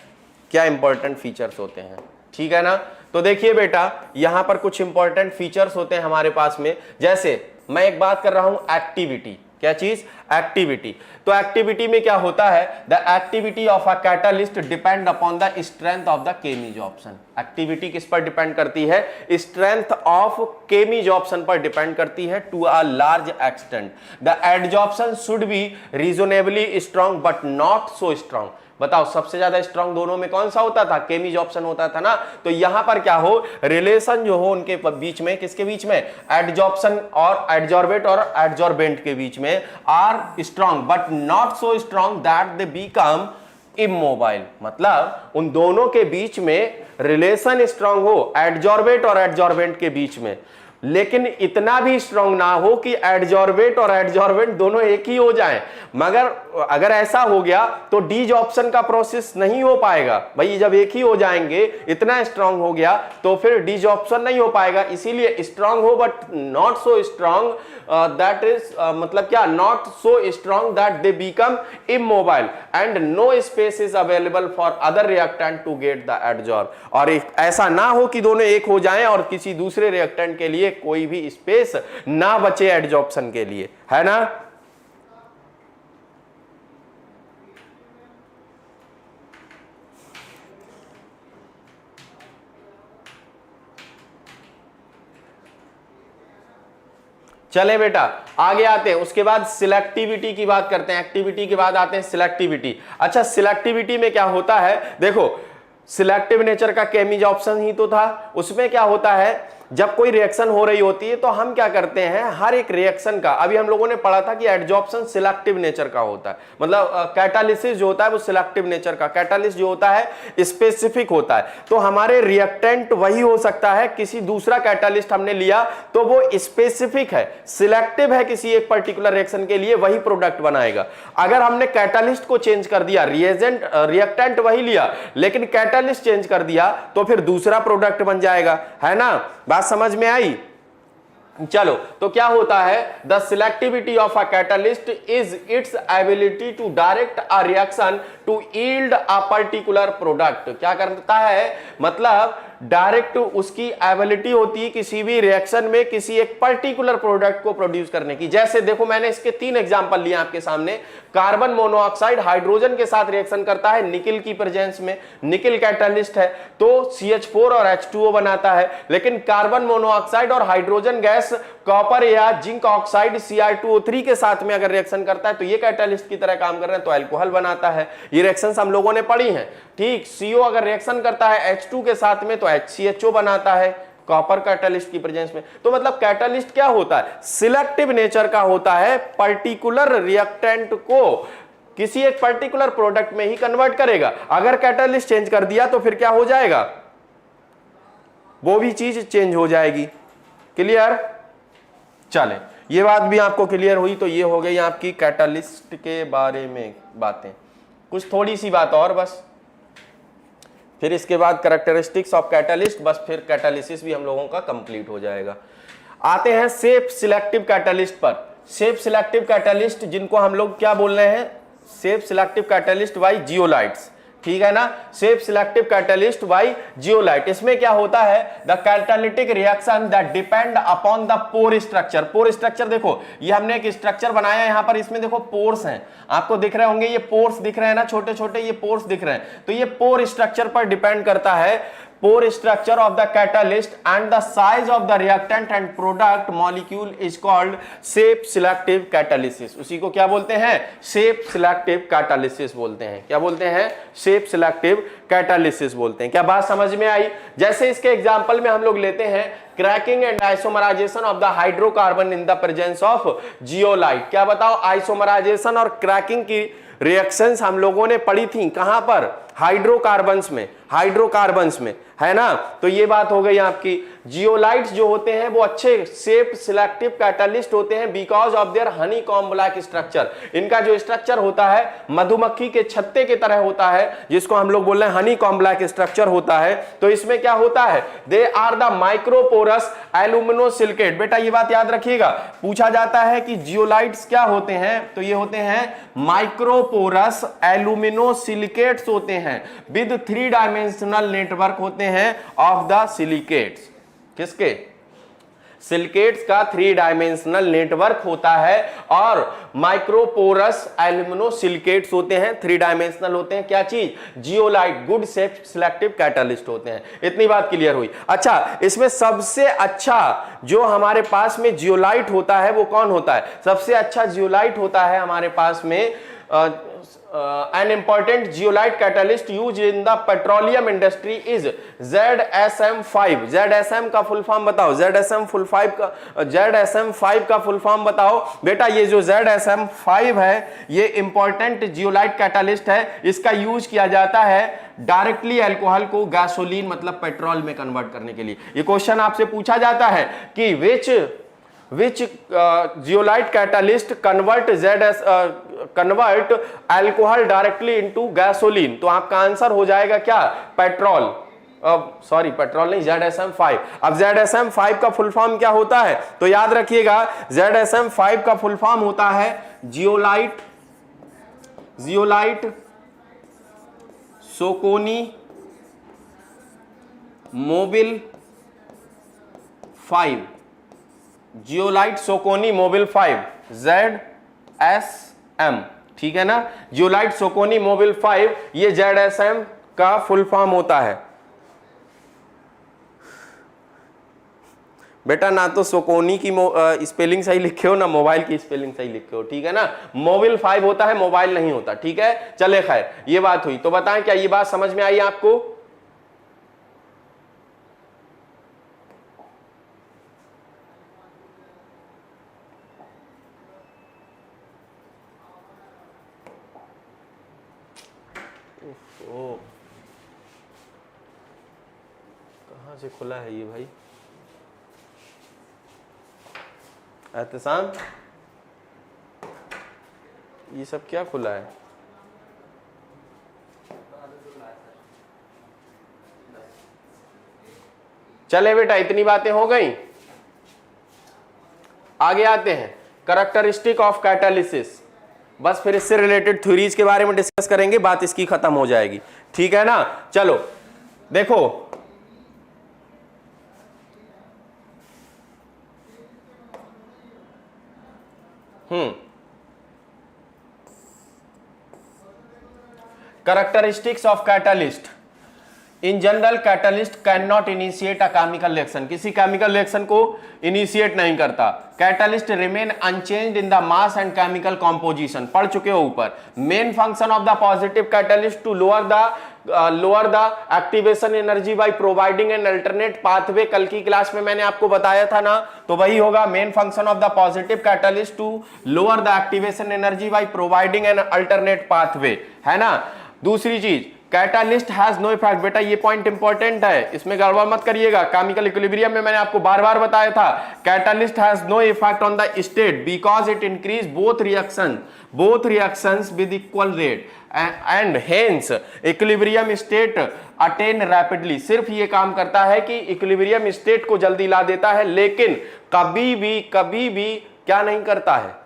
क्या इंपॉर्टेंट फीचर्स होते हैं। ठीक है ना? तो देखिए बेटा, यहां पर कुछ इंपॉर्टेंट फीचर्स होते हैं हमारे पास में। जैसे मैं एक बात कर रहा हूं एक्टिविटी, क्या चीज? एक्टिविटी। तो एक्टिविटी में क्या होता है? The activity of a catalyst depend upon the strength of the chemisorption. Activity किस पर डिपेंड करती है? स्ट्रेंथ ऑफ केमीजॉर्प्शन पर डिपेंड करती है to a large extent. The adsorption should be reasonably strong but not so strong. बताओ सबसे ज्यादा स्ट्रांग दोनों में कौन सा होता था? केमीजॉर्प्शन होता था ना। तो यहां पर क्या हो, रिलेशन जो हो उनके बीच में, किसके बीच में? एडजॉर्प्शन और एडजॉर्बेट और एडजॉर्बेंट के बीच में are strong but not so strong that they become immobile. मतलब उन दोनों के बीच में रिलेशन स्ट्रांग हो, एडजॉर्बेट और एडजॉर्बेंट के बीच में, लेकिन इतना भी स्ट्रांग ना हो कि एडजॉर्बेट और एडजॉर्बेंट दोनों एक ही हो जाएं। मगर अगर ऐसा हो गया तो डीजॉर्प्शन का प्रोसेस नहीं हो पाएगा। भाई जब एक ही हो जाएंगे, इतना स्ट्रांग हो गया तो फिर डीजॉर्प्शन नहीं हो पाएगा। इसीलिए स्ट्रांग हो but not so strong, that is मतलब क्या? Not so strong that they become immobile and no space is available for other reactant to get the adsorb. और ऐसा ना हो कि दोनों एक हो जाएं और किसी दूसरे रिएक्टेंट के लिए कोई भी स्पेस ना बचे एडजॉर्प्शन के लिए, है ना? चले बेटा आगे आते हैं। उसके बाद सिलेक्टिविटी की बात करते हैं। एक्टिविटी के बाद आते हैं सिलेक्टिविटी। अच्छा, सिलेक्टिविटी में क्या होता है? देखो, सिलेक्टिव नेचर का केमीजॉर्प्शन ही तो था। उसमें क्या होता है, जब कोई रिएक्शन हो रही होती है तो हम क्या करते हैं, हर एक रिएक्शन का, अभी हम लोगों ने पढ़ा था कि एडजॉर्प्शन सिलेक्टिव नेचर का होता है। मतलब कैटालिसिस जो होता है वो सिलेक्टिव नेचर का, कैटालिस्ट जो होता है स्पेसिफिक होता है। तो हमारे रिएक्टेंट वही हो सकता है, किसी दूसरा कैटालिस्ट हमने लिया तो वो स्पेसिफिक है, सिलेक्टिव है, किसी एक पर्टिकुलर रिएक्शन के लिए वही प्रोडक्ट बनाएगा। अगर हमने कैटालिस्ट को चेंज कर दिया, रिएक्टेंट वही लिया लेकिन कैटालिस्ट चेंज कर दिया तो फिर दूसरा प्रोडक्ट बन जाएगा, है ना? बात समझ में आई? चलो, तो क्या होता है? The selectivity of a catalyst is its ability to direct a reaction to yield a particular product. क्या करता है? मतलब डायरेक्ट उसकी एबिलिटी होती है किसी भी रिएक्शन में किसी एक पर्टिकुलर प्रोडक्ट को प्रोड्यूस करने की। जैसे देखो, मैंने इसके 3 एग्जांपल लिए आपके सामने। कार्बन मोनोऑक्साइड हाइड्रोजन के साथ रिएक्शन करता है निकिल की प्रेजेंस में, निकिल कैटालिस्ट है तो CH4 और H2O बनाता है। लेकिन कार्बन मोनोऑक्साइड और हाइड्रोजन गैस कॉपर या जिंक ऑक्साइड Cr2O3 के साथ में अगर रिएक्शन करता है तो ये कैटालिस्ट की तरह काम कर रहे हैं, तो अल्कोहल बनाता है। ये रिएक्शंस हम लोगों ने पढ़ी हैं, ठीक। CO अगर रिएक्शन करता है H2 के साथ में तो HCHO बनाता है कॉपर कैटालिस्ट की प्रेजेंस में। तो मतलब कैटालिस्ट क्या होता है? सिलेक्टिव नेचर का होता है, पर्टिकुलर रिएक्टेंट को किसी एक पर्टिकुलर प्रोडक्ट में ही कन्वर्ट करेगा। अगर कैटालिस्ट चेंज कर दिया तो फिर क्या हो जाएगा? वो भी चीज चेंज हो जाएगी। क्लियर? चले, ये बात भी आपको क्लियर हुई। तो ये हो गई आपकी कैटालिस्ट के बारे में बातें। कुछ थोड़ी सी बात और बस, फिर इसके बाद कैरेक्टरिस्टिक्स ऑफ कैटालिस्ट, बस फिर कैटालिसिस भी हम लोगों का कंप्लीट हो जाएगा। आते हैं सेफ सिलेक्टिव कैटालिस्ट पर। सेफ सिलेक्टिव कैटालिस्ट जिनको हम लोग क्या बोल रहे हैं? Shape selective catalyst by zeolites, ठीक है ना? Shape selective catalyst by zeolite. इसमें क्या होता है? The catalytic reaction that depend upon the pore structure. Pore structure देखो, ये हमने एक स्ट्रक्चर बनाया, यहां पर इसमें देखो पोर्स हैं, आपको दिख रहे होंगे, ये पोर्स दिख रहे हैं ना, छोटे छोटे ये पोर्स दिख रहे हैं। तो ये पोर स्ट्रक्चर पर डिपेंड करता है। Pore structure of the catalyst and the size of the reactant and product molecule is called shape selective catalysis. उसी को क्या बोलते हैं? सेफ सिलेक्टिव कैटालिसिस बोलते हैं। क्या बोलते हैं? सेफ सिलेक्टिव कैटालिसिस बोलते हैं। क्या बात समझ में आई? जैसे इसके एग्जांपल में हम लोग लेते हैं cracking and isomerisation of the hydrocarbon in the presence of zeolite. क्या बताओ? आइसोमराइजेशन और क्रैकिंग की रिएक्शंस हम लोगों ने पढ़ी थी कहां पर? हाइड्रोकार्बन्स में, हाइड्रोकार्बन्स में, है ना? तो ये बात हो गई आपकी। जियोलाइट्स जो होते हैं वो अच्छे सेफ सिलेक्टिव कैटालिस्ट होते हैं because of their Honey comb like structure. इनका जो स्ट्रक्चर होता है मधुमक्खी के छत्ते के तरह होता है, जिसको हम लोग बोल रहे हैं हनी कॉम्ब लाइक स्ट्रक्चर होता है। तो इसमें क्या होता है? They are the microporous aluminosilicate. बेटा ये बात याद रखिएगा, पूछा जाता है कि जियोलाइट्स क्या होते हैं, तो ये होते हैं माइक्रोपोरस एल्यूमिनोसिलिकेट्स होते हैं विद 3 डायमेंशनल नेटवर्क होते हैं ऑफ द सिलिकेट्स। किसके? सिलिकेट्स का 3 डायमेंशनल नेटवर्क होता है और माइक्रोपोरस एल्यूमिनोसिलिकेट्स होते हैं, 3 डायमेंशनल होते हैं। क्या चीज? Zeolite, good safe selective catalyst होते हैं। इतनी बात क्लियर हुई। अच्छा, इसमें सबसे अच्छा जो हमारे पास में जियोलाइट होता है वो कौन होता है? सबसे अच्छा जियोलाइट होता है हमारे पास में an important zeolite catalyst used in the petroleum industry is ZSM5। ZSM का फुल फॉर्म बताओ। ZSM5 का फुल फॉर्म बताओ बेटा। ये जो ZSM5 है ये इंपॉर्टेंट जियोलाइट कैटालिस्ट है। इसका यूज किया जाता है डायरेक्टली अल्कोहल को गैसोलीन मतलब पेट्रोल में कन्वर्ट करने के लिए। ये क्वेश्चन आपसे पूछा जाता है कि which zeolite catalyst convert alcohol directly into gasoline। तो आपका आंसर हो जाएगा क्या? पेट्रोल। सॉरी पेट्रोल नहीं, ZSM5। अब ZSM5 का फुल फॉर्म क्या होता है? तो याद रखिएगा ZSM5 का फुल फॉर्म होता है zeolite Socony Mobil 5। Zeolite Socony Mobil 5 ZSM, ठीक है ना। जियोलाइट सोकोनी मोबिल 5 ये ZSM का फुल फॉर्म होता है बेटा। ना तो सोकोनी की स्पेलिंग सही लिखे हो ना मोबाइल की स्पेलिंग सही लिखे हो, ठीक है ना। मोबिल 5 होता है, मोबाइल नहीं होता, ठीक है। चले खैर, ये बात हुई। तो बताएं क्या ये बात समझ में आई आपको? कहां से खुला है ये भाई? एहतसाम, ये सब क्या खुला है? चले बेटा, इतनी बातें हो गई। आगे आते हैं कैरेक्टरिस्टिक ऑफ कैटालिसिस। बस फिर इससे रिलेटेड थ्योरीज के बारे में डिस्कस करेंगे, बात इसकी खत्म हो जाएगी, ठीक है ना। चलो देखो, characteristics of catalyst। In general catalyst can not initiate a chemical reaction. किसी केमिकल रिएक्शन को इनिशिएट नहीं करता। Catalyst remain unchanged in the mass and chemical composition. पढ़ चुके हो ऊपर। Main function of the positive catalyst to lower the activation energy by providing an alternate pathway. कल की क्लास में मैंने आपको बताया था ना, तो वही होगा। Main function of the positive catalyst to lower the activation energy by providing an alternate pathway, है ना। दूसरी चीज, कैटालिस्ट हैज नो इफेक्ट। बेटा ये पॉइंट इंपॉर्टेंट है, इसमें गड़बड़ मत करिएगा। केमिकल इक्विलिब्रियम में मैंने आपको बार बार बताया था, catalyst has no effect on the state because it increase both reactions with equal rate and hence equilibrium state attain rapidly. सिर्फ ये काम करता है कि इक्विलिब्रियम स्टेट को जल्दी ला देता है, लेकिन कभी भी क्या नहीं करता है?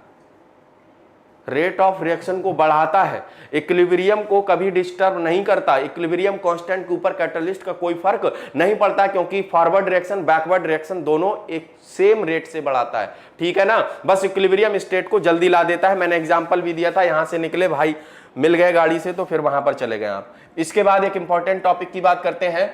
रेट ऑफ रिएक्शन को बढ़ाता है, इक्विलिब्रियम को कभी डिस्टर्ब नहीं करता। इक्विलिब्रियम कांस्टेंट के ऊपर कैटालिस्ट का कोई फर्क नहीं पड़ता, क्योंकि फॉरवर्ड रिएक्शन बैकवर्ड रिएक्शन दोनों एक सेम रेट से बढ़ाता है, ठीक है ना। बस इक्विलिब्रियम स्टेट को जल्दी ला देता है। मैंने एग्जांपल भी दिया था। यहां से निकले भाई, मिल गए गाड़ी से, तो फिर वहां पर चले गए आप। इसके बाद एक इंपॉर्टेंट टॉपिक की बात करते हैं,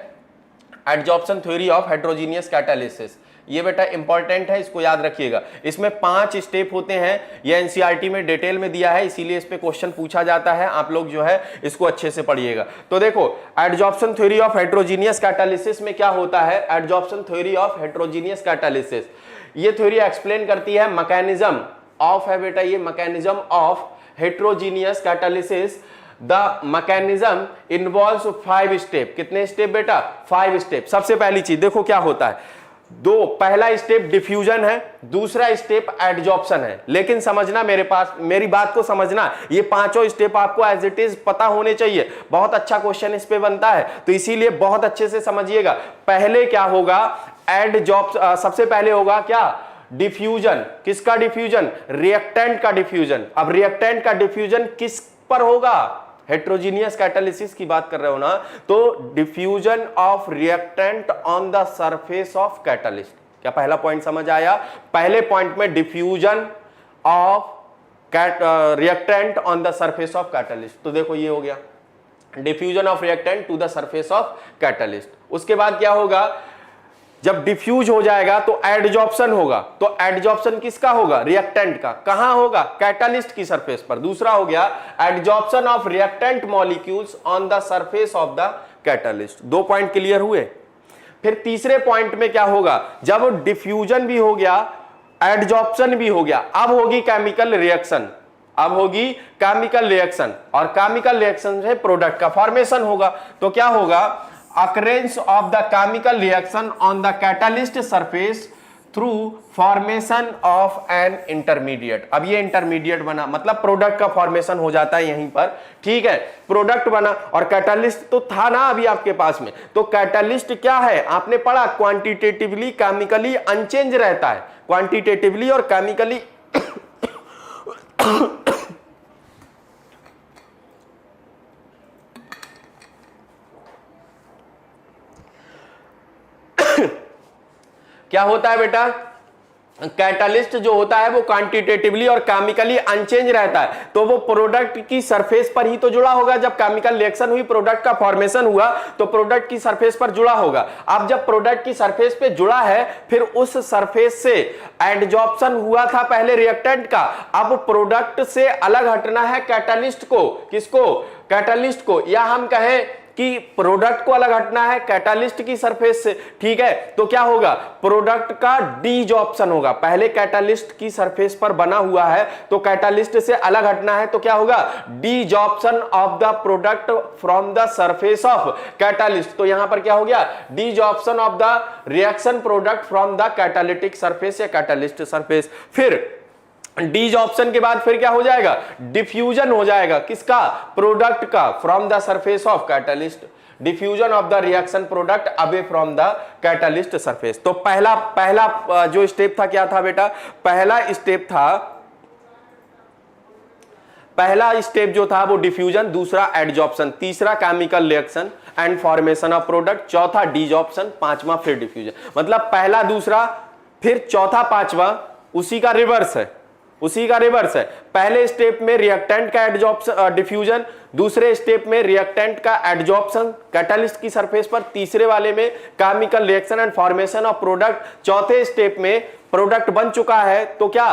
adsorption theory of heterogeneous catalysis. ये बेटा इंपॉर्टेंट है, इसको याद रखिएगा। इसमें 5 स्टेप होते हैं। ये एनसीईआरटी में डिटेल में दिया है, इसीलिए इस पे क्वेश्चन पूछा जाता है। आप लोग जो है इसको अच्छे से पढ़िएगा। तो देखो, adsorption theory of heterogeneous catalysis में क्या होता है? Adsorption theory of heterogeneous catalysis, ये थ्योरी एक्सप्लेन करती है मैकेनिज्म ऑफ, है बेटा ये mechanism of heterogeneous catalysis. The mechanism involves 5 step. कितने स्टेप बेटा? 5 स्टेप। सबसे पहली चीज देखो क्या होता है। पहला स्टेप डिफ्यूजन है, दूसरा स्टेप एडजॉर्प्शन है। लेकिन समझना, मेरी बात को समझना, ये 5 स्टेप आपको एज इट इज पता होने चाहिए। बहुत अच्छा क्वेश्चन इस पे बनता है, तो इसीलिए बहुत अच्छे से समझिएगा। पहले क्या होगा? सबसे पहले होगा क्या? डिफ्यूजन। किसका डिफ्यूजन? रिएक्टेंट का डिफ्यूजन। अब रिएक्टेंट का डिफ्यूजन किस पर होगा? हेटेरोजीनियस कैटालिसिस की बात कर रहे हो ना, तो diffusion of reactant on the surface of catalyst. क्या पहला पॉइंट समझ आया? पहले पॉइंट में diffusion of reactant on the surface of catalyst, तो देखो ये हो गया diffusion of reactant to the surface of catalyst. उसके बाद क्या होगा, जब डिफ्यूज हो जाएगा तो एडजॉर्प्शन होगा, तो एडजॉर्प्शन किसका होगा? रिएक्टेंट का। कहां होगा? कैटलिस्ट की सरफेस पर। दूसरा हो गया adsorption of reactant molecules on the surface of the catalyst. 2 point clear हुए। फिर तीसरे पॉइंट में क्या होगा, जब डिफ्यूजन भी हो गया, एडजॉर्प्शन भी हो गया, अब होगी केमिकल रिएक्शन, अब होगी केमिकल रिएक्शन, और केमिकल रिएक्शन से प्रोडक्ट का फॉर्मेशन होगा। तो क्या होगा, occurrence of the chemical reaction on the catalyst surface through formation of an intermediate। अब ये इंटरमीडिएट बना, मतलब प्रोडक्ट का फॉर्मेशन हो जाता है यहीं पर, ठीक है। प्रोडक्ट बना और कैटलिस्ट तो था ना अभी आपके पास में, तो कैटलिस्ट क्या है आपने पढ़ा, क्वांटिटेटिवली केमिकली अनचेंज रहता है, क्वांटिटेटिवली और केमिकली क्या होता है बेटा, कैटलिस्ट जो होता है वो क्वांटिटेटिवली और केमिकली अनचेंज रहता है, तो वो प्रोडक्ट की सरफेस पर ही तो जुड़ा होगा। जब केमिकल रिएक्शन हुई, प्रोडक्ट का फॉर्मेशन हुआ, तो प्रोडक्ट की सरफेस पर जुड़ा होगा। अब जब प्रोडक्ट की सरफेस पे जुड़ा है, फिर उस सरफेस से एडजॉर्प्शन हुआ था पहले रिएक्टेंट का, अब प्रोडक्ट से अलग हटना है कैटलिस्ट को। किसको? कैटलिस्ट को, या हम कहें कि प्रोडक्ट को अलग हटना है कैटलिस्ट की सरफेस से, ठीक है। तो क्या होगा, प्रोडक्ट का डीजॉर्प्शन होगा। पहले कैटलिस्ट की सरफेस पर बना हुआ है, तो कैटलिस्ट से अलग हटना है, तो क्या होगा, desorption of the product from the surface of catalyst. तो यहां पर क्या हो गया, desorption of the reaction product from the catalytic surface या कैटलिस्ट सरफेस। फिर डीजॉर्प्शन के बाद फिर क्या हो जाएगा, डिफ्यूजन हो जाएगा, किसका, प्रोडक्ट का, from the surface of catalyst, diffusion of the reaction product away from the catalyst surface. तो पहला जो स्टेप था क्या था बेटा, पहला स्टेप जो था वो डिफ्यूजन, दूसरा एडजॉर्प्शन, तीसरा chemical reaction and formation of product, चौथा डीजॉर्प्शन, पांचवा फिर डिफ्यूजन। मतलब पहला, दूसरा, फिर चौथा, पांचवा उसी का रिवर्स है, उसी का रिवर्स है। पहले स्टेप में रिएक्टेंट का एडजॉर्प्शन, डिफ्यूजन, दूसरे स्टेप में रिएक्टेंट का एडजॉर्प्शन कैटलिस्ट की सरफेस पर, तीसरे वाले में chemical reaction and formation of product, चौथे स्टेप में प्रोडक्ट बन चुका है तो क्या,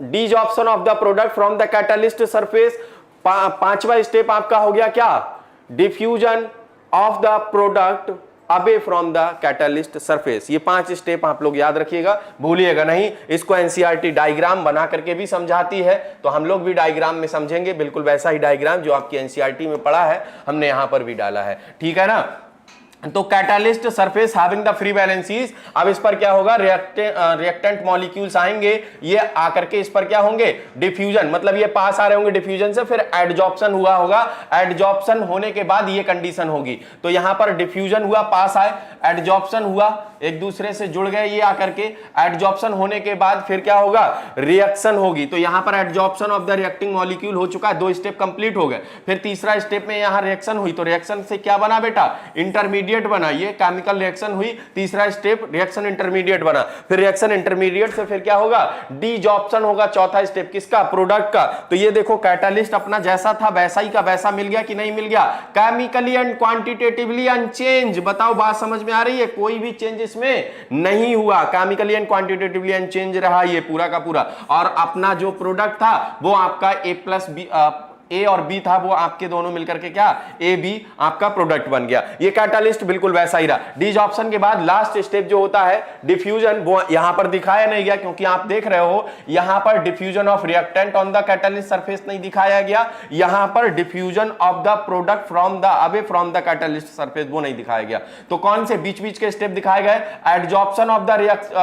desorption of the product from the catalyst surface, पांचवा स्टेप आपका हो गया क्या, diffusion of the product away from the catalyst surface. ये 5 स्टेप आप लोग याद रखिएगा, भूलिएगा नहीं। इसको एनसीईआरटी डायग्राम बना करके भी समझाती है, तो हम लोग भी डायग्राम में समझेंगे, बिल्कुल वैसा ही डायग्राम जो आपकी एनसीईआरटी में पढ़ा है हमने यहां पर भी डाला है, ठीक है ना। तो catalyst surface having the free valencies, अब इस पर क्या होगा, रिएक्टेंट मॉलिक्यूल्स आएंगे, ये आकर के इस पर क्या होंगे, डिफ्यूजन, मतलब ये पास आ रहे होंगे डिफ्यूजन से, फिर एडजॉर्प्शन हुआ होगा, एडजॉर्प्शन होने के बाद ये कंडीशन होगी। तो यहां पर डिफ्यूजन हुआ, पास आए, एडजॉर्प्शन हुआ, एक दूसरे से जुड़ गए ये आकर के, एडजॉर्प्शन होने के बाद फिर क्या होगा, रिएक्शन होगी। तो यहां पर adsorption of the reacting molecule हो चुका है, 2 स्टेप कंप्लीट हो गए। फिर तीसरा स्टेप में यहां रिएक्शन हुई, तो रिएक्शन से क्या बना बेटा, इंटरमीडिएट बना, ये केमिकल रिएक्शन हुई, तीसरा स्टेप रिएक्शन इंटरमीडिएट बना, फिर रिएक्शन इंटरमीडिएट से फिर क्या होगा, डीजॉर्प्शन होगा, चौथा स्टेप किसका, प्रोडक्ट का। तो ये देखो कैटलिस्ट अपना जैसा था वैसा ही का वैसा मिल गया कि नहीं मिल गया, केमिकली एंड क्वांटिटेटिवली अनचेंज। बताओ बात समझ में आ रही है, कोई भी चेंज इसमें नहीं हुआ, केमिकली एंड क्वांटिटेटिवली अनचेंज रहा ये पूरा का पूरा। और अपना जो प्रोडक्ट था वो आपका ए और बी था, वो आपके दोनों मिलकर के क्या, ए बी आपका प्रोडक्ट बन गया। ये कैटलिस्ट बिल्कुल वैसा ही रहा। डीजॉर्प्शन के बाद लास्ट स्टेप जो होता है डिफ्यूजन, वो यहां पर दिखाया नहीं गया क्योंकि आप देख रहे हो यहां पर diffusion of reactant on the catalyst surface नहीं दिखाया गया, यहां पर diffusion of the product from the away from the catalyst surface वो नहीं दिखाया गया। तो कौन से बीच बीच के स्टेप दिखाए गए, adsorption of the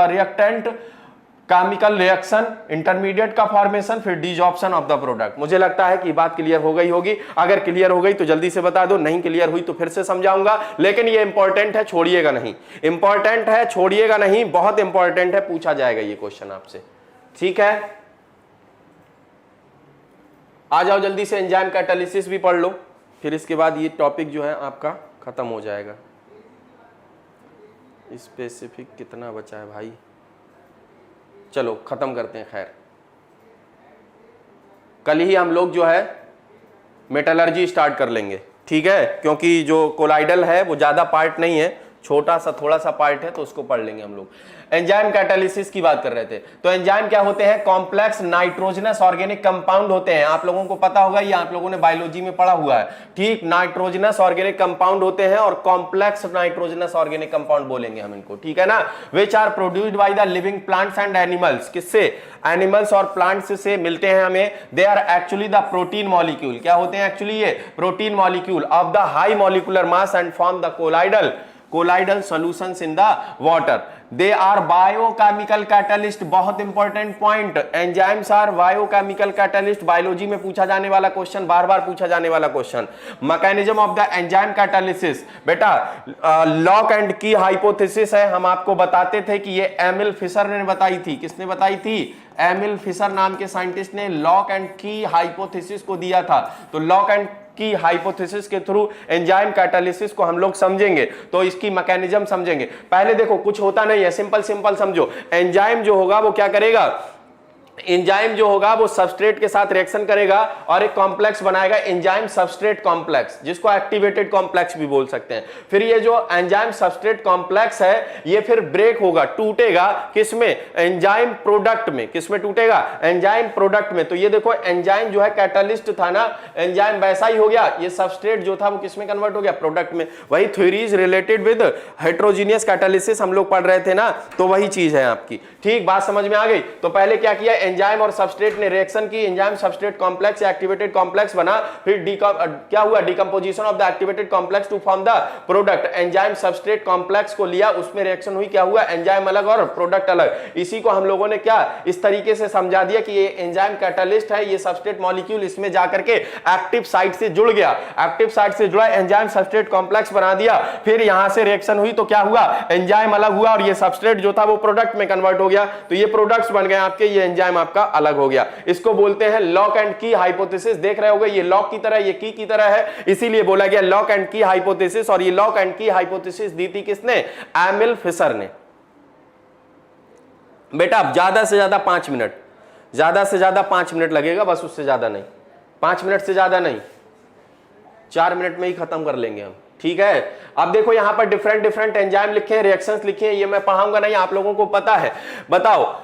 reactant, chemical reaction, intermediate का फॉर्मेशन, फिर डीजॉर्प्शन ऑफ द प्रोडक्ट। मुझे लगता है कि बात क्लियर हो गई होगी, अगर क्लियर हो गई तो जल्दी से बता दो, नहीं क्लियर हुई तो फिर से समझाऊंगा, लेकिन ये इंपॉर्टेंट है, छोड़िएगा नहीं, इंपॉर्टेंट है, छोड़िएगा नहीं, बहुत इंपॉर्टेंट है, पूछा जाएगा ये क्वेश्चन आपसे, ठीक है। आ जाओ जल्दी से, एंजाइम कैटालिसिस भी पढ़ लो, फिर इसके बाद ये टॉपिक जो है आपका खत्म हो जाएगा। स्पेसिफिक कितना बचा है भाई, चलो खत्म करते हैं। खैर कल ही हम लोग जो है मेटलर्जी स्टार्ट कर लेंगे, ठीक है, क्योंकि जो कोलाइडल है वो ज्यादा पार्ट नहीं है, छोटा सा थोड़ा सा पार्ट है, तो उसको पढ़ लेंगे हम लोग। एंजाइम कैटालिसिस की बात कर रहे थे, तो एंजाइम क्या होते हैं? कॉम्प्लेक्स नाइट्रोजनस ऑर्गेनिक कंपाउंड होते हैं। आप लोगों को पता होगा, ये आप लोगों ने बायोलॉजी में पढ़ा हुआ है, ठीक। नाइट्रोजनस ऑर्गेनिक कंपाउंड होते हैं और कॉम्प्लेक्स नाइट्रोजनस ऑर्गेनिक कंपाउंड बोलेंगे हम इनको, ठीक है ना। Which are produced by the living plants and animals, किससे? एनिमल्स और प्लांट्स से मिलते हैं हमें। They are actually the protein molecule, क्या होते हैं एक्चुअली? ये protein molecule of the high molecular mass and form the colloidal solutions in the water. They are biochemical catalyst, बहुत important point, enzymes are biochemical catalyst. Biology में पूछा जाने वाला question, बार बार पूछा जाने वाला question. Mechanism of the enzyme catalysis, बेटा lock and की हाइपोथेसिस है, हम आपको बताते थे कि ये एमिल फिशर ने बताई थी। किसने बताई थी? एमिल फिशर नाम के साइंटिस्ट ने लॉक एंड की हाइपोथेसिस को दिया था। तो लॉक एंड की हाइपोथेसिस के थ्रू एंजाइम कैटालिसिस को हम लोग समझेंगे, तो इसकी मैकेनिज्म समझेंगे। पहले देखो कुछ होता नहीं है, सिंपल समझो। एंजाइम जो होगा वो क्या करेगा? एंजाइम जो होगा वो सबस्ट्रेट के साथ रिएक्शन करेगा और एक कॉम्प्लेक्स बनाएगा, एंजाइम सबस्ट्रेट कॉम्प्लेक्स, जिसको एक्टिवेटेड कॉम्प्लेक्स भी बोल सकते हैं। फिर ये जो एंजाइम सबस्ट्रेट कॉम्प्लेक्स है ये फिर ब्रेक होगा, टूटेगा, किसमें? एंजाइम प्रोडक्ट में। किसमें टूटेगा? एंजाइम प्रोडक्ट में। तो ये देखो एंजाइम जो है कैटालिस्ट था ना, एंजाइम वैसा ही हो गया, ये सबस्ट्रेट जो था वो किसमें कन्वर्ट हो गया? प्रोडक्ट में। वही theories related with heterogeneous catalysis हम लोग पढ़ रहे थे ना, तो वही चीज है आपकी, ठीक। बात समझ में आ गई? तो पहले क्या किया? एंजाइम और सबस्ट्रेट ने रिएक्शन की, एंजाइम सबस्ट्रेट कॉम्प्लेक्स या एक्टिवेटेड कॉम्प्लेक्स बना, फिर क्या हुआ? Decomposition of the activated complex to form the product. Enzyme substrate complex को लिया, उसमें रिएक्शन हुई, क्या हुआ? एंजाइम अलग और प्रोडक्ट अलग। इसी को हम लोगों ने क्या इस तरीके से समझा दिया कि ये एंजाइम कैटालिस्ट है, ये सबस्ट्रेट मॉलिक्यूल इसमें जाकर के एक्टिव साइट से जुड़ गया, एक्टिव साइट से जुड़ा, एंजाइम सबस्ट्रेट कॉम्प्लेक्स बना दिया, फिर यहां से रिएक्शन हुई तो क्या हुआ? एंजाइम अलग हुआ और ये सबस्ट्रेट जो था वो प्रोडक्ट में कन्वर्ट हो गया, तो ये प्रोडक्ट्स बन गए आपके, ये एंजाइम आपका अलग हो गया। इसको बोलते हैं लॉक एंड की हाइपोथेसिस। देख रहे होगे ये लॉक की तरह, ये की तरह है, इसीलिए बोला गया लॉक एंड की हाइपोथेसिस। और ये लॉक एंड की हाइपोथेसिस दी थी किसने? एमिल फिशर ने। बेटा ज्यादा से ज्यादा 5 मिनट, ज्यादा से ज्यादा 5 मिनट लगेगा, बस उससे ज्यादा नहीं, 5 मिनट से ज्यादा नहीं, 4 मिनट में ही खत्म कर लेंगे हम, ठीक है। अब देखो यहां पर डिफरेंट एंजाइम लिखे हैं, रिएक्शंस लिखे हैं, ये मैं पढ़ाऊंगा नहीं, आप लोगों को पता है। बताओ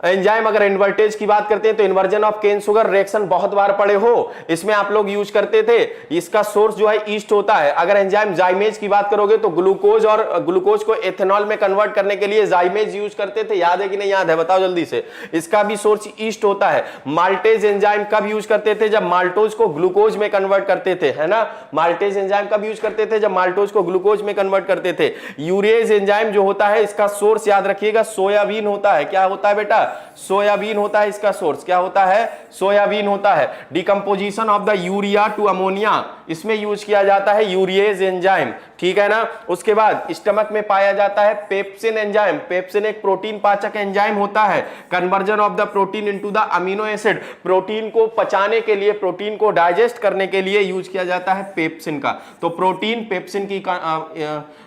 एंजाइम, अगर इन्वर्टेज की बात करते हैं तो inversion of cane sugar reaction बहुत बार पढ़े हो, इसमें आप लोग यूज करते थे। इसका सोर्स जो है ईस्ट होता है। अगर एंजाइम जाइमेज की बात करोगे तो ग्लूकोज और ग्लूकोज को एथेनॉल में कन्वर्ट करने के लिए जाइमेज यूज करते थे, याद है कि नहीं याद है? बताओ जल्दी से। इसका भी सोर्स ईस्ट होता है। माल्टेज एंजाइम कब यूज करते थे? जब माल्टोज को ग्लूकोज में कन्वर्ट करते थे, है ना। माल्टेज एंजाइम कब यूज करते थे? जब माल्टोज को ग्लूकोज में कन्वर्ट करते थे। यूरेज एंजाइम जो होता है इसका सोर्स याद रखिएगा सोयाबीन होता है। क्या होता है बेटा? सोयाबीन होता है इसका सोर्स। क्या होता है? सोयाबीन होता है। Decomposition of the urea to ammonia, इसमें यूज किया जाता है यूरिएज एंजाइम, ठीक है ना। उसके बाद स्टमक में पाया जाता है पेप्सिन एंजाइम। पेप्सिन एक प्रोटीन पाचक एंजाइम होता है। Conversion of the protein into the amino acid, protein को पचाने के लिए, प्रोटीन को डाइजेस्ट करने के लिए यूज किया जाता है पेप्सिन का। तो प्रोटीन पेप्सिन की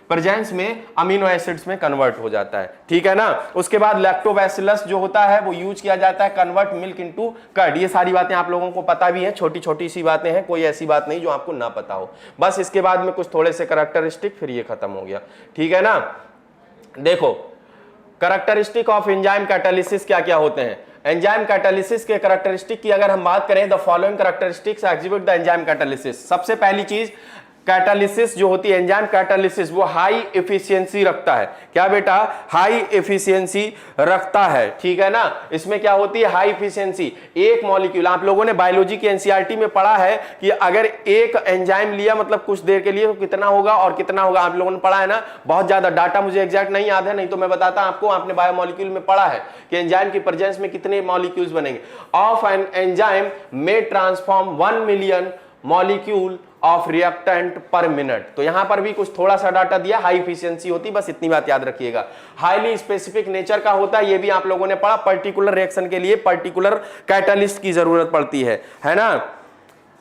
प्रेजेंस में अमीनो एसिड्स में कन्वर्ट हो जाता है, ठीक है ना। उसके बाद लैक्टोबैसिलस जो होता है वो यूज किया जाता है कन्वर्ट मिल्क इनटू कर्ड। ये सारी बातें आप लोगों को पता भी है, छोटी छोटी सी बातें हैं, कोई ऐसी बात नहीं जो आपको ना पता हो। बस इसके बाद में कुछ थोड़े से कैरेक्टरिस्टिक, फिर ये खत्म हो गया, ठीक है ना। देखो कैरेक्टरिस्टिक ऑफ एंजाइम कैटालिसिस क्या क्या होते हैं। एंजाइम कैटालिसिस के कैरेक्टरिस्टिक की अगर हम बात करें, the following characteristics exhibit the enzyme catalysis. सबसे पहली चीज, कैटालिसिस जो होती है, एंजाइम कैटालिसिस, वो हाई एफिशिएंसी रखता है। क्या बेटा? हाई एफिशिएंसी रखता है, ठीक है ना। इसमें क्या होती है? High efficiency. एक मॉलिक्यूल, आप लोगों ने बायोलॉजी की एनसीईआरटी में पढ़ा है कि अगर एक एंजाइम लिया मतलब कुछ देर के लिए तो कितना होगा और कितना होगा, आप लोगों ने पढ़ा है ना। बहुत ज्यादा डाटा मुझे एग्जैक्ट नहीं याद है, नहीं तो मैं बताता आपको। आपने बायोमोलिक्यूल में पढ़ा है कि एंजाइम की प्रेजेंस में कितने मॉलिक्यूल्स बनेंगे। ऑफ एन एंजाइम में transform 1 million molecule of reactant पर मिनट। तो यहां पर भी कुछ थोड़ा सा डाटा दिया, हाई एफिशिएंसी होती, बस इतनी बात याद रखिएगा। हाईली स्पेसिफिक नेचर का होता है, ये भी आप लोगों ने पढ़ा। पर्टिकुलर रिएक्शन के लिए पर्टिकुलर कैटालिस्ट की जरूरत पड़ती है ना।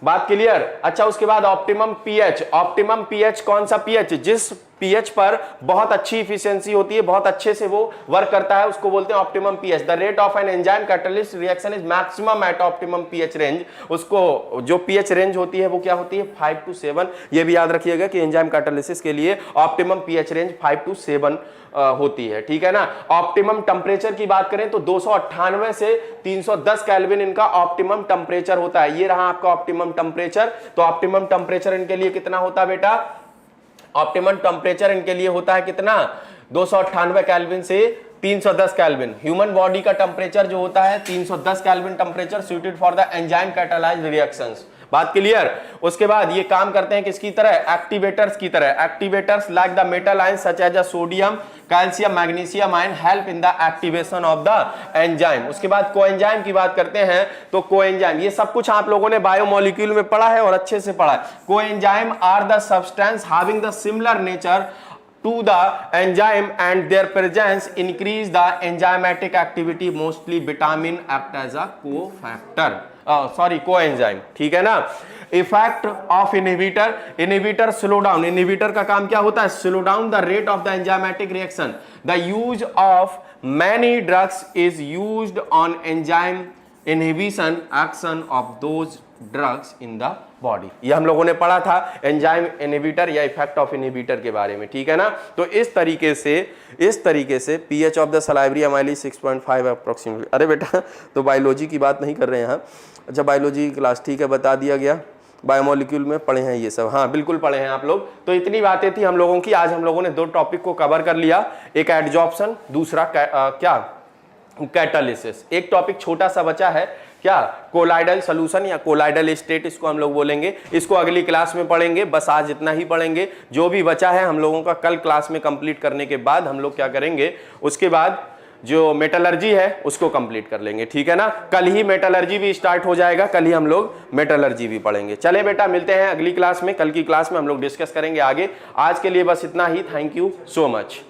बात क्लियर? अच्छा, उसके बाद ऑप्टिमम पीएच। ऑप्टिमम पीएच कौन सा पीएच? जिस पीएच पर बहुत अच्छी इफिशियंसी होती है, बहुत अच्छे से वो वर्क करता है, उसको बोलते हैं optimum pH. The rate of an enzyme catalyst reaction is maximum at optimum pH range. उसको जो पीएच रेंज होती है वो क्या होती है 5 to 7। ये भी याद रखिएगा कि एंजाइम कैटालिसिस के लिए ऑप्टिमम पीएच रेंज 5 to 7 होती है, ठीक है ना। ऑप्टिमम टेम्परेचर की बात करें तो 298 से 310 केल्विन इनका ऑप्टिमम टेम्परेचर होता है। ये रहा आपका ऑप्टिमम टेम्परेचर। तो ऑप्टिमम टेम्परेचर इनके लिए कितना होता है बेटा, ऑप्टिमम टेम्परेचर इनके लिए होता है कितना 298 केल्विन से 310 केल्विन। ह्यूमन बॉडी का टेम्परेचर जो होता है 310 kelvin temperature suited for the enzyme catalysed reactions. बात क्लियर। उसके बाद ये काम करते हैं किसकी तरह, एक्टिवेटर्स की तरह। Activators like the metal ion such as sodium, calcium, magnesium ion help in the activation of the enzyme. उसके बाद कोएंजाइम की बात करते हैं तो कोएंजाइम, ये सब कुछ आप लोगों ने बायोमोलिक्यूल में पढ़ा है और अच्छे से पढ़ा है। Coenzyme are the substance having the similar nature to the enzyme and their presence increase the enzymatic activity, mostly vitamin act as a cofactor, coenzyme, ठीक है ना। Effect of inhibitor, inhibitor slow down, inhibitor का काम क्या होता है, slow down the rate of the enzymatic reaction. The use of many drugs is used on enzyme inhibition action of those drugs in the body. ये हम लोगों ने पढ़ा था एंजाइम इनहिबिटर या इफेक्ट ऑफ इनहिबिटर के बारे में, ठीक है ना। तो इस तरीके से pH of the salivary amylase 6.5 approximately. अरे बेटा तो बायोलॉजी की बात नहीं कर रहे हैं यहाँ। अच्छा बायोलॉजी की क्लास, ठीक है, बता दिया गया। बायोमोलिक्यूल में पढ़े हैं ये सब, हाँ बिल्कुल पढ़े हैं आप लोग। तो इतनी बातें थी हम लोगों की। आज हम लोगों ने 2 टॉपिक को कवर कर लिया, एक एडजॉर्प्शन, दूसरा क्या कैटालिसिस। एक टॉपिक छोटा सा बचा है क्या, कोलाइडल सॉल्यूशन या कोलाइडल स्टेट, इसको हम लोग बोलेंगे। इसको अगली क्लास में पढ़ेंगे, बस आज इतना ही पढ़ेंगे। जो भी बचा है हम लोगों का कल क्लास में कंप्लीट करने के बाद हम लोग क्या करेंगे, उसके बाद जो मेटलर्जी है उसको कंप्लीट कर लेंगे, ठीक है ना। कल ही मेटलर्जी भी स्टार्ट हो जाएगा, कल ही हम लोग मेटलर्जी भी पढ़ेंगे। चले बेटा मिलते हैं अगली क्लास में, कल की क्लास में हम लोग डिस्कस करेंगे आगे। आज के लिए बस इतना ही। Thank you so much.